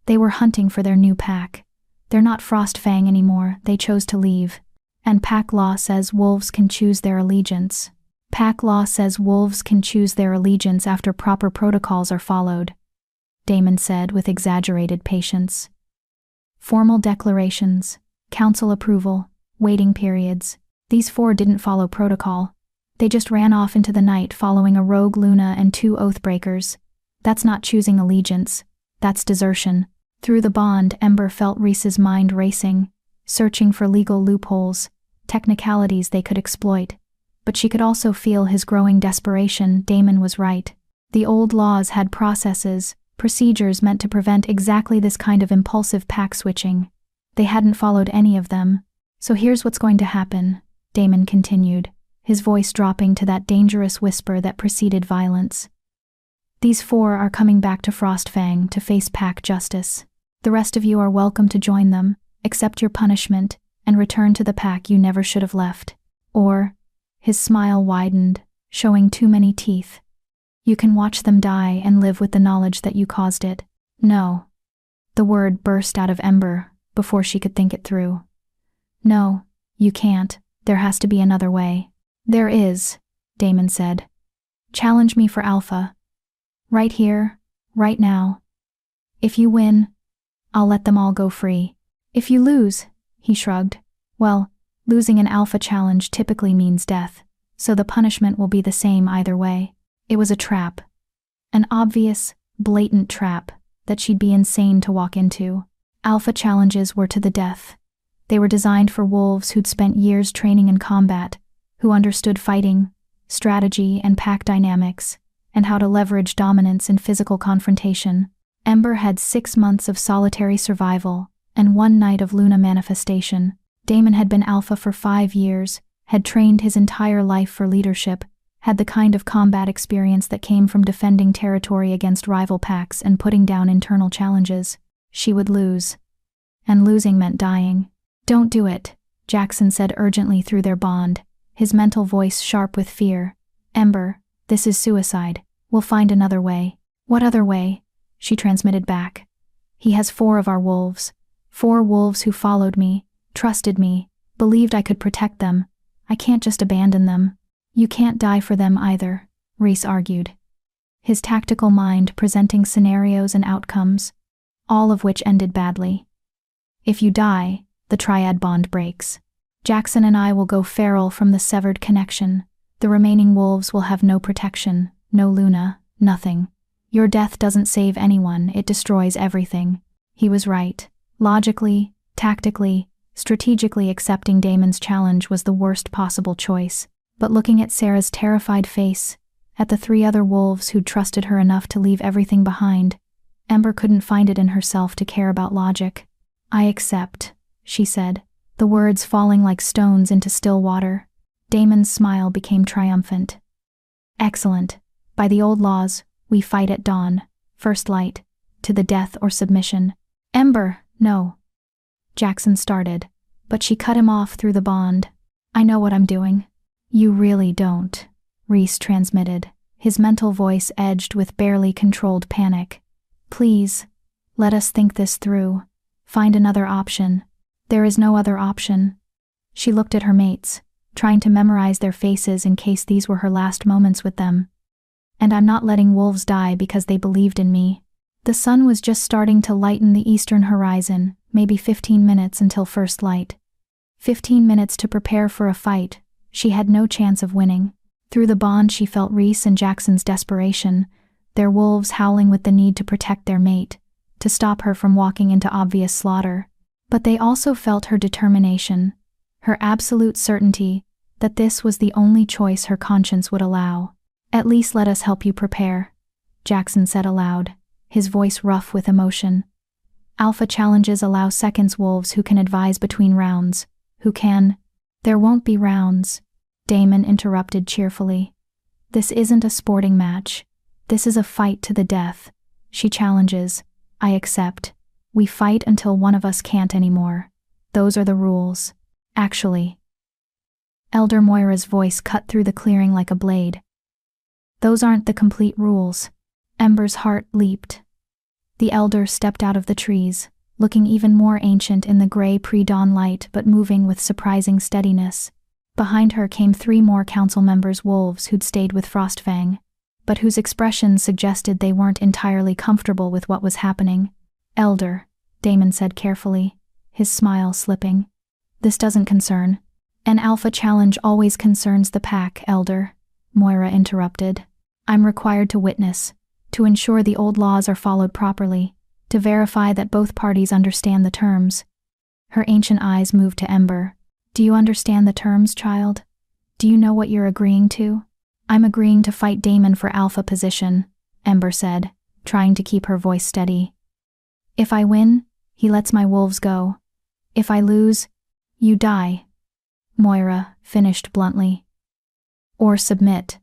They were hunting for their new pack. They're not Frostfang anymore, they chose to leave. And pack law says wolves can choose their allegiance. Pack law says wolves can choose their allegiance after proper protocols are followed, Damon said with exaggerated patience. Formal declarations, council approval, waiting periods. These 4 didn't follow protocol. They just ran off into the night following a rogue Luna and 2 oathbreakers. That's not choosing allegiance. That's desertion. Through the bond, Ember felt Reese's mind racing, searching for legal loopholes, technicalities they could exploit. But she could also feel his growing desperation. Damon was right. The old laws had processes, procedures meant to prevent exactly this kind of impulsive pack switching. They hadn't followed any of them. So here's what's going to happen, Damon continued, his voice dropping to that dangerous whisper that preceded violence. These 4 are coming back to Frostfang to face pack justice. The rest of you are welcome to join them, accept your punishment, and return to the pack you never should have left. Or, his smile widened, showing too many teeth. You can watch them die and live with the knowledge that you caused it. No. The word burst out of Ember before she could think it through. No, you can't. There has to be another way. There is, Damon said. Challenge me for alpha. Right here, right now. If you win, I'll let them all go free. If you lose, he shrugged, well, losing an alpha challenge typically means death, so the punishment will be the same either way. It was a trap. An obvious, blatant trap that she'd be insane to walk into. Alpha challenges were to the death. They were designed for wolves who'd spent years training in combat, who understood fighting, strategy, and pack dynamics, and how to leverage dominance in physical confrontation. Ember had 6 months of solitary survival and 1 night of Luna manifestation. Damon had been alpha for 5 years, had trained his entire life for leadership, had the kind of combat experience that came from defending territory against rival packs and putting down internal challenges. She would lose. And losing meant dying. Don't do it, Jackson said urgently through their bond, his mental voice sharp with fear. Ember, this is suicide. We'll find another way. What other way? She transmitted back. He has 4 of our wolves. 4 wolves who followed me, trusted me, believed I could protect them. I can't just abandon them. You can't die for them either, Reese argued, his tactical mind presenting scenarios and outcomes, all of which ended badly. If you die, the triad bond breaks. Jackson and I will go feral from the severed connection. The remaining wolves will have no protection, no Luna, nothing. Your death doesn't save anyone, it destroys everything. He was right. Logically, tactically, strategically accepting Damon's challenge was the worst possible choice. But looking at Sarah's terrified face, at the 3 other wolves who'd trusted her enough to leave everything behind, Ember couldn't find it in herself to care about logic. "I accept," she said, the words falling like stones into still water. Damon's smile became triumphant. "Excellent. By the old laws, we fight at dawn, first light, to the death or submission." "Ember, no." Jackson started, but she cut him off through the bond. "I know what I'm doing." "You really don't," Reese transmitted, his mental voice edged with barely controlled panic. "Please, let us think this through. Find another option." "There is no other option." She looked at her mates, trying to memorize their faces in case these were her last moments with them. "And I'm not letting wolves die because they believed in me." The sun was just starting to lighten the eastern horizon, maybe 15 minutes until first light. 15 minutes to prepare for a fight. She had no chance of winning. Through the bond she felt Reese and Jackson's desperation, their wolves howling with the need to protect their mate, to stop her from walking into obvious slaughter. But they also felt her determination, her absolute certainty that this was the only choice her conscience would allow. "At least let us help you prepare," Jackson said aloud, his voice rough with emotion. "Alpha challenges allow seconds wolves who can advise between rounds, who can—" "There won't be rounds," Damon interrupted cheerfully. "This isn't a sporting match. This is a fight to the death. She challenges. I accept. We fight until one of us can't anymore. Those are the rules. Actually." Elder Moira's voice cut through the clearing like a blade. "Those aren't the complete rules." Ember's heart leaped. The elder stepped out of the trees, looking even more ancient in the gray pre-dawn light but moving with surprising steadiness. Behind her came 3 more council members, wolves who'd stayed with Frostfang, but whose expressions suggested they weren't entirely comfortable with what was happening. "Elder," Damon said carefully, his smile slipping. "This doesn't concern." "An alpha challenge always concerns the pack, Elder," Moira interrupted. "I'm required to witness, to ensure the old laws are followed properly, to verify that both parties understand the terms." Her ancient eyes moved to Ember. "Do you understand the terms, child? Do you know what you're agreeing to?" "I'm agreeing to fight Damon for alpha position," Ember said, trying to keep her voice steady. "If I win, he lets my wolves go. If I lose, you die," Moira finished bluntly. "Or submit."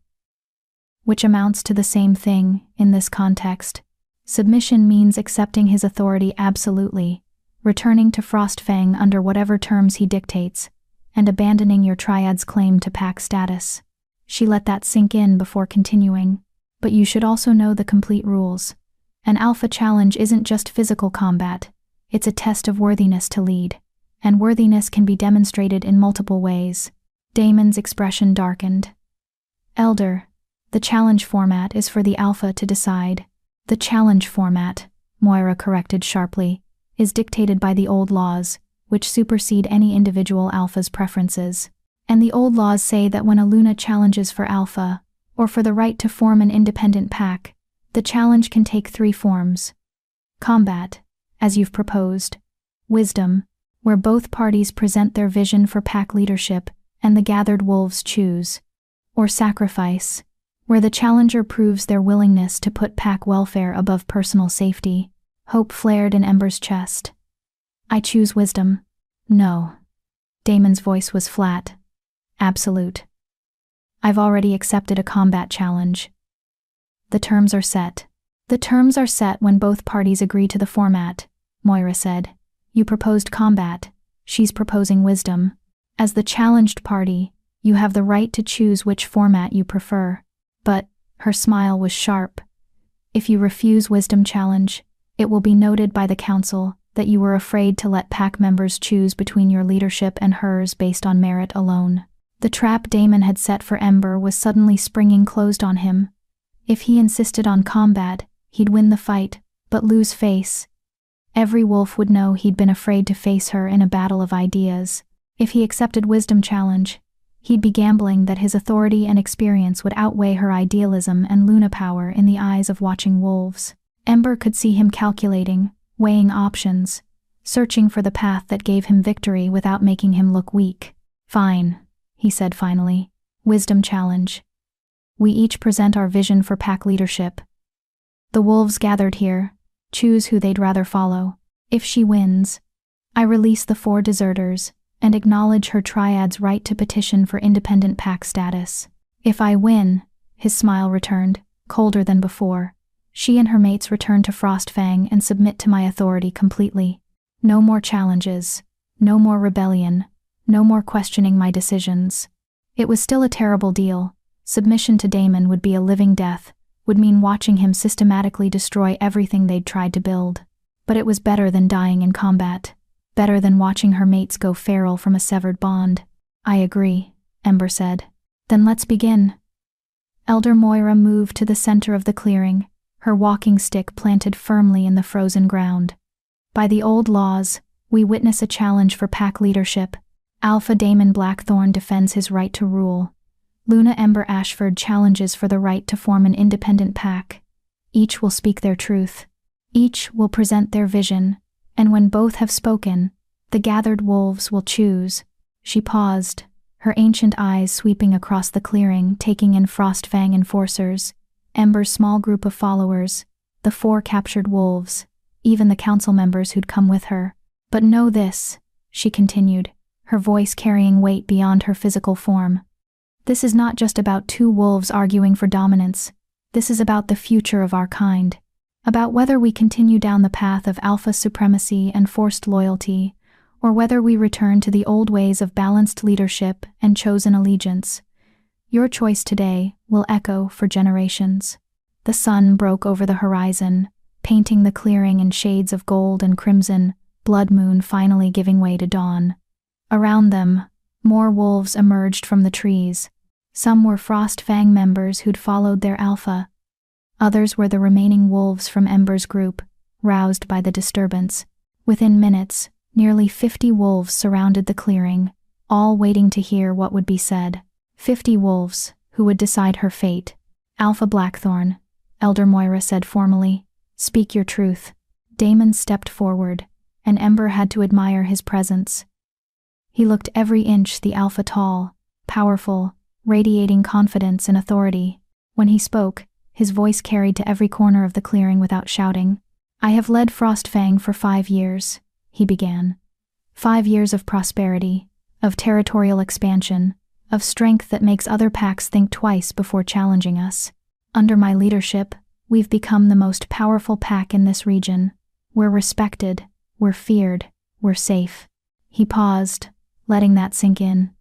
Which amounts to the same thing in this context. Submission means accepting his authority absolutely, returning to Frostfang under whatever terms he dictates, and abandoning your triad's claim to pack status. She let that sink in before continuing. "But you should also know the complete rules. An alpha challenge isn't just physical combat, it's a test of worthiness to lead, and worthiness can be demonstrated in multiple ways." Damon's expression darkened. "Elder, the challenge format is for the alpha to decide." "The challenge format," Moira corrected sharply, "is dictated by the old laws, which supersede any individual alpha's preferences. And the old laws say that when a Luna challenges for alpha, or for the right to form an independent pack, the challenge can take 3 forms. Combat, as you've proposed. Wisdom, where both parties present their vision for pack leadership and the gathered wolves choose. Or sacrifice, where the challenger proves their willingness to put pack welfare above personal safety. Hope flared in Ember's chest. "I choose wisdom." "No." Damon's voice was flat. "Absolute. I've already accepted a combat challenge." "The terms are set." "The terms are set when both parties agree to the format," Moira said. "You proposed combat. She's proposing wisdom. As the challenged party, you have the right to choose which format you prefer. But," her smile was sharp, "if you refuse wisdom challenge, it will be noted by the council that you were afraid to let pack members choose between your leadership and hers based on merit alone." The trap Damon had set for Ember was suddenly springing closed on him. If he insisted on combat, he'd win the fight, but lose face. Every wolf would know he'd been afraid to face her in a battle of ideas. If he accepted wisdom challenge, he'd be gambling that his authority and experience would outweigh her idealism and Luna power in the eyes of watching wolves. Ember could see him calculating, weighing options, searching for the path that gave him victory without making him look weak. "Fine," he said finally. "Wisdom challenge. We each present our vision for pack leadership. The wolves gathered here choose who they'd rather follow. If she wins, I release the 4 deserters and acknowledge her triad's right to petition for independent pack status. If I win," his smile returned, colder than before, "she and her mates return to Frostfang and submit to my authority completely. No more challenges, no more rebellion, no more questioning my decisions." It was still a terrible deal. Submission to Damon would be a living death, would mean watching him systematically destroy everything they'd tried to build. But it was better than dying in combat, better than watching her mates go feral from a severed bond. "I agree," Ember said. "Then let's begin." Elder Moira moved to the center of the clearing, her walking stick planted firmly in the frozen ground. "By the old laws, we witness a challenge for pack leadership. Alpha Damon Blackthorn defends his right to rule. Luna Ember Ashford challenges for the right to form an independent pack. Each will speak their truth. Each will present their vision, and when both have spoken, the gathered wolves will choose." She paused, her ancient eyes sweeping across the clearing, taking in Frostfang enforcers, Ember's small group of followers, the 4 captured wolves, even the council members who'd come with her. "But know this," she continued, her voice carrying weight beyond her physical form. "This is not just about 2 wolves arguing for dominance. This is about the future of our kind. About whether we continue down the path of alpha supremacy and forced loyalty, or whether we return to the old ways of balanced leadership and chosen allegiance. Your choice today will echo for generations." The sun broke over the horizon, painting the clearing in shades of gold and crimson, blood moon finally giving way to dawn. Around them, more wolves emerged from the trees. Some were Frostfang members who'd followed their alpha. Others were the remaining wolves from Ember's group, roused by the disturbance. Within minutes, nearly 50 wolves surrounded the clearing, all waiting to hear what would be said. 50 wolves, who would decide her fate. "Alpha Blackthorn," Elder Moira said formally, "speak your truth." Damon stepped forward, and Ember had to admire his presence. He looked every inch the alpha tall, powerful, radiating confidence and authority. When he spoke, his voice carried to every corner of the clearing without shouting. "I have led Frostfang for 5 years," he began. 5 years of prosperity, of territorial expansion, of strength that makes other packs think twice before challenging us. Under my leadership, we've become the most powerful pack in this region. We're respected, we're feared, we're safe." He paused, letting that sink in.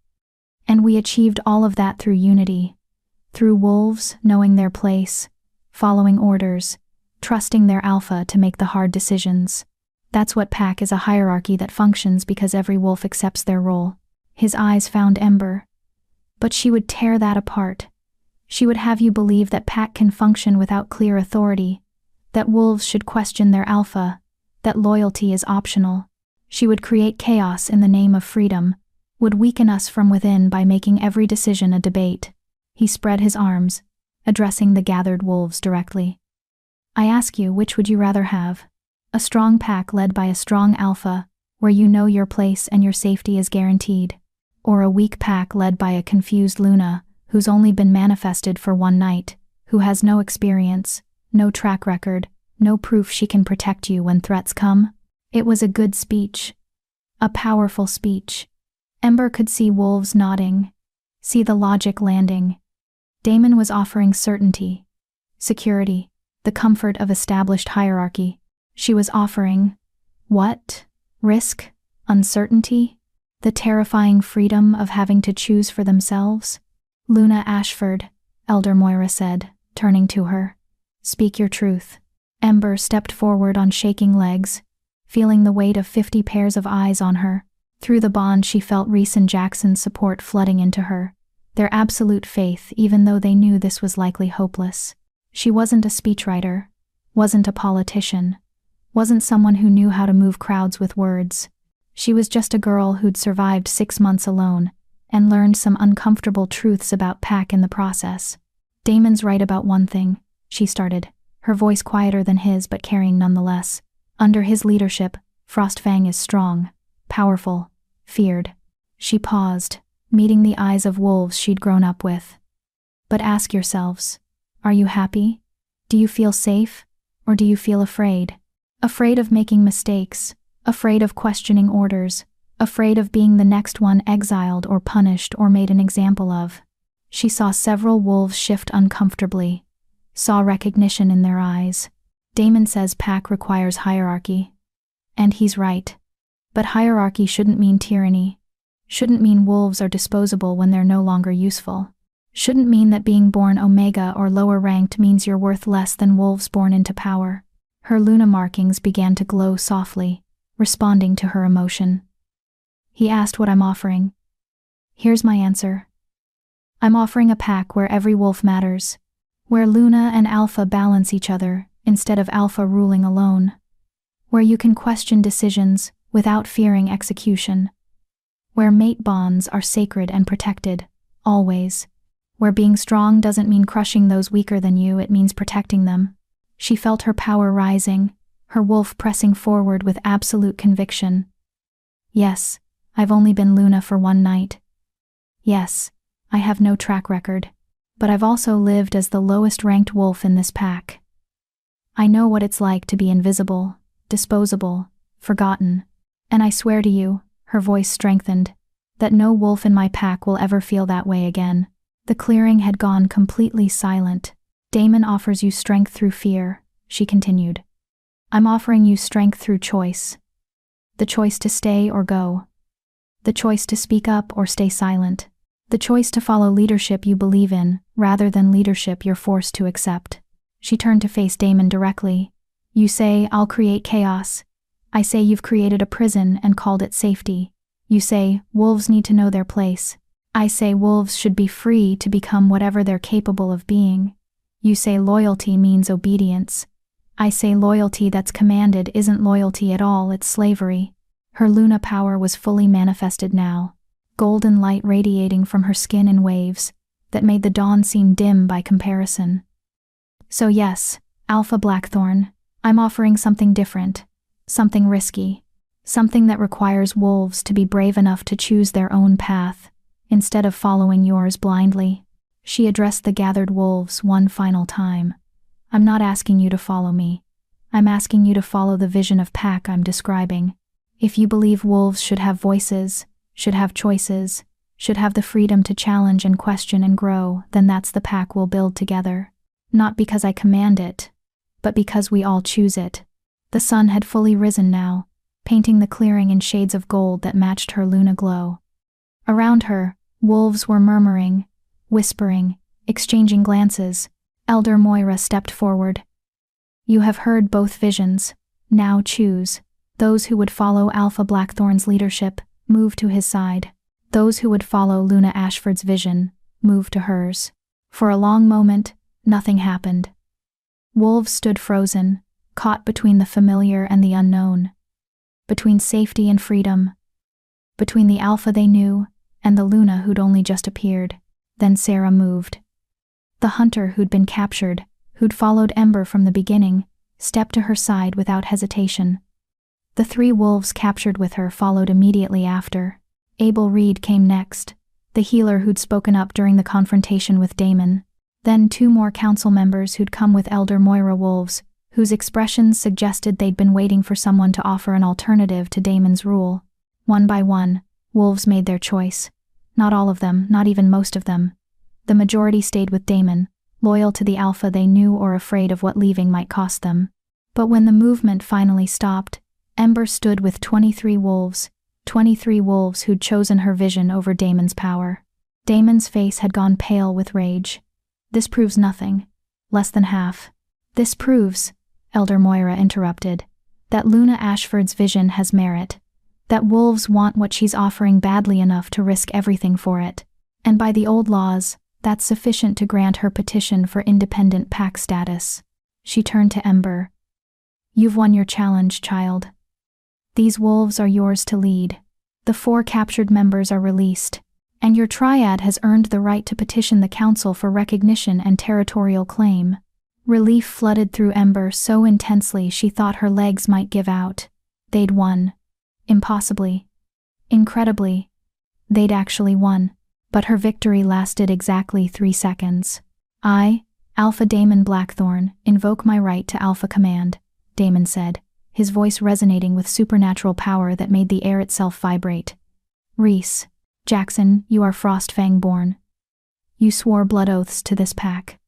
"And we achieved all of that through unity. Through wolves knowing their place, following orders, trusting their alpha to make the hard decisions. That's what pack is, a hierarchy that functions because every wolf accepts their role." His eyes found Ember. "But she would tear that apart. She would have you believe that pack can function without clear authority, that wolves should question their alpha, that loyalty is optional. She would create chaos in the name of freedom, would weaken us from within by making every decision a debate." He spread his arms, addressing the gathered wolves directly. "I ask you, which would you rather have? A strong pack led by a strong alpha, where you know your place and your safety is guaranteed, or a weak pack led by a confused Luna, who's only been manifested for one night, who has no experience, no track record, no proof she can protect you when threats come?" It was a good speech. A powerful speech. Ember could see wolves nodding, see the logic landing. Damon was offering certainty, security, the comfort of established hierarchy. She was offering, what? Risk? Uncertainty? The terrifying freedom of having to choose for themselves? "Luna Ashford," Elder Moira said, turning to her. "Speak your truth." Ember stepped forward on shaking legs, feeling the weight of 50 pairs of eyes on her. Through the bond she felt Reese and Jackson's support flooding into her, their absolute faith even though they knew this was likely hopeless. She wasn't a speechwriter, wasn't a politician, wasn't someone who knew how to move crowds with words. She was just a girl who'd survived 6 months alone, and learned some uncomfortable truths about pack in the process. Damon's right about one thing, she started, her voice quieter than his but carrying nonetheless. Under his leadership, Frostfang is strong, powerful, feared. She paused, meeting the eyes of wolves she'd grown up with. But ask yourselves, are you happy? Do you feel safe? Or do you feel afraid? Afraid of making mistakes, afraid of questioning orders, afraid of being the next one exiled or punished or made an example of. She saw several wolves shift uncomfortably, saw recognition in their eyes. Damon says pack requires hierarchy. And he's right. But hierarchy shouldn't mean tyranny. Shouldn't mean wolves are disposable when they're no longer useful. Shouldn't mean that being born Omega or lower ranked means you're worth less than wolves born into power. Her Luna markings began to glow softly, responding to her emotion. He asked what I'm offering. Here's my answer. I'm offering a pack where every wolf matters, where Luna and Alpha balance each other instead of Alpha ruling alone, where you can question decisions without fearing execution, where mate bonds are sacred and protected, always, where being strong doesn't mean crushing those weaker than you, it means protecting them. She felt her power rising, her wolf pressing forward with absolute conviction. Yes, I've only been Luna for one night. Yes, I have no track record, but I've also lived as the lowest ranked wolf in this pack. I know what it's like to be invisible, disposable, forgotten, and I swear to you, her voice strengthened, that no wolf in my pack will ever feel that way again. The clearing had gone completely silent. Damon offers you strength through fear, she continued. I'm offering you strength through choice. The choice to stay or go. The choice to speak up or stay silent. The choice to follow leadership you believe in, rather than leadership you're forced to accept. She turned to face Damon directly. You say, I'll create chaos. I say you've created a prison and called it safety. You say, wolves need to know their place. I say wolves should be free to become whatever they're capable of being. You say loyalty means obedience. I say loyalty that's commanded isn't loyalty at all, it's slavery. Her Luna power was fully manifested now, golden light radiating from her skin in waves that made the dawn seem dim by comparison. So yes, Alpha Blackthorn, I'm offering something different, something risky, something that requires wolves to be brave enough to choose their own path, instead of following yours blindly. She addressed the gathered wolves one final time. I'm not asking you to follow me. I'm asking you to follow the vision of pack I'm describing. If you believe wolves should have voices, should have choices, should have the freedom to challenge and question and grow, then that's the pack we'll build together. Not because I command it, but because we all choose it. The sun had fully risen now, painting the clearing in shades of gold that matched her Luna glow. Around her, wolves were murmuring, whispering, exchanging glances. Elder Moira stepped forward. You have heard both visions. Now choose. Those who would follow Alpha Blackthorn's leadership, move to his side. Those who would follow Luna Ashford's vision, move to hers. For a long moment, nothing happened. Wolves stood frozen, caught between the familiar and the unknown. Between safety and freedom. Between the Alpha they knew, and the Luna who'd only just appeared. Then Sarah moved. The hunter who'd been captured, who'd followed Ember from the beginning, stepped to her side without hesitation. The 3 wolves captured with her followed immediately after. Abel Reed came next, the healer who'd spoken up during the confrontation with Damon. Then 2 more council members who'd come with Elder Moira wolves, whose expressions suggested they'd been waiting for someone to offer an alternative to Damon's rule. One by one, wolves made their choice. Not all of them, not even most of them. The majority stayed with Damon, loyal to the Alpha they knew or afraid of what leaving might cost them. But when the movement finally stopped, Ember stood with 23 wolves who'd chosen her vision over Damon's power. Damon's face had gone pale with rage. This proves nothing. Less than half. This proves, Elder Moira interrupted, that Luna Ashford's vision has merit. That wolves want what she's offering badly enough to risk everything for it. And by the old laws, that's sufficient to grant her petition for independent pack status. She turned to Ember. You've won your challenge, child. These wolves are yours to lead. The 4 captured members are released, and your triad has earned the right to petition the council for recognition and territorial claim. Relief flooded through Ember so intensely she thought her legs might give out. They'd won. Impossibly. Incredibly. They'd actually won. But her victory lasted exactly 3 seconds. I, Alpha Damon Blackthorn, invoke my right to Alpha Command, Damon said, his voice resonating with supernatural power that made the air itself vibrate. Reese, Jackson, you are Frostfang born. You swore blood oaths to this pack.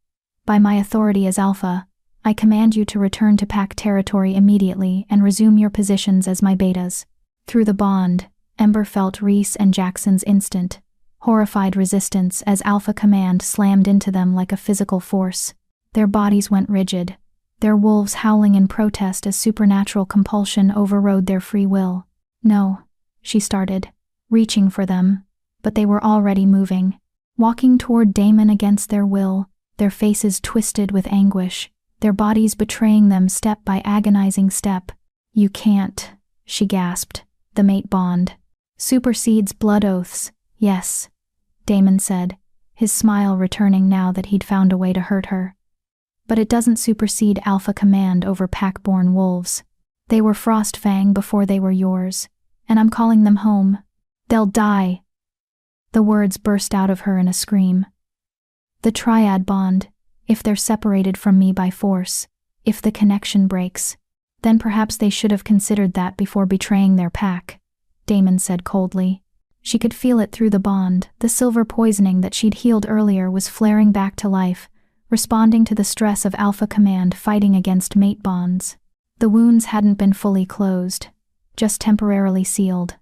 By my authority as Alpha, I command you to return to pack territory immediately and resume your positions as my betas. Through the bond, Ember felt Reese and Jackson's instant, horrified resistance as Alpha Command slammed into them like a physical force. Their bodies went rigid, their wolves howling in protest as supernatural compulsion overrode their free will. No, she started, reaching for them, but they were already moving, walking toward Damon against their will, their faces twisted with anguish, their bodies betraying them step by agonizing step. You can't, she gasped. The mate bond supersedes blood oaths, yes, Damon said, his smile returning now that he'd found a way to hurt her. But it doesn't supersede Alpha Command over pack-born wolves. They were Frostfang before they were yours, and I'm calling them home. They'll die. The words burst out of her in a scream. The triad bond, if they're separated from me by force, if the connection breaks, then perhaps they should have considered that before betraying their pack, Damon said coldly. She could feel it through the bond. The silver poisoning that she'd healed earlier was flaring back to life, responding to the stress of Alpha Command fighting against mate bonds. The wounds hadn't been fully closed, just temporarily sealed.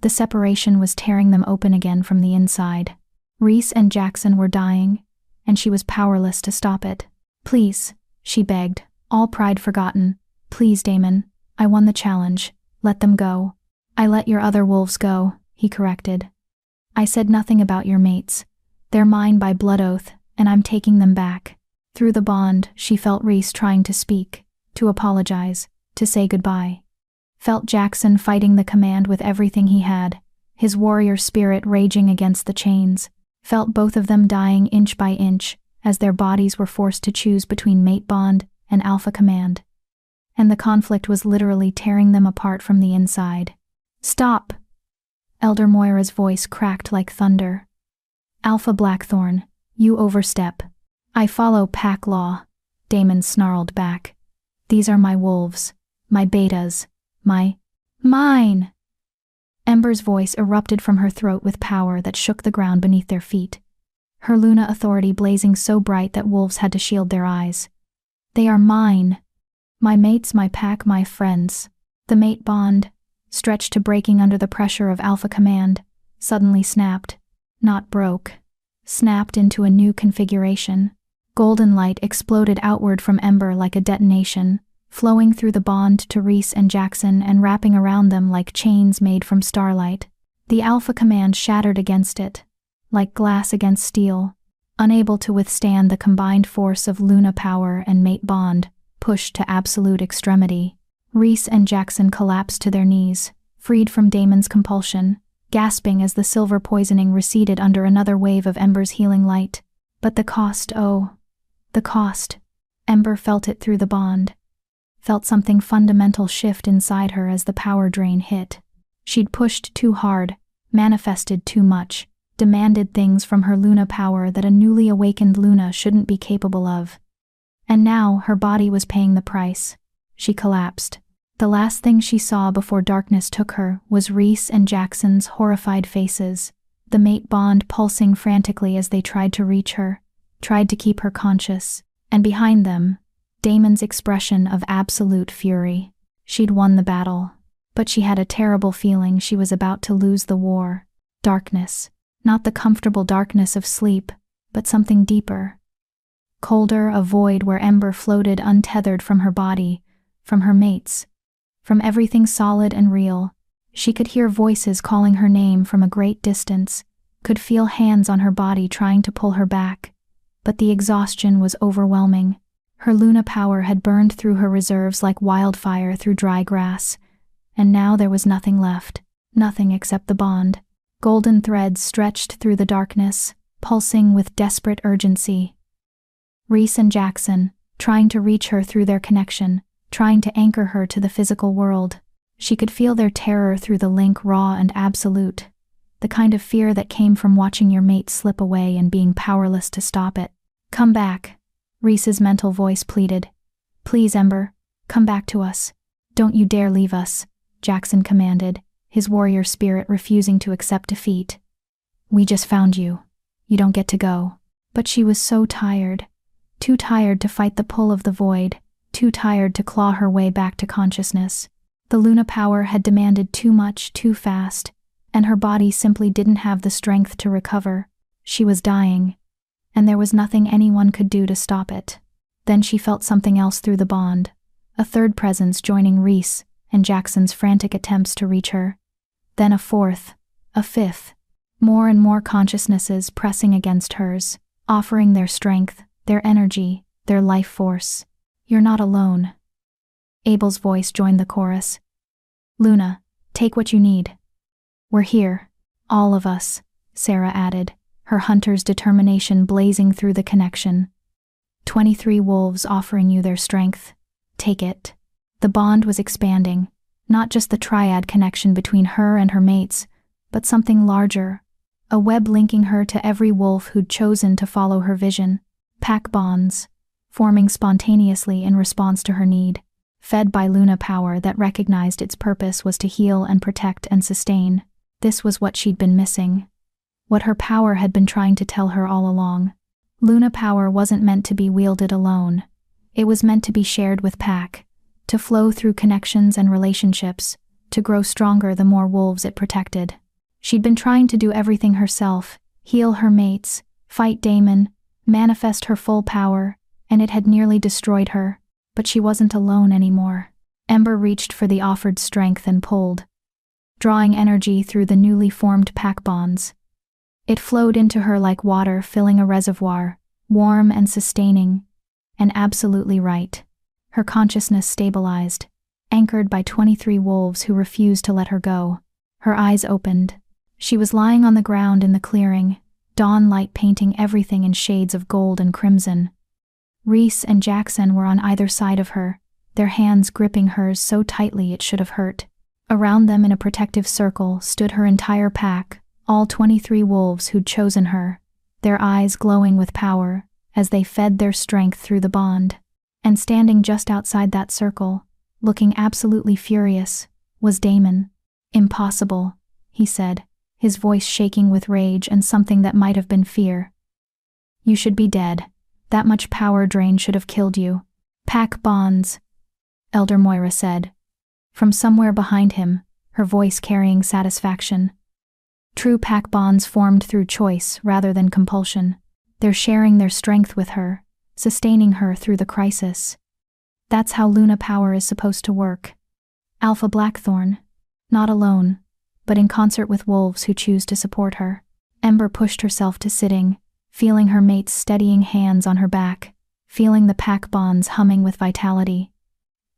The separation was tearing them open again from the inside. Reese and Jackson were dying, and she was powerless to stop it. Please, she begged, all pride forgotten. Please, Damon, I won the challenge. Let them go. I let your other wolves go, he corrected. I said nothing about your mates. They're mine by blood oath, and I'm taking them back. Through the bond, she felt Reese trying to speak, to apologize, to say goodbye. Felt Jackson fighting the command with everything he had, his warrior spirit raging against the chains. Felt both of them dying inch by inch, as their bodies were forced to choose between mate bond and Alpha Command. And the conflict was literally tearing them apart from the inside. Stop! Elder Moira's voice cracked like thunder. Alpha Blackthorn, you overstep. I follow pack law, Damon snarled back. These are my wolves, my betas, mine! Ember's voice erupted from her throat with power that shook the ground beneath their feet, her Luna authority blazing so bright that wolves had to shield their eyes. They are mine. My mates, my pack, my friends. The mate bond, stretched to breaking under the pressure of Alpha Command, suddenly snapped. Not broke. Snapped into a new configuration. Golden light exploded outward from Ember like a detonation, flowing through the bond to Reese and Jackson and wrapping around them like chains made from starlight. The Alpha Command shattered against it, like glass against steel, unable to withstand the combined force of Luna power and mate bond, pushed to absolute extremity. Reese and Jackson collapsed to their knees, freed from Damon's compulsion, gasping as the silver poisoning receded under another wave of Ember's healing light. But the cost, oh, the cost. Ember felt it through the bond. Felt something fundamental shift inside her as the power drain hit. She'd pushed too hard, manifested too much, demanded things from her Luna power that a newly awakened Luna shouldn't be capable of. And now her body was paying the price. She collapsed. The last thing she saw before darkness took her was Reese and Jackson's horrified faces, the mate bond pulsing frantically as they tried to reach her, tried to keep her conscious, and behind them, Damon's expression of absolute fury. She'd won the battle, but she had a terrible feeling she was about to lose the war. Darkness, not the comfortable darkness of sleep, but something deeper. Colder, a void where Ember floated untethered from her body, from her mates, from everything solid and real. She could hear voices calling her name from a great distance, could feel hands on her body trying to pull her back, but the exhaustion was overwhelming. Her Luna power had burned through her reserves like wildfire through dry grass, and now there was nothing left, nothing except the bond. Golden threads stretched through the darkness, pulsing with desperate urgency. Reese and Jackson, trying to reach her through their connection, trying to anchor her to the physical world. She could feel their terror through the link, raw and absolute. The kind of fear that came from watching your mate slip away and being powerless to stop it. "Come back," Reese's mental voice pleaded. "Please, Ember, come back to us. Don't you dare leave us," Jackson commanded, his warrior spirit refusing to accept defeat. "We just found you. You don't get to go." But she was so tired. Too tired to fight the pull of the void, too tired to claw her way back to consciousness. The Luna power had demanded too much, too fast, and her body simply didn't have the strength to recover. She was dying, and there was nothing anyone could do to stop it. Then she felt something else through the bond, a third presence joining Reese and Jackson's frantic attempts to reach her. Then a fourth, a fifth, more and more consciousnesses pressing against hers, offering their strength, their energy, their life force. "You're not alone." Abel's voice joined the chorus. "Luna, take what you need. We're here, all of us," Sarah added, her hunter's determination blazing through the connection. 23 wolves offering you their strength. Take it. The bond was expanding, not just the triad connection between her and her mates, but something larger, a web linking her to every wolf who'd chosen to follow her vision. Pack bonds, forming spontaneously in response to her need, fed by Luna power that recognized its purpose was to heal and protect and sustain. This was what she'd been missing. What her power had been trying to tell her all along. Luna power wasn't meant to be wielded alone. It was meant to be shared with pack, to flow through connections and relationships, to grow stronger the more wolves it protected. She'd been trying to do everything herself, heal her mates, fight Damon, manifest her full power, and it had nearly destroyed her, but she wasn't alone anymore. Ember reached for the offered strength and pulled, drawing energy through the newly formed pack bonds. It flowed into her like water filling a reservoir, warm and sustaining, and absolutely right. Her consciousness stabilized, anchored by 23 wolves who refused to let her go. Her eyes opened. She was lying on the ground in the clearing, dawn light painting everything in shades of gold and crimson. Reese and Jackson were on either side of her, their hands gripping hers so tightly it should have hurt. Around them in a protective circle stood her entire pack, all 23 wolves who'd chosen her, their eyes glowing with power as they fed their strength through the bond. And standing just outside that circle, looking absolutely furious, was Damon. "Impossible," he said, his voice shaking with rage and something that might have been fear. "You should be dead. That much power drain should have killed you." "Pack bonds," Elder Moira said, from somewhere behind him, her voice carrying satisfaction. "True pack bonds formed through choice rather than compulsion. They're sharing their strength with her, sustaining her through the crisis. That's how Luna power is supposed to work. Alpha Blackthorn, not alone, but in concert with wolves who choose to support her." Ember pushed herself to sitting, feeling her mate's steadying hands on her back, feeling the pack bonds humming with vitality.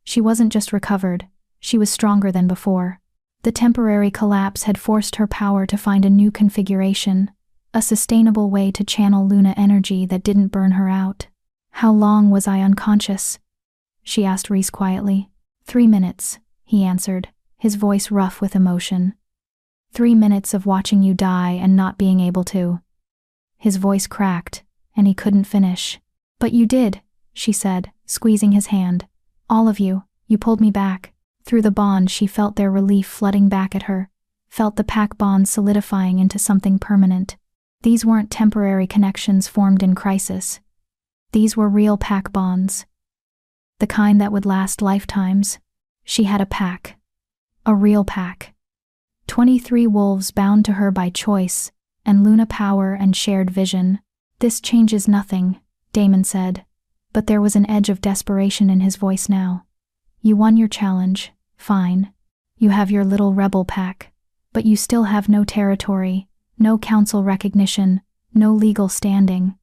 She wasn't just recovered, she was stronger than before. The temporary collapse had forced her power to find a new configuration, a sustainable way to channel Luna energy that didn't burn her out. "How long was I unconscious?" she asked Reese quietly. 3 minutes, he answered, his voice rough with emotion. 3 minutes of watching you die and not being able to. His voice cracked, and he couldn't finish. "But you did," she said, squeezing his hand. "All of you, you pulled me back." Through the bond she felt their relief flooding back at her, felt the pack bond solidifying into something permanent. These weren't temporary connections formed in crisis. These were real pack bonds. The kind that would last lifetimes. She had a pack. A real pack. 23 wolves bound to her by choice, and Luna power and shared vision. "This changes nothing," Damon said, but there was an edge of desperation in his voice now. "You won your challenge, fine. You have your little rebel pack, but you still have no territory, no council recognition, no legal standing.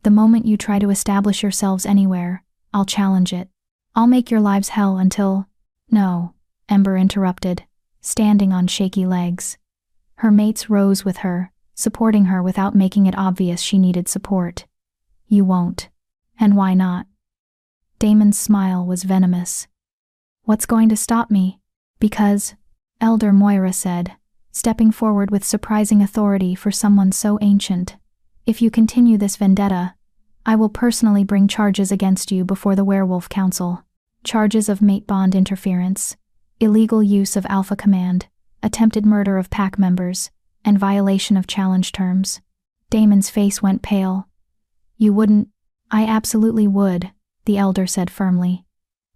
The moment you try to establish yourselves anywhere, I'll challenge it. I'll make your lives hell until—" "No," Ember interrupted, standing on shaky legs. Her mates rose with her, supporting her without making it obvious she needed support. You won't. And why not? Damon's smile was venomous. What's going to stop me? Because, Elder Moira said, stepping forward with surprising authority for someone so ancient. If you continue this vendetta, I will personally bring charges against you before the Werewolf Council. Charges of mate bond interference, illegal use of Alpha Command, attempted murder of pack members, and violation of challenge terms. Damon's face went pale. You wouldn't? I absolutely would, the Elder said firmly.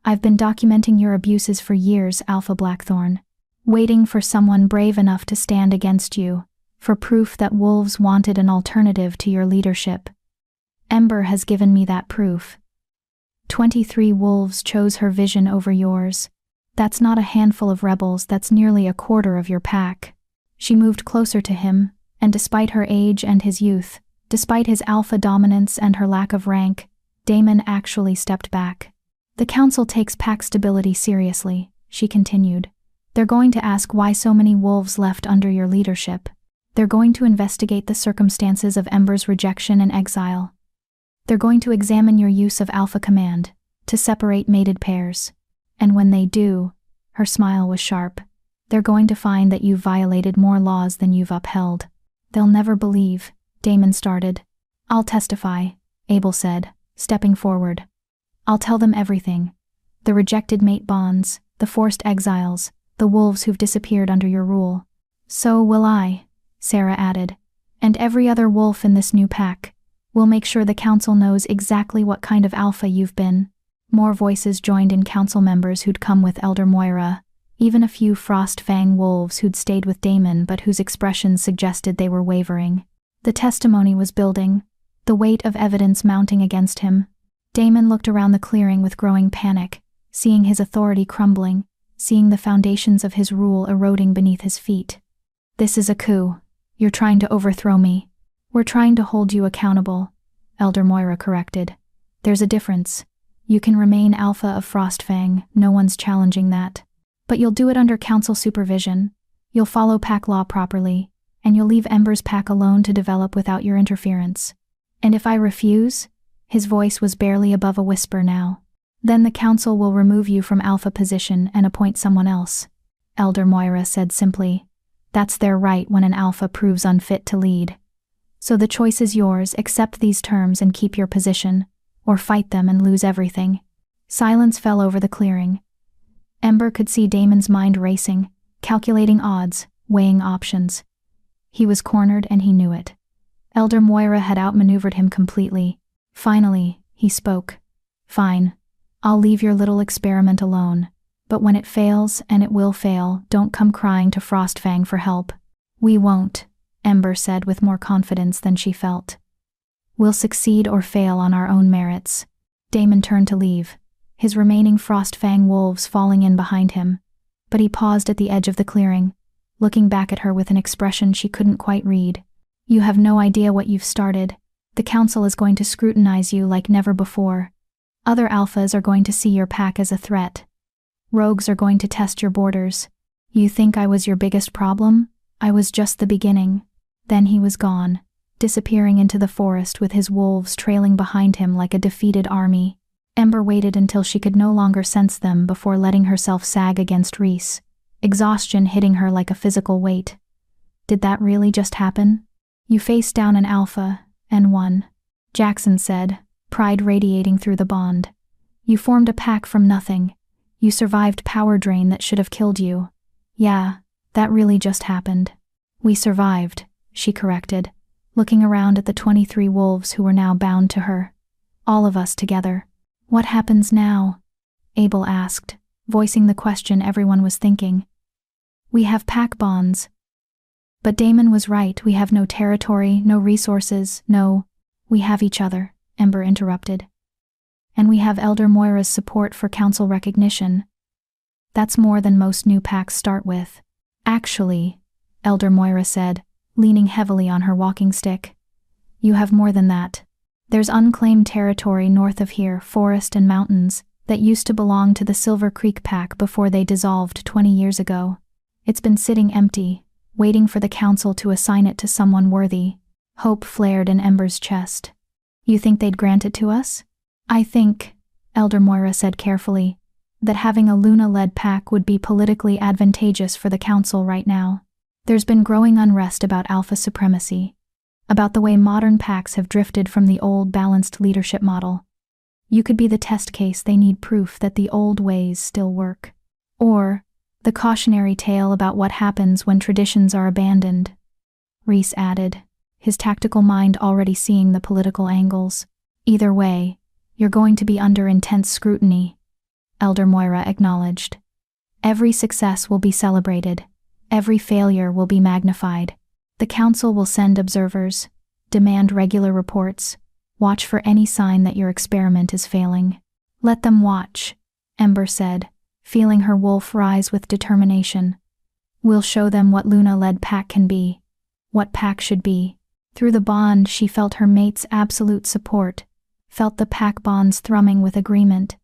I've been documenting your abuses for years, Alpha Blackthorn, waiting for someone brave enough to stand against you, for proof that wolves wanted an alternative to your leadership. Ember has given me that proof. 23 wolves chose her vision over yours. That's not a handful of rebels, that's nearly a quarter of your pack. She moved closer to him, and despite her age and his youth, despite his alpha dominance and her lack of rank, Damon actually stepped back. The council takes pack stability seriously, she continued. They're going to ask why so many wolves left under your leadership. They're going to investigate the circumstances of Ember's rejection and exile. They're going to examine your use of Alpha Command, to separate mated pairs. And when they do, her smile was sharp, they're going to find that you've violated more laws than you've upheld. They'll never believe, Damon started. I'll testify, Abel said, stepping forward. I'll tell them everything. The rejected mate bonds, the forced exiles, the wolves who've disappeared under your rule. So will I, Sarah added, and every other wolf in this new pack. We'll make sure the council knows exactly what kind of alpha you've been. More voices joined in, council members who'd come with Elder Moira, even a few Frostfang wolves who'd stayed with Damon but whose expressions suggested they were wavering. The testimony was building, the weight of evidence mounting against him. Damon looked around the clearing with growing panic, seeing his authority crumbling, seeing the foundations of his rule eroding beneath his feet. This is a coup. You're trying to overthrow me. We're trying to hold you accountable, Elder Moira corrected. There's a difference. You can remain Alpha of Frostfang, no one's challenging that. But you'll do it under council supervision. You'll follow pack law properly, and you'll leave Ember's pack alone to develop without your interference. And if I refuse? His voice was barely above a whisper now. Then the council will remove you from Alpha position and appoint someone else, Elder Moira said simply. That's their right when an Alpha proves unfit to lead. So the choice is yours, accept these terms and keep your position, or fight them and lose everything. Silence fell over the clearing. Ember could see Damon's mind racing, calculating odds, weighing options. He was cornered and he knew it. Elder Moira had outmaneuvered him completely. Finally, he spoke. Fine. I'll leave your little experiment alone. But when it fails, and it will fail, don't come crying to Frostfang for help. We won't, Ember said with more confidence than she felt. We'll succeed or fail on our own merits. Damon turned to leave, his remaining Frostfang wolves falling in behind him. But he paused at the edge of the clearing, looking back at her with an expression she couldn't quite read. You have no idea what you've started. The council is going to scrutinize you like never before. Other alphas are going to see your pack as a threat. Rogues are going to test your borders. You think I was your biggest problem? I was just the beginning. Then he was gone, disappearing into the forest with his wolves trailing behind him like a defeated army. Ember waited until she could no longer sense them before letting herself sag against Reese, exhaustion hitting her like a physical weight. Did that really just happen? You faced down an alpha, and won, Jackson said, pride radiating through the bond. You formed a pack from nothing. You survived power drain that should have killed you. Yeah, that really just happened. We survived, she corrected, looking around at the 23 wolves who were now bound to her. All of us together. What happens now? Abel asked, voicing the question everyone was thinking. We have pack bonds. But Damon was right, we have no territory, no resources, no... We have each other, Ember interrupted. And we have Elder Moira's support for council recognition. That's more than most new packs start with. Actually, Elder Moira said, leaning heavily on her walking stick. You have more than that. There's unclaimed territory north of here, forest and mountains, that used to belong to the Silver Creek pack before they dissolved 20 years ago. It's been sitting empty, waiting for the council to assign it to someone worthy. Hope flared in Ember's chest. You think they'd grant it to us? I think, Elder Moira said carefully, that having a Luna-led pack would be politically advantageous for the council right now. There's been growing unrest about alpha supremacy, about the way modern packs have drifted from the old balanced leadership model. You could be the test case they need proof that the old ways still work. Or the cautionary tale about what happens when traditions are abandoned, Reese added, his tactical mind already seeing the political angles. Either way, you're going to be under intense scrutiny, Elder Moira acknowledged. Every success will be celebrated. Every failure will be magnified. The council will send observers, demand regular reports, watch for any sign that your experiment is failing. Let them watch, Ember said, feeling her wolf rise with determination. We'll show them what Luna-led pack can be, what pack should be. Through the bond, she felt her mate's absolute support, felt the pack bonds thrumming with agreement.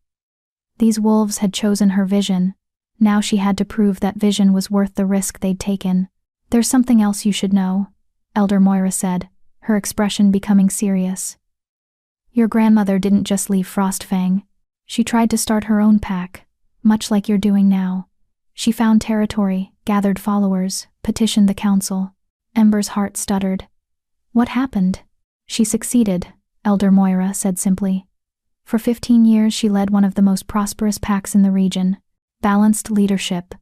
These wolves had chosen her vision. Now she had to prove that vision was worth the risk they'd taken. There's something else you should know, Elder Moira said, her expression becoming serious. Your grandmother didn't just leave Frostfang. She tried to start her own pack, much like you're doing now. She found territory, gathered followers, petitioned the council. Ember's heart stuttered. What happened? She succeeded, Elder Moira said simply. For 15 years she led one of the most prosperous packs in the region. Balanced leadership,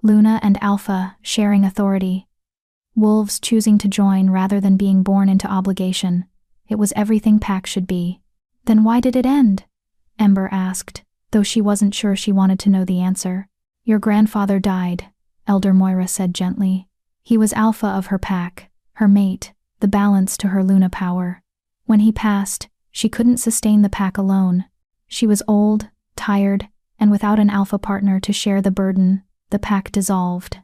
Luna and Alpha sharing authority. Wolves choosing to join rather than being born into obligation. It was everything pack should be. Then why did it end? Ember asked, though she wasn't sure she wanted to know the answer. Your grandfather died, Elder Moira said gently. He was Alpha of her pack, her mate, the balance to her Luna power. When he passed, she couldn't sustain the pack alone. She was old, tired, and without an Alpha partner to share the burden, the pack dissolved.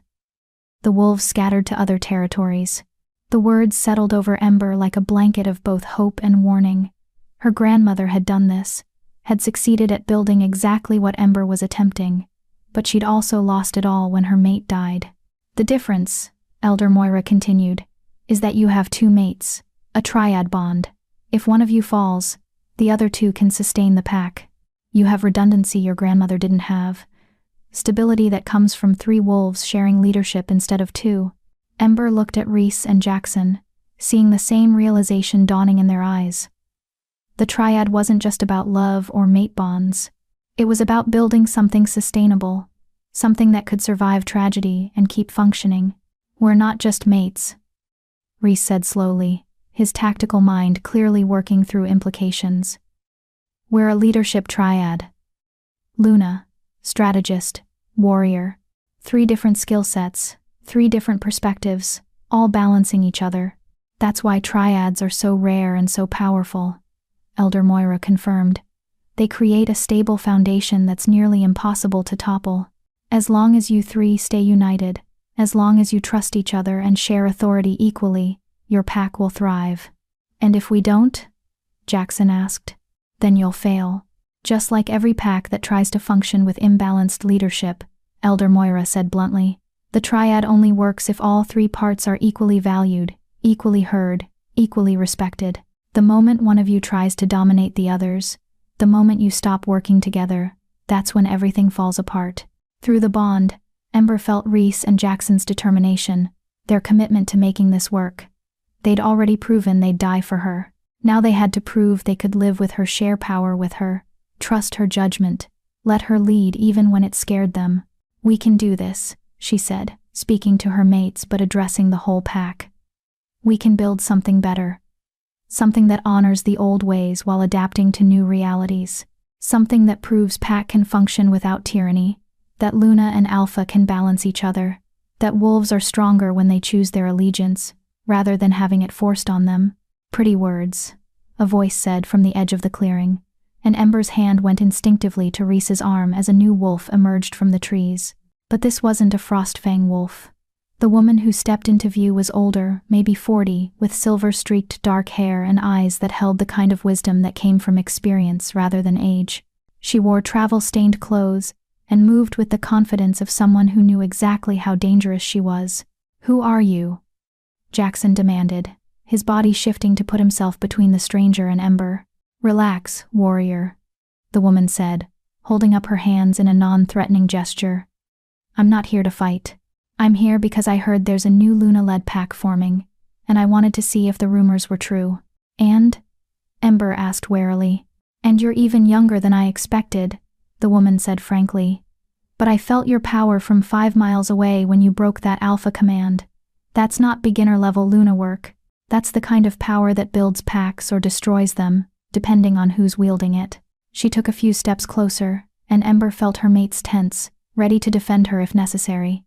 The wolves scattered to other territories. The words settled over Ember like a blanket of both hope and warning. Her grandmother had done this, had succeeded at building exactly what Ember was attempting, but she'd also lost it all when her mate died. The difference, Elder Moira continued, is that you have two mates, a triad bond. If one of you falls, the other two can sustain the pack. You have redundancy your grandmother didn't have. Stability that comes from 3 wolves sharing leadership instead of 2. Ember looked at Reese and Jackson, seeing the same realization dawning in their eyes. The triad wasn't just about love or mate bonds. It was about building something sustainable, something that could survive tragedy and keep functioning. We're not just mates, Reese said slowly, his tactical mind clearly working through implications. We're a leadership triad. Luna, strategist, warrior. 3 different skill sets, 3 different perspectives, all balancing each other. That's why triads are so rare and so powerful, Elder Moira confirmed. They create a stable foundation that's nearly impossible to topple. As long as you 3 stay united, as long as you trust each other and share authority equally, your pack will thrive. And if we don't? Jackson asked. Then you'll fail. Just like every pack that tries to function with imbalanced leadership, Elder Moira said bluntly. The triad only works if all 3 parts are equally valued, equally heard, equally respected. The moment one of you tries to dominate the others, the moment you stop working together, that's when everything falls apart. Through the bond, Ember felt Reese and Jackson's determination, their commitment to making this work. They'd already proven they'd die for her. Now they had to prove they could live with her, share power with her, trust her judgment, let her lead even when it scared them. We can do this, she said, speaking to her mates but addressing the whole pack. We can build something better. Something that honors the old ways while adapting to new realities. Something that proves pack can function without tyranny, that Luna and Alpha can balance each other, that wolves are stronger when they choose their allegiance, rather than having it forced on them. Pretty words, a voice said from the edge of the clearing, and Ember's hand went instinctively to Reese's arm as a new wolf emerged from the trees. But this wasn't a Frostfang wolf. The woman who stepped into view was older, maybe 40, with silver-streaked dark hair and eyes that held the kind of wisdom that came from experience rather than age. She wore travel-stained clothes, and moved with the confidence of someone who knew exactly how dangerous she was. "Who are you?" Jackson demanded, his body shifting to put himself between the stranger and Ember. "Relax, warrior," the woman said, holding up her hands in a non-threatening gesture. "I'm not here to fight. I'm here because I heard there's a new Luna-led pack forming, and I wanted to see if the rumors were true." "And?" Ember asked warily. "And you're even younger than I expected," the woman said frankly. "But I felt your power from 5 miles away when you broke that alpha command. That's not beginner-level Luna work. That's the kind of power that builds packs or destroys them, depending on who's wielding it." She took a few steps closer, and Ember felt her mates tense, ready to defend her if necessary.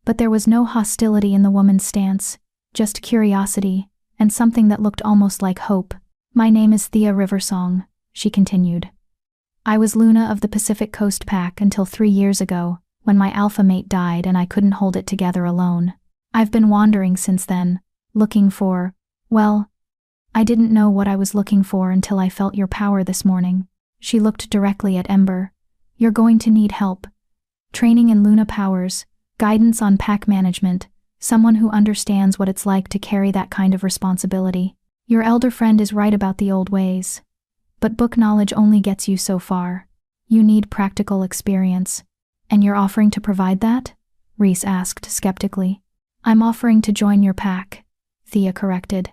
But there was no hostility in the woman's stance, just curiosity, and something that looked almost like hope. "My name is Thea Riversong," she continued. "I was Luna of the Pacific Coast Pack until 3 years ago, when my alpha mate died and I couldn't hold it together alone. I've been wandering since then, looking for, well, I didn't know what I was looking for until I felt your power this morning." She looked directly at Ember. "You're going to need help. Training in Luna powers, guidance on pack management, someone who understands what it's like to carry that kind of responsibility. Your elder friend is right about the old ways. But book knowledge only gets you so far. You need practical experience. And you're offering to provide that?" Reese asked skeptically. "I'm offering to join your pack," Thea corrected.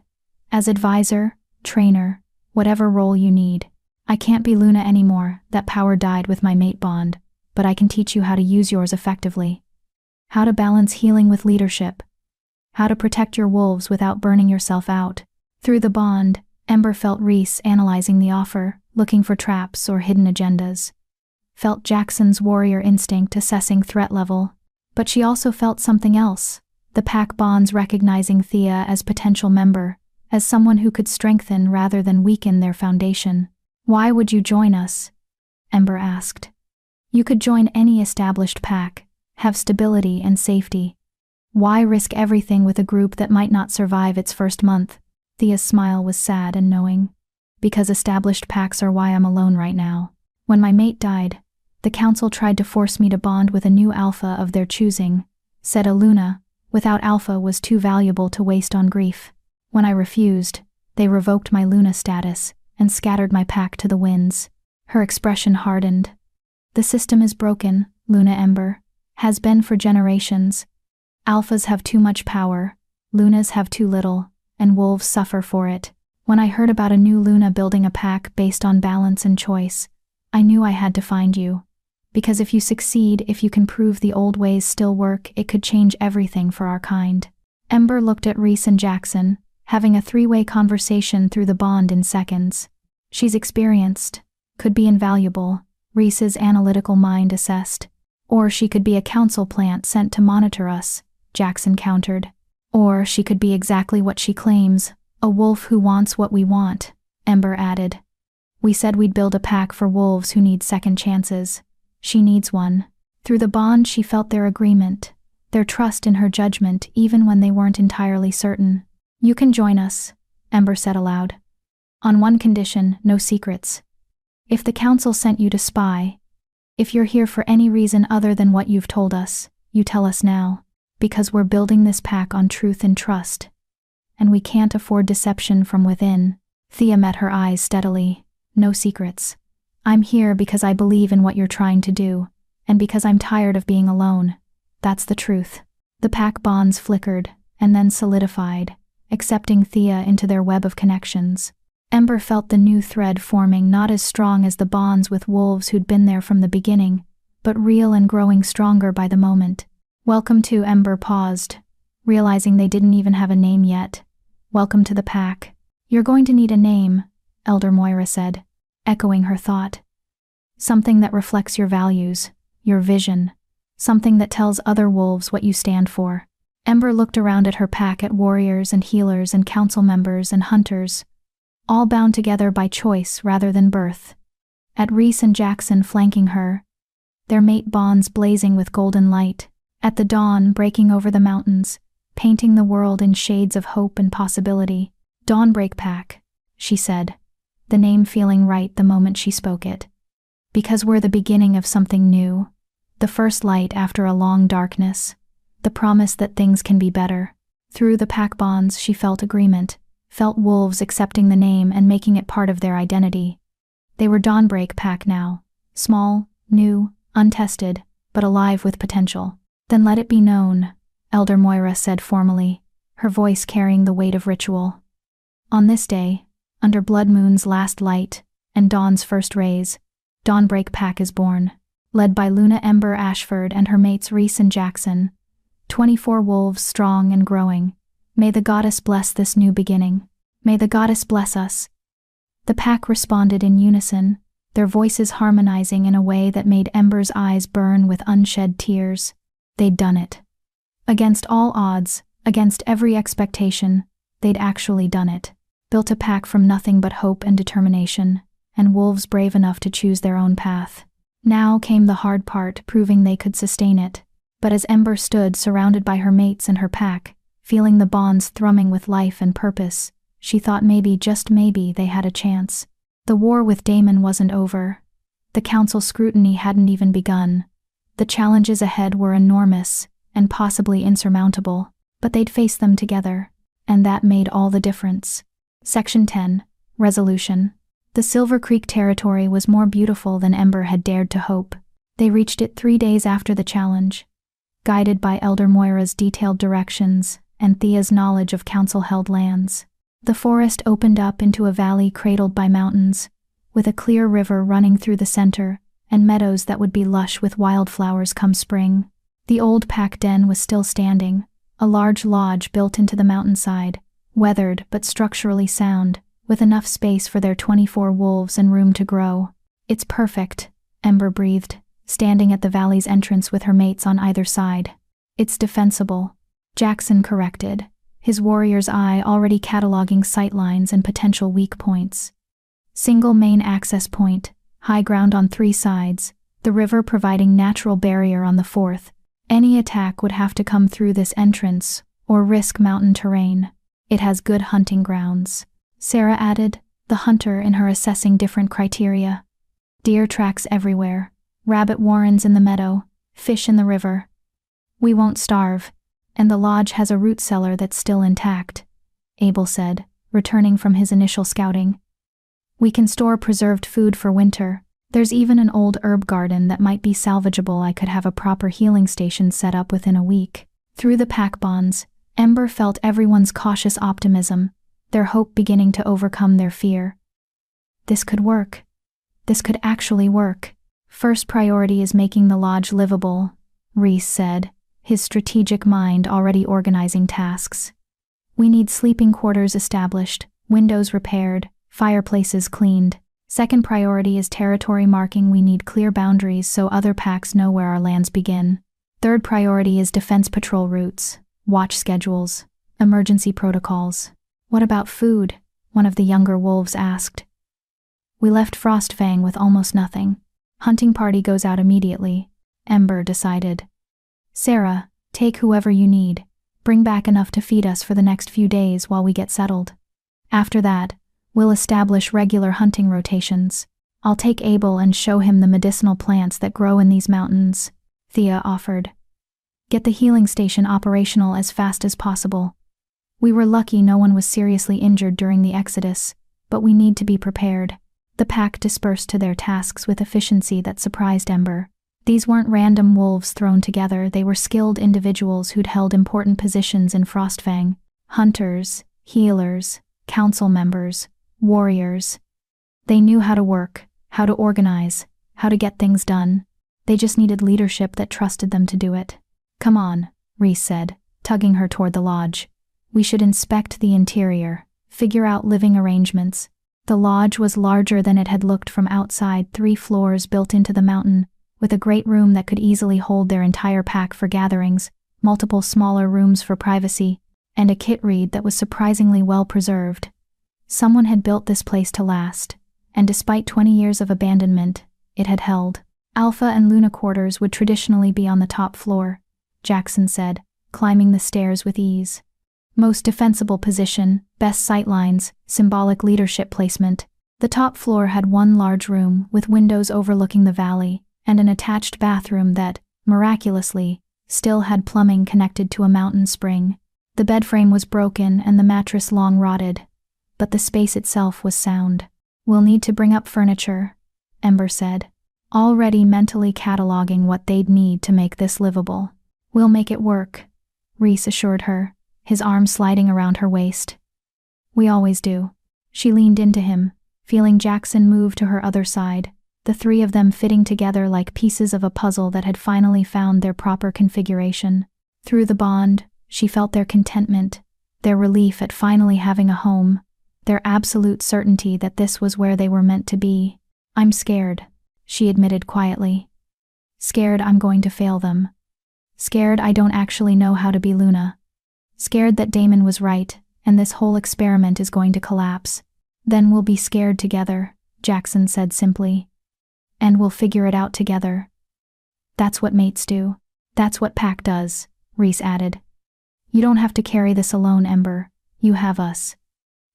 "As advisor, trainer, whatever role you need. I can't be Luna anymore, that power died with my mate bond, but I can teach you how to use yours effectively. How to balance healing with leadership. How to protect your wolves without burning yourself out." Through the bond, Ember felt Reese analyzing the offer, looking for traps or hidden agendas. Felt Jackson's warrior instinct assessing threat level. But she also felt something else, the pack bonds recognizing Thea as potential member, as someone who could strengthen rather than weaken their foundation. "Why would you join us?" Ember asked. "You could join any established pack, have stability and safety. Why risk everything with a group that might not survive its first month?" Thea's smile was sad and knowing. "Because established packs are why I'm alone right now. When my mate died, the council tried to force me to bond with a new alpha of their choosing, said a Luna, without alpha was too valuable to waste on grief. When I refused, they revoked my Luna status and scattered my pack to the winds." Her expression hardened. "The system is broken, Luna Ember. Has been for generations. Alphas have too much power, Lunas have too little, and wolves suffer for it. When I heard about a new Luna building a pack based on balance and choice, I knew I had to find you. Because if you succeed, if you can prove the old ways still work, it could change everything for our kind." Ember looked at Reese and Jackson, having a 3-way conversation through the bond in seconds. "She's experienced, could be invaluable," Reese's analytical mind assessed. "Or she could be a council plant sent to monitor us," Jackson countered. "Or she could be exactly what she claims, a wolf who wants what we want," Ember added. "We said we'd build a pack for wolves who need second chances. She needs one." Through the bond she felt their agreement, their trust in her judgment even when they weren't entirely certain. "You can join us," Ember said aloud. "On one condition, no secrets. If the council sent you to spy, if you're here for any reason other than what you've told us, you tell us now, because we're building this pack on truth and trust. And we can't afford deception from within." Thea met her eyes steadily. "No secrets. I'm here because I believe in what you're trying to do, and because I'm tired of being alone. That's the truth." The pack bonds flickered, and then solidified, accepting Thea into their web of connections. Ember felt the new thread forming not as strong as the bonds with wolves who'd been there from the beginning, but real and growing stronger by the moment. "Welcome to," Ember paused, realizing they didn't even have a name yet. "Welcome to the pack." "You're going to need a name," Elder Moira said, echoing her thought. "Something that reflects your values, your vision, something that tells other wolves what you stand for." Ember looked around at her pack at warriors and healers and council members and hunters, all bound together by choice rather than birth. At Reese and Jackson flanking her, their mate bonds blazing with golden light, at the dawn breaking over the mountains, painting the world in shades of hope and possibility. "Dawnbreak Pack," she said, the name feeling right the moment she spoke it. "Because we're the beginning of something new, the first light after a long darkness, the promise that things can be better. Through the pack bonds she felt agreement, felt wolves accepting the name and making it part of their identity. They were Dawnbreak Pack now, small, new, untested, but alive with potential. Then let it be known, Elder Moira said formally, her voice carrying the weight of ritual. On this day, under Blood Moon's last light and Dawn's first rays, Dawnbreak Pack is born, led by Luna Ember Ashford and her mates Reese and Jackson, 24 wolves strong and growing. May the goddess bless this new beginning. May the goddess bless us. The pack responded in unison, their voices harmonizing in a way that made Ember's eyes burn with unshed tears. They'd done it. Against all odds, against every expectation, they'd actually done it. Built a pack from nothing but hope and determination, and wolves brave enough to choose their own path. Now came the hard part, proving they could sustain it. But as Ember stood surrounded by her mates and her pack, feeling the bonds thrumming with life and purpose, she thought maybe, just maybe, they had a chance. The war with Damon wasn't over. The council's scrutiny hadn't even begun. The challenges ahead were enormous and possibly insurmountable, but they'd face them together, and that made all the difference. Section 10. Resolution. The Silver Creek territory was more beautiful than Ember had dared to hope. They reached it 3 days after the challenge. Guided by Elder Moira's detailed directions and Thea's knowledge of council-held lands, the forest opened up into a valley cradled by mountains, with a clear river running through the center and meadows that would be lush with wildflowers come spring. The old pack den was still standing, a large lodge built into the mountainside, weathered but structurally sound, with enough space for their 24 wolves and room to grow. It's perfect, Ember breathed, standing at the valley's entrance with her mates on either side. It's defensible, Jackson corrected, his warrior's eye already cataloging sightlines and potential weak points. Single main access point, high ground on 3 sides, the river providing natural barrier on the 4th. Any attack would have to come through this entrance, or risk mountain terrain. It has good hunting grounds, Sarah added, the hunter in her assessing different criteria. Deer tracks everywhere, rabbit warrens in the meadow, fish in the river. We won't starve, and the lodge has a root cellar that's still intact, Abel said, returning from his initial scouting. We can store preserved food for winter. There's even an old herb garden that might be salvageable. I could have a proper healing station set up within a week. Through the pack bonds, Ember felt everyone's cautious optimism, their hope beginning to overcome their fear. This could work. This could actually work. First priority is making the lodge livable, Reese said, his strategic mind already organizing tasks. We need sleeping quarters established, windows repaired, fireplaces cleaned. Second priority is territory marking. We need clear boundaries so other packs know where our lands begin. Third priority is defense patrol routes, watch schedules, emergency protocols. What about food? One of the younger wolves asked. We left Frostfang with almost nothing. Hunting party goes out immediately, Ember decided. Sarah, take whoever you need. Bring back enough to feed us for the next few days while we get settled. After that, we'll establish regular hunting rotations. I'll take Abel and show him the medicinal plants that grow in these mountains, Thea offered. Get the healing station operational as fast as possible. We were lucky no one was seriously injured during the exodus, but we need to be prepared. The pack dispersed to their tasks with efficiency that surprised Ember. These weren't random wolves thrown together, they were skilled individuals who'd held important positions in Frostfang. Hunters, healers, council members, warriors. They knew how to work, how to organize, how to get things done. They just needed leadership that trusted them to do it. Come on, Reese said, tugging her toward the lodge. We should inspect the interior, figure out living arrangements. The lodge was larger than it had looked from outside, 3 floors built into the mountain, with a great room that could easily hold their entire pack for gatherings, multiple smaller rooms for privacy, and a kit read that was surprisingly well preserved. Someone had built this place to last, and despite 20 years of abandonment, it had held. Alpha and Luna quarters would traditionally be on the top floor, Jackson said, climbing the stairs with ease. Most defensible position, best sightlines, symbolic leadership placement. The top floor had one large room with windows overlooking the valley, and an attached bathroom that, miraculously, still had plumbing connected to a mountain spring. The bed frame was broken and the mattress long rotted, but the space itself was sound. "We'll need to bring up furniture," Ember said, already mentally cataloging what they'd need to make this livable. "We'll make it work," Rhys assured her, his arm sliding around her waist. "We always do." She leaned into him, feeling Jackson move to her other side, the three of them fitting together like pieces of a puzzle that had finally found their proper configuration. Through the bond, she felt their contentment, their relief at finally having a home, their absolute certainty that this was where they were meant to be. "I'm scared," she admitted quietly. "Scared I'm going to fail them. Scared I don't actually know how to be Luna. Scared that Damon was right, and this whole experiment is going to collapse." "Then we'll be scared together," Jackson said simply. "And we'll figure it out together. That's what mates do. That's what Pack does," Rhys added. "You don't have to carry this alone, Ember. You have us.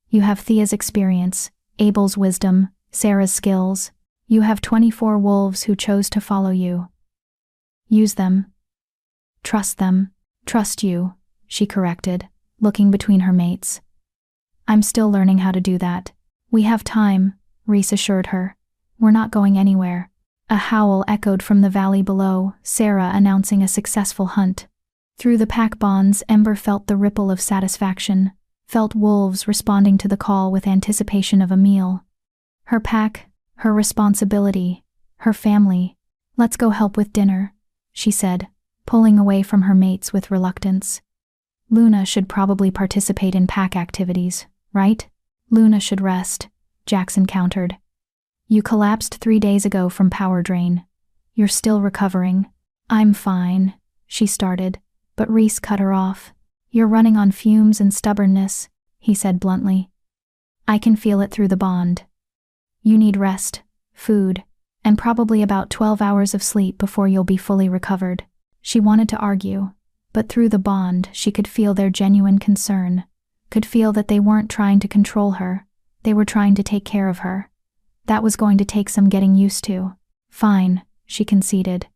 You have Thea's experience, Abel's wisdom, Sarah's skills. You have 24 wolves who chose to follow you. Use them. Trust them." "Trust you," she corrected, looking between her mates. "I'm still learning how to do that." "We have time," Rhys assured her. "We're not going anywhere." A howl echoed from the valley below, Sarah announcing a successful hunt. Through the pack bonds, Ember felt the ripple of satisfaction, felt wolves responding to the call with anticipation of a meal. Her pack, her responsibility, her family. "Let's go help with dinner," she said, pulling away from her mates with reluctance. "Luna should probably participate in pack activities, right?" "Luna should rest," Jackson countered. "You collapsed 3 days ago from power drain. You're still recovering." "I'm fine," she started, but Rhys cut her off. "You're running on fumes and stubbornness," he said bluntly. "I can feel it through the bond. You need rest, food, and probably about 12 hours of sleep before you'll be fully recovered." She wanted to argue, but through the bond she could feel their genuine concern, could feel that they weren't trying to control her, they were trying to take care of her. That was going to take some getting used to. "Fine," she conceded,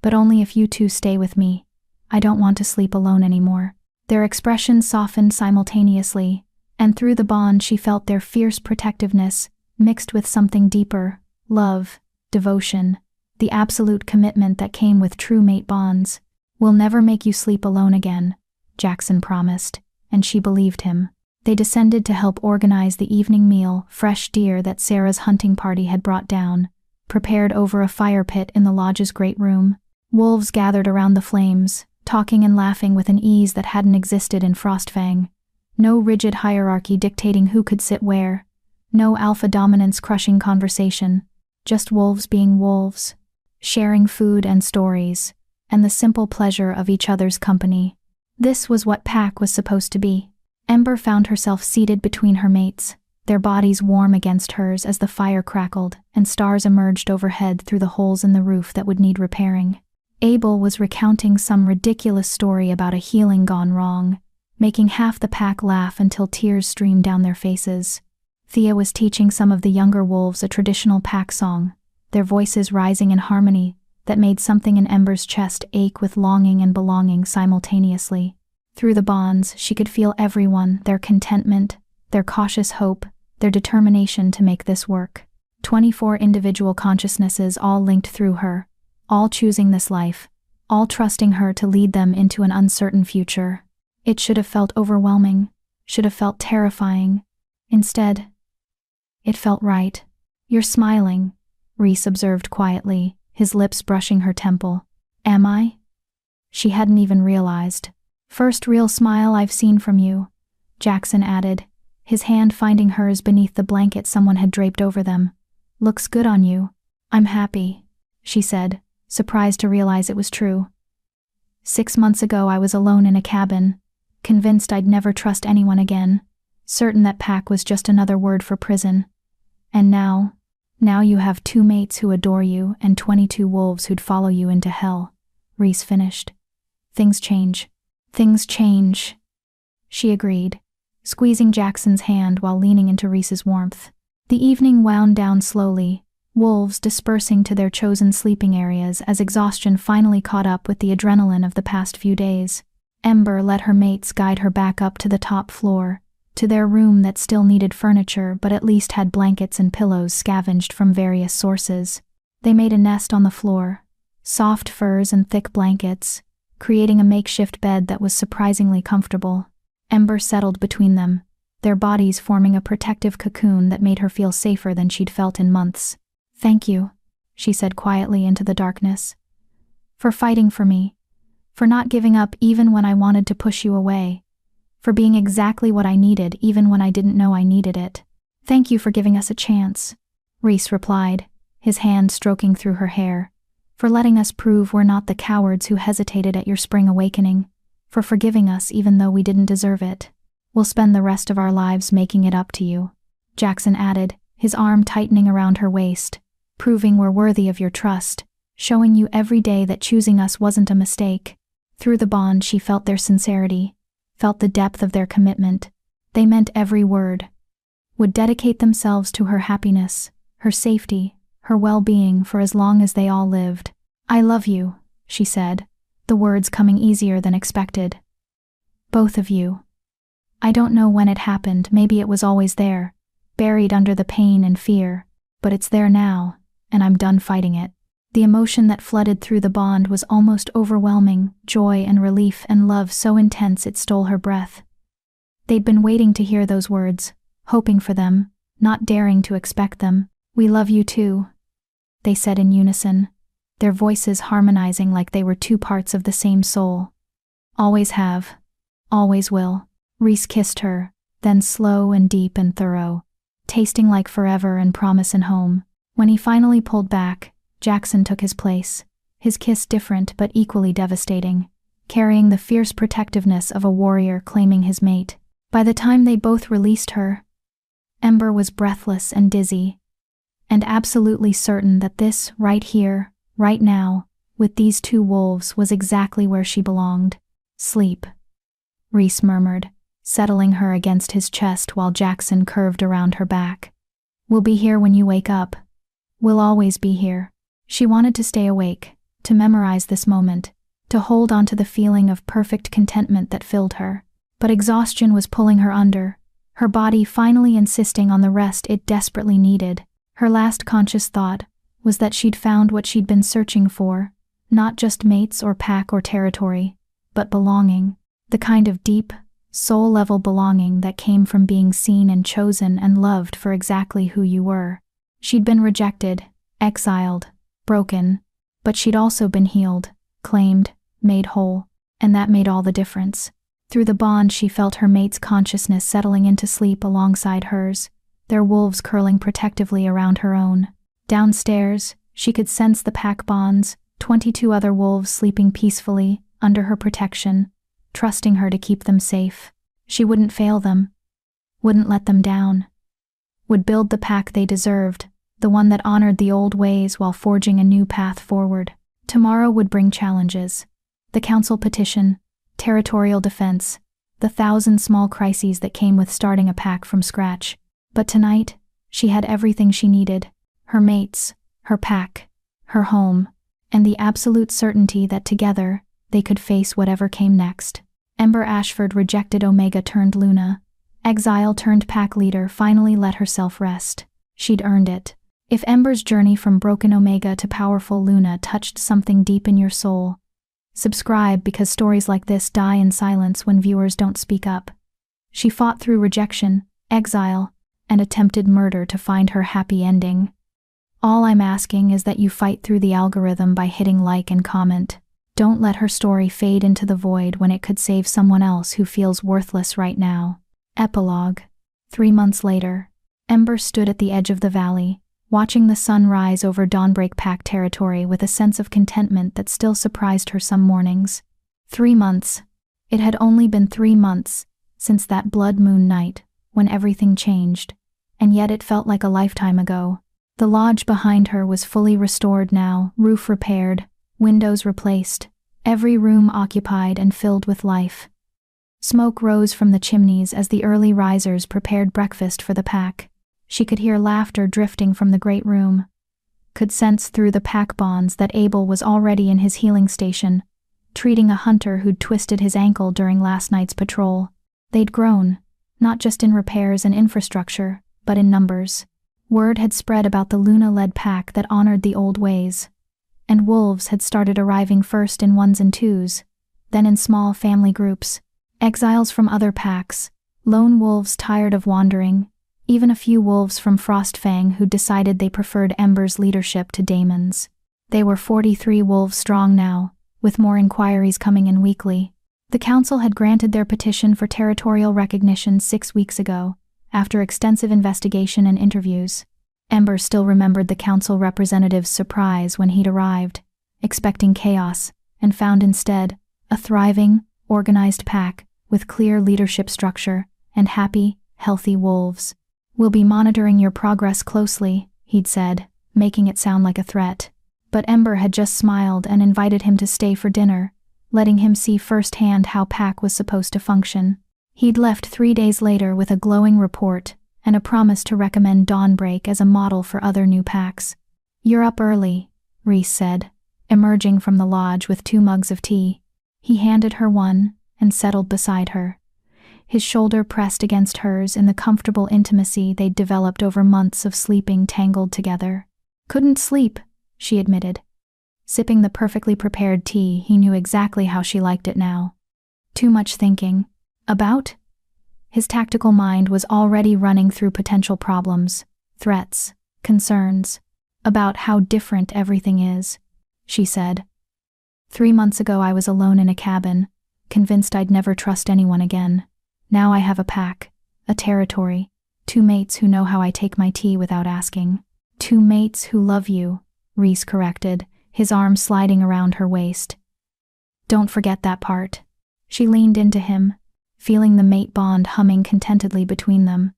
"but only if you two stay with me. I don't want to sleep alone anymore." Their expressions softened simultaneously, and through the bond she felt their fierce protectiveness, mixed with something deeper, love, devotion, the absolute commitment that came with true mate bonds. "We'll never make you sleep alone again," Jackson promised, and she believed him. They descended to help organize the evening meal, fresh deer that Sarah's hunting party had brought down, prepared over a fire pit in the lodge's great room. Wolves gathered around the flames, talking and laughing with an ease that hadn't existed in Frostfang. No rigid hierarchy dictating who could sit where, no alpha dominance crushing conversation, just wolves being wolves, sharing food and stories, and the simple pleasure of each other's company. This was what Pack was supposed to be. Ember found herself seated between her mates, their bodies warm against hers as the fire crackled and stars emerged overhead through the holes in the roof that would need repairing. Abel was recounting some ridiculous story about a healing gone wrong, making half the pack laugh until tears streamed down their faces. Thea was teaching some of the younger wolves a traditional pack song, their voices rising in harmony that made something in Ember's chest ache with longing and belonging simultaneously. Through the bonds, she could feel everyone, their contentment, their cautious hope, their determination to make this work. 24 individual consciousnesses all linked through her, all choosing this life, all trusting her to lead them into an uncertain future. It should have felt overwhelming, should have felt terrifying. Instead, it felt right. "You're smiling," Rhys observed quietly, his lips brushing her temple. "Am I?" She hadn't even realized. "First real smile I've seen from you," Jackson added, his hand finding hers beneath the blanket someone had draped over them. "Looks good on you." "I'm happy," she said, surprised to realize it was true. 6 months ago I was alone in a cabin, convinced I'd never trust anyone again, certain that Pack was just another word for prison. And now you have 2 mates who adore you and 22 wolves who'd follow you into hell," Rhys finished. Things change, she agreed, squeezing Jackson's hand while leaning into Rhys's warmth. The evening wound down slowly, wolves dispersing to their chosen sleeping areas as exhaustion finally caught up with the adrenaline of the past few days. Ember let her mates guide her back up to the top floor, to their room that still needed furniture but at least had blankets and pillows scavenged from various sources. They made a nest on the floor, soft furs and thick blankets, creating a makeshift bed that was surprisingly comfortable. Ember settled between them, their bodies forming a protective cocoon that made her feel safer than she'd felt in months. "Thank you," she said quietly into the darkness. "For fighting for me. For not giving up even when I wanted to push you away. For being exactly what I needed even when I didn't know I needed it. Thank you for giving us a chance," Reese replied, his hand stroking through her hair. "For letting us prove we're not the cowards who hesitated at your spring awakening. For forgiving us even though we didn't deserve it. We'll spend the rest of our lives making it up to you," Jackson added, his arm tightening around her waist, "proving we're worthy of your trust, showing you every day that choosing us wasn't a mistake." Through the bond she felt their sincerity, felt the depth of their commitment. They meant every word. Would dedicate themselves to her happiness, her safety, her well-being for as long as they all lived. "I love you," she said, the words coming easier than expected. "Both of you. I don't know when it happened, maybe it was always there, buried under the pain and fear, but it's there now, and I'm done fighting it." The emotion that flooded through the bond was almost overwhelming, joy and relief and love so intense it stole her breath. They'd been waiting to hear those words, hoping for them, not daring to expect them. "We love you too," they said in unison, their voices harmonizing like they were two parts of the same soul. "Always have. Always will." Reese kissed her, then slow and deep and thorough, tasting like forever and promise and home. When he finally pulled back, Jackson took his place, his kiss different but equally devastating, carrying the fierce protectiveness of a warrior claiming his mate. By the time they both released her, Ember was breathless and dizzy, and absolutely certain that this, right here, right now, with these two wolves, was exactly where she belonged. "Sleep," Reese murmured, settling her against his chest while Jackson curved around her back. "We'll be here when you wake up. We'll always be here." She wanted to stay awake, to memorize this moment, to hold on to the feeling of perfect contentment that filled her. But exhaustion was pulling her under, her body finally insisting on the rest it desperately needed. Her last conscious thought was that she'd found what she'd been searching for, not just mates or pack or territory, but belonging, the kind of deep, soul-level belonging that came from being seen and chosen and loved for exactly who you were. She'd been rejected, exiled, broken, but she'd also been healed, claimed, made whole, and that made all the difference. Through the bond she felt her mate's consciousness settling into sleep alongside hers, their wolves curling protectively around her own. Downstairs, she could sense the pack bonds, 22 other wolves sleeping peacefully, under her protection, trusting her to keep them safe. She wouldn't fail them, wouldn't let them down, would build the pack they deserved, the one that honored the old ways while forging a new path forward. Tomorrow would bring challenges. The council petition, territorial defense, the 1,000 small crises that came with starting a pack from scratch. But tonight, she had everything she needed: her mates, her pack, her home, and the absolute certainty that together, they could face whatever came next. Ember Ashford rejected Omega turned Luna. Exile turned pack leader finally let herself rest. She'd earned it. If Ember's journey from broken Omega to powerful Luna touched something deep in your soul, subscribe, because stories like this die in silence when viewers don't speak up. She fought through rejection, exile, and attempted murder to find her happy ending. All I'm asking is that you fight through the algorithm by hitting like and comment. Don't let her story fade into the void when it could save someone else who feels worthless right now. Epilogue. 3 months later, Ember stood at the edge of the valley, watching the sun rise over Dawnbreak Pack territory with a sense of contentment that still surprised her some mornings. 3 months. It had only been 3 months since that blood moon night, when everything changed, and yet it felt like a lifetime ago. The lodge behind her was fully restored now, roof repaired, windows replaced, every room occupied and filled with life. Smoke rose from the chimneys as the early risers prepared breakfast for the pack. She could hear laughter drifting from the great room, could sense through the pack bonds that Abel was already in his healing station, treating a hunter who'd twisted his ankle during last night's patrol. They'd grown, not just in repairs and infrastructure, but in numbers. Word had spread about the Luna-led pack that honored the old ways, and wolves had started arriving first in ones and twos, then in small family groups. Exiles from other packs, lone wolves tired of wandering, even a few wolves from Frostfang who decided they preferred Ember's leadership to Damon's. They were 43 wolves strong now, with more inquiries coming in weekly. The council had granted their petition for territorial recognition 6 weeks ago, after extensive investigation and interviews. Ember still remembered the council representative's surprise when he'd arrived, expecting chaos, and found instead a thriving, organized pack with clear leadership structure and happy, healthy wolves. "We'll be monitoring your progress closely," he'd said, making it sound like a threat. But Ember had just smiled and invited him to stay for dinner, letting him see firsthand how pack was supposed to function. He'd left 3 days later with a glowing report and a promise to recommend Dawnbreak as a model for other new packs. "You're up early," Reese said, emerging from the lodge with 2 mugs of tea. He handed her one and settled beside her, his shoulder pressed against hers in the comfortable intimacy they'd developed over months of sleeping tangled together. "Couldn't sleep," she admitted. Sipping the perfectly prepared tea, he knew exactly how she liked it now. "Too much thinking." "About?" His tactical mind was already running through potential problems, threats, concerns, about how different everything is, she said. 3 months ago I was alone in a cabin, convinced I'd never trust anyone again. Now I have a pack, a territory, 2 mates who know how I take my tea without asking. 2 mates who love you, Reese corrected, his arm sliding around her waist. "Don't forget that part." She leaned into him, feeling the mate bond humming contentedly between them.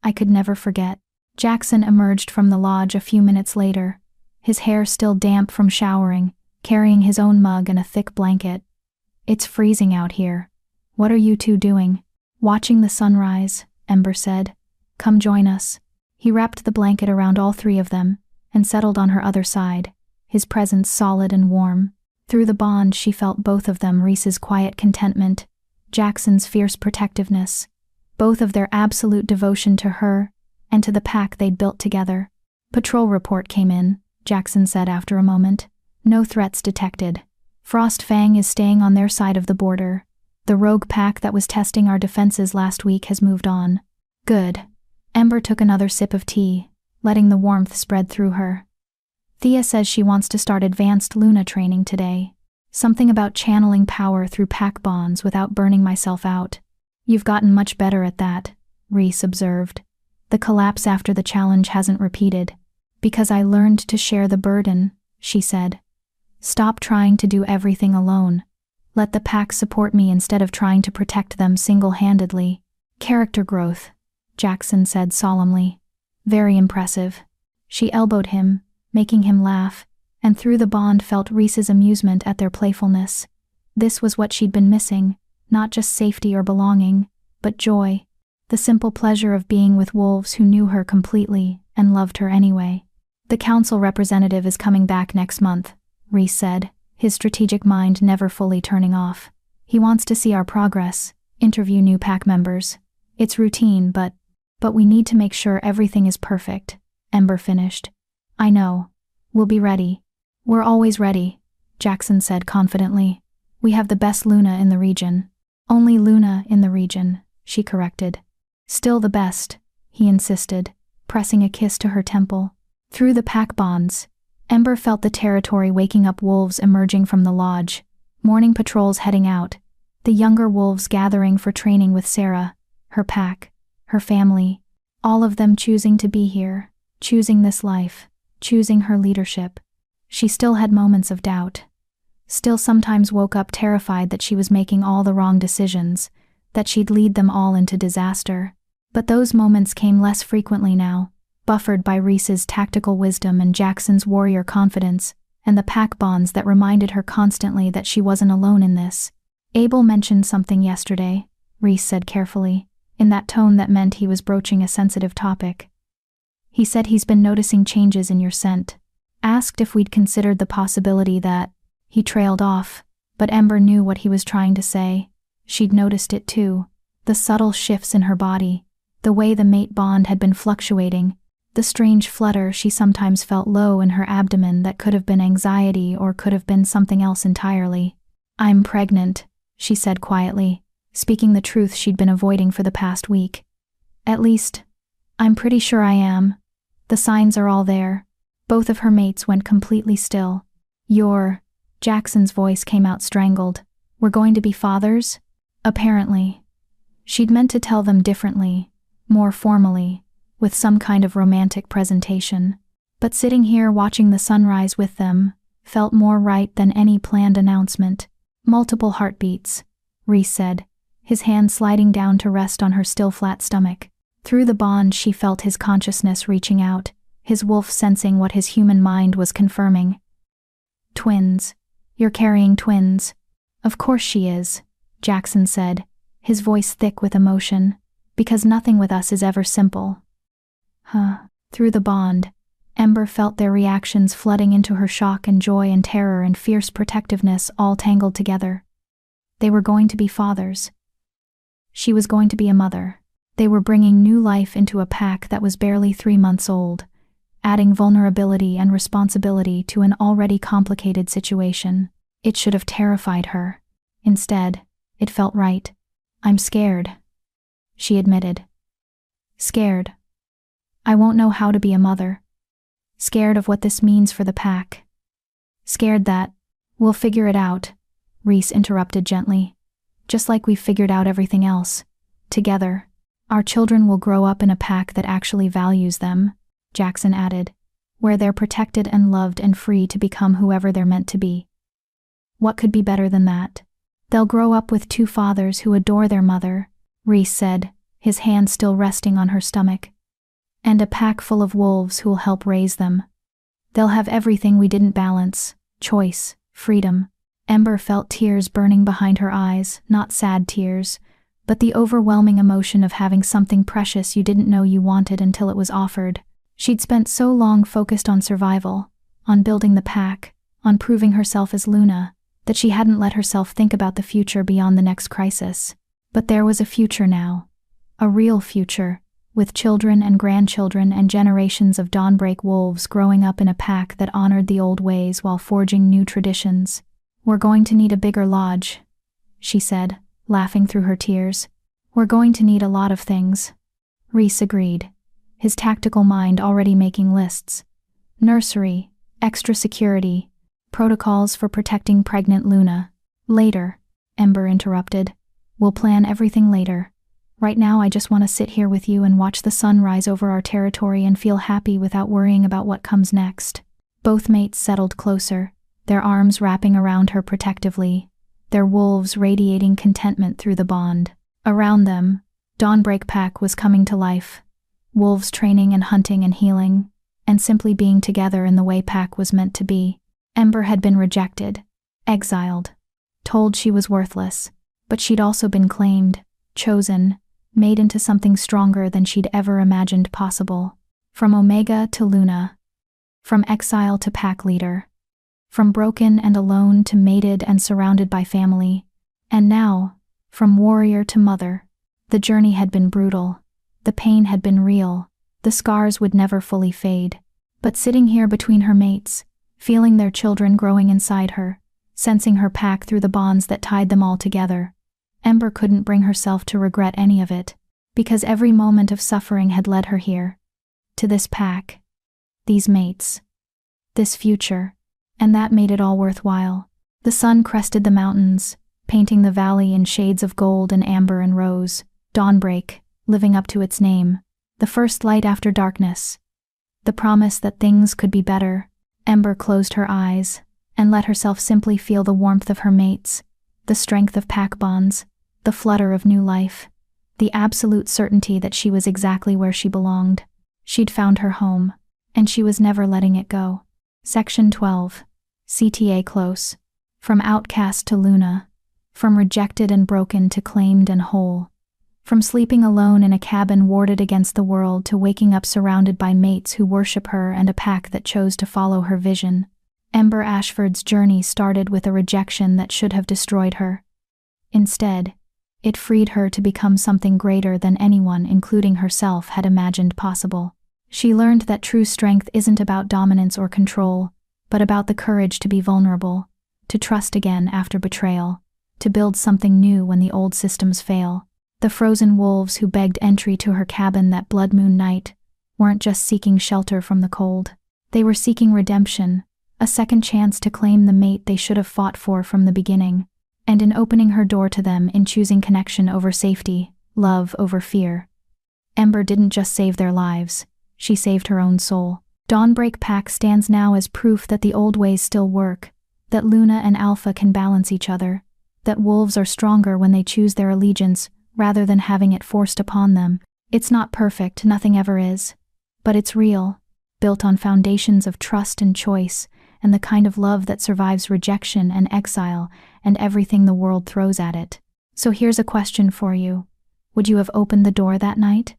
"I could never forget." Jackson emerged from the lodge a few minutes later, his hair still damp from showering, carrying his own mug and a thick blanket. "It's freezing out here. What are you 2 doing?" "Watching the sunrise," Ember said. "Come join us." He wrapped the blanket around all 3 of them and settled on her other side, his presence solid and warm. Through the bond she felt both of them, Reese's quiet contentment, Jackson's fierce protectiveness, both of their absolute devotion to her and to the pack they'd built together. "Patrol report came in," Jackson said after a moment. "No threats detected. Frostfang is staying on their side of the border. The rogue pack that was testing our defenses last week has moved on." "Good." Ember took another sip of tea, letting the warmth spread through her. "Thea says she wants to start advanced Luna training today. Something about channeling power through pack bonds without burning myself out." "You've gotten much better at that," Reese observed. "The collapse after the challenge hasn't repeated." "Because I learned to share the burden," she said. "Stop trying to do everything alone. Let the pack support me instead of trying to protect them single-handedly." "Character growth," Jackson said solemnly. "Very impressive." She elbowed him, making him laugh, and through the bond felt Reese's amusement at their playfulness. This was what she'd been missing, not just safety or belonging, but joy. The simple pleasure of being with wolves who knew her completely and loved her anyway. "The council representative is coming back next month," Reese said, his strategic mind never fully turning off. "He wants to see our progress, interview new pack members. It's routine, but we need to make sure everything is perfect," Ember finished. "I know. We'll be ready." "We're always ready," Jackson said confidently. "We have the best Luna in the region." "Only Luna in the region," she corrected. "Still the best," he insisted, pressing a kiss to her temple. Through the pack bonds, Ember felt the territory waking up, wolves emerging from the lodge, morning patrols heading out, the younger wolves gathering for training with Sarah, her pack, her family, all of them choosing to be here, choosing this life, choosing her leadership. She still had moments of doubt. Still sometimes woke up terrified that she was making all the wrong decisions, that she'd lead them all into disaster. But those moments came less frequently now, buffered by Reese's tactical wisdom and Jackson's warrior confidence, and the pack bonds that reminded her constantly that she wasn't alone in this. "Abel mentioned something yesterday," Reese said carefully, in that tone that meant he was broaching a sensitive topic. "He said he's been noticing changes in your scent." Asked if we'd considered the possibility that, he trailed off, but Ember knew what he was trying to say. She'd noticed it too. The subtle shifts in her body, the way the mate bond had been fluctuating, the strange flutter she sometimes felt low in her abdomen that could have been anxiety or could have been something else entirely. "I'm pregnant," she said quietly, speaking the truth she'd been avoiding for the past week. "At least, I'm pretty sure I am. The signs are all there." Both of her mates went completely still. Jackson's voice came out strangled. "We're going to be fathers?" Apparently. She'd meant to tell them differently, more formally, with some kind of romantic presentation. But sitting here watching the sunrise with them felt more right than any planned announcement. "Multiple heartbeats," Reese said, his hand sliding down to rest on her still flat stomach. Through the bond she felt his consciousness reaching out, his wolf sensing what his human mind was confirming. "Twins. You're carrying twins." "Of course she is," Jackson said, his voice thick with emotion, "because nothing with us is ever simple." Through the bond, Ember felt their reactions flooding into her, shock and joy and terror and fierce protectiveness all tangled together. They were going to be fathers. She was going to be a mother. They were bringing new life into a pack that was barely 3 months old, adding vulnerability and responsibility to an already complicated situation. It should have terrified her. Instead, it felt right. "I'm scared," she admitted. "Scared. I won't know how to be a mother. Scared of what this means for the pack. Scared that, we'll figure it out," Reese interrupted gently. "Just like we've figured out everything else. Together. Our children will grow up in a pack that actually values them," Jackson added, "where they're protected and loved and free to become whoever they're meant to be. What could be better than that? They'll grow up with 2 fathers who adore their mother," Reese said, his hand still resting on her stomach. "And a pack full of wolves who'll help raise them. They'll have everything we didn't balance: choice, freedom." Ember felt tears burning behind her eyes, not sad tears, but the overwhelming emotion of having something precious you didn't know you wanted until it was offered. She'd spent so long focused on survival, on building the pack, on proving herself as Luna, that she hadn't let herself think about the future beyond the next crisis. But there was a future now. A real future, with children and grandchildren and generations of dawnbreak wolves growing up in a pack that honored the old ways while forging new traditions. "We're going to need a bigger lodge," she said, laughing through her tears. "We're going to need a lot of things." Reese agreed, his tactical mind already making lists. Nursery, extra security, protocols for protecting pregnant Luna. "Later," Ember interrupted. "We'll plan everything later. Right now I just want to sit here with you and watch the sun rise over our territory and feel happy without worrying about what comes next." Both mates settled closer, their arms wrapping around her protectively, their wolves radiating contentment through the bond. Around them, Dawnbreak Pack was coming to life. Wolves training and hunting and healing, and simply being together in the way Pack was meant to be. Ember had been rejected, exiled, told she was worthless, but she'd also been claimed, chosen, made into something stronger than she'd ever imagined possible. From Omega to Luna. From exile to pack leader. From broken and alone to mated and surrounded by family. And now, from warrior to mother. The journey had been brutal. The pain had been real. The scars would never fully fade. But sitting here between her mates, feeling their children growing inside her, sensing her pack through the bonds that tied them all together, Ember couldn't bring herself to regret any of it, because every moment of suffering had led her here. To this pack. These mates. This future. And that made it all worthwhile. The sun crested the mountains, painting the valley in shades of gold and amber and rose. Dawnbreak, living up to its name. The first light after darkness. The promise that things could be better. Ember closed her eyes, and let herself simply feel the warmth of her mates, the strength of pack bonds, the flutter of new life, the absolute certainty that she was exactly where she belonged. She'd found her home, and she was never letting it go. Section 12. CTA Close. From outcast to Luna. From rejected and broken to claimed and whole. From sleeping alone in a cabin warded against the world to waking up surrounded by mates who worship her and a pack that chose to follow her vision, Ember Ashford's journey started with a rejection that should have destroyed her. Instead, it freed her to become something greater than anyone, including herself, had imagined possible. She learned that true strength isn't about dominance or control, but about the courage to be vulnerable, to trust again after betrayal, to build something new when the old systems fail. The frozen wolves who begged entry to her cabin that blood moon night weren't just seeking shelter from the cold. They were seeking redemption, a second chance to claim the mate they should have fought for from the beginning. And in opening her door to them, in choosing connection over safety, love over fear, Ember didn't just save their lives, she saved her own soul. Dawnbreak Pack stands now as proof that the old ways still work, that Luna and Alpha can balance each other, that wolves are stronger when they choose their allegiance rather than having it forced upon them. It's not perfect, nothing ever is, but it's real, built on foundations of trust and choice, and the kind of love that survives rejection and exile and everything the world throws at it. So here's a question for you. Would you have opened the door that night?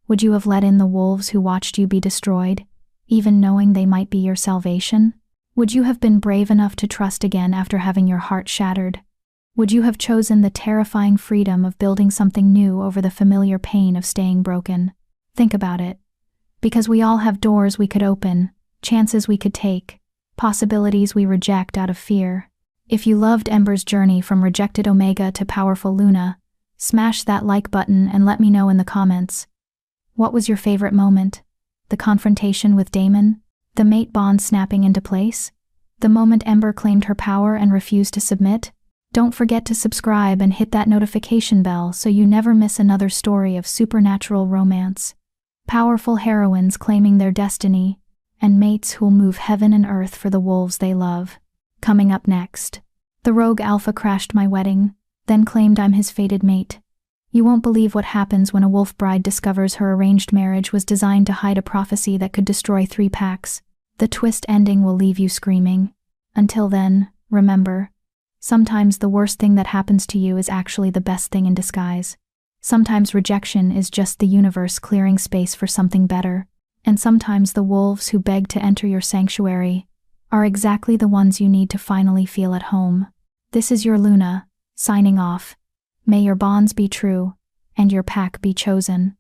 Would you have let in the wolves who watched you be destroyed, even knowing they might be your salvation? Would you have been brave enough to trust again after having your heart shattered? Would you have chosen the terrifying freedom of building something new over the familiar pain of staying broken? Think about it. Because we all have doors we could open, chances we could take, possibilities we reject out of fear. If you loved Ember's journey from rejected Omega to powerful Luna, smash that like button and let me know in the comments. What was your favorite moment? The confrontation with Damon? The mate bond snapping into place? The moment Ember claimed her power and refused to submit? Don't forget to subscribe and hit that notification bell so you never miss another story of supernatural romance. Powerful heroines claiming their destiny, and mates who'll move heaven and earth for the wolves they love. Coming up next, the rogue Alpha crashed my wedding, then claimed I'm his fated mate. You won't believe what happens when a wolf bride discovers her arranged marriage was designed to hide a prophecy that could destroy 3 packs. The twist ending will leave you screaming. Until then, remember, sometimes the worst thing that happens to you is actually the best thing in disguise. Sometimes rejection is just the universe clearing space for something better. And sometimes the wolves who beg to enter your sanctuary are exactly the ones you need to finally feel at home. This is your Luna, signing off. May your bonds be true, and your pack be chosen.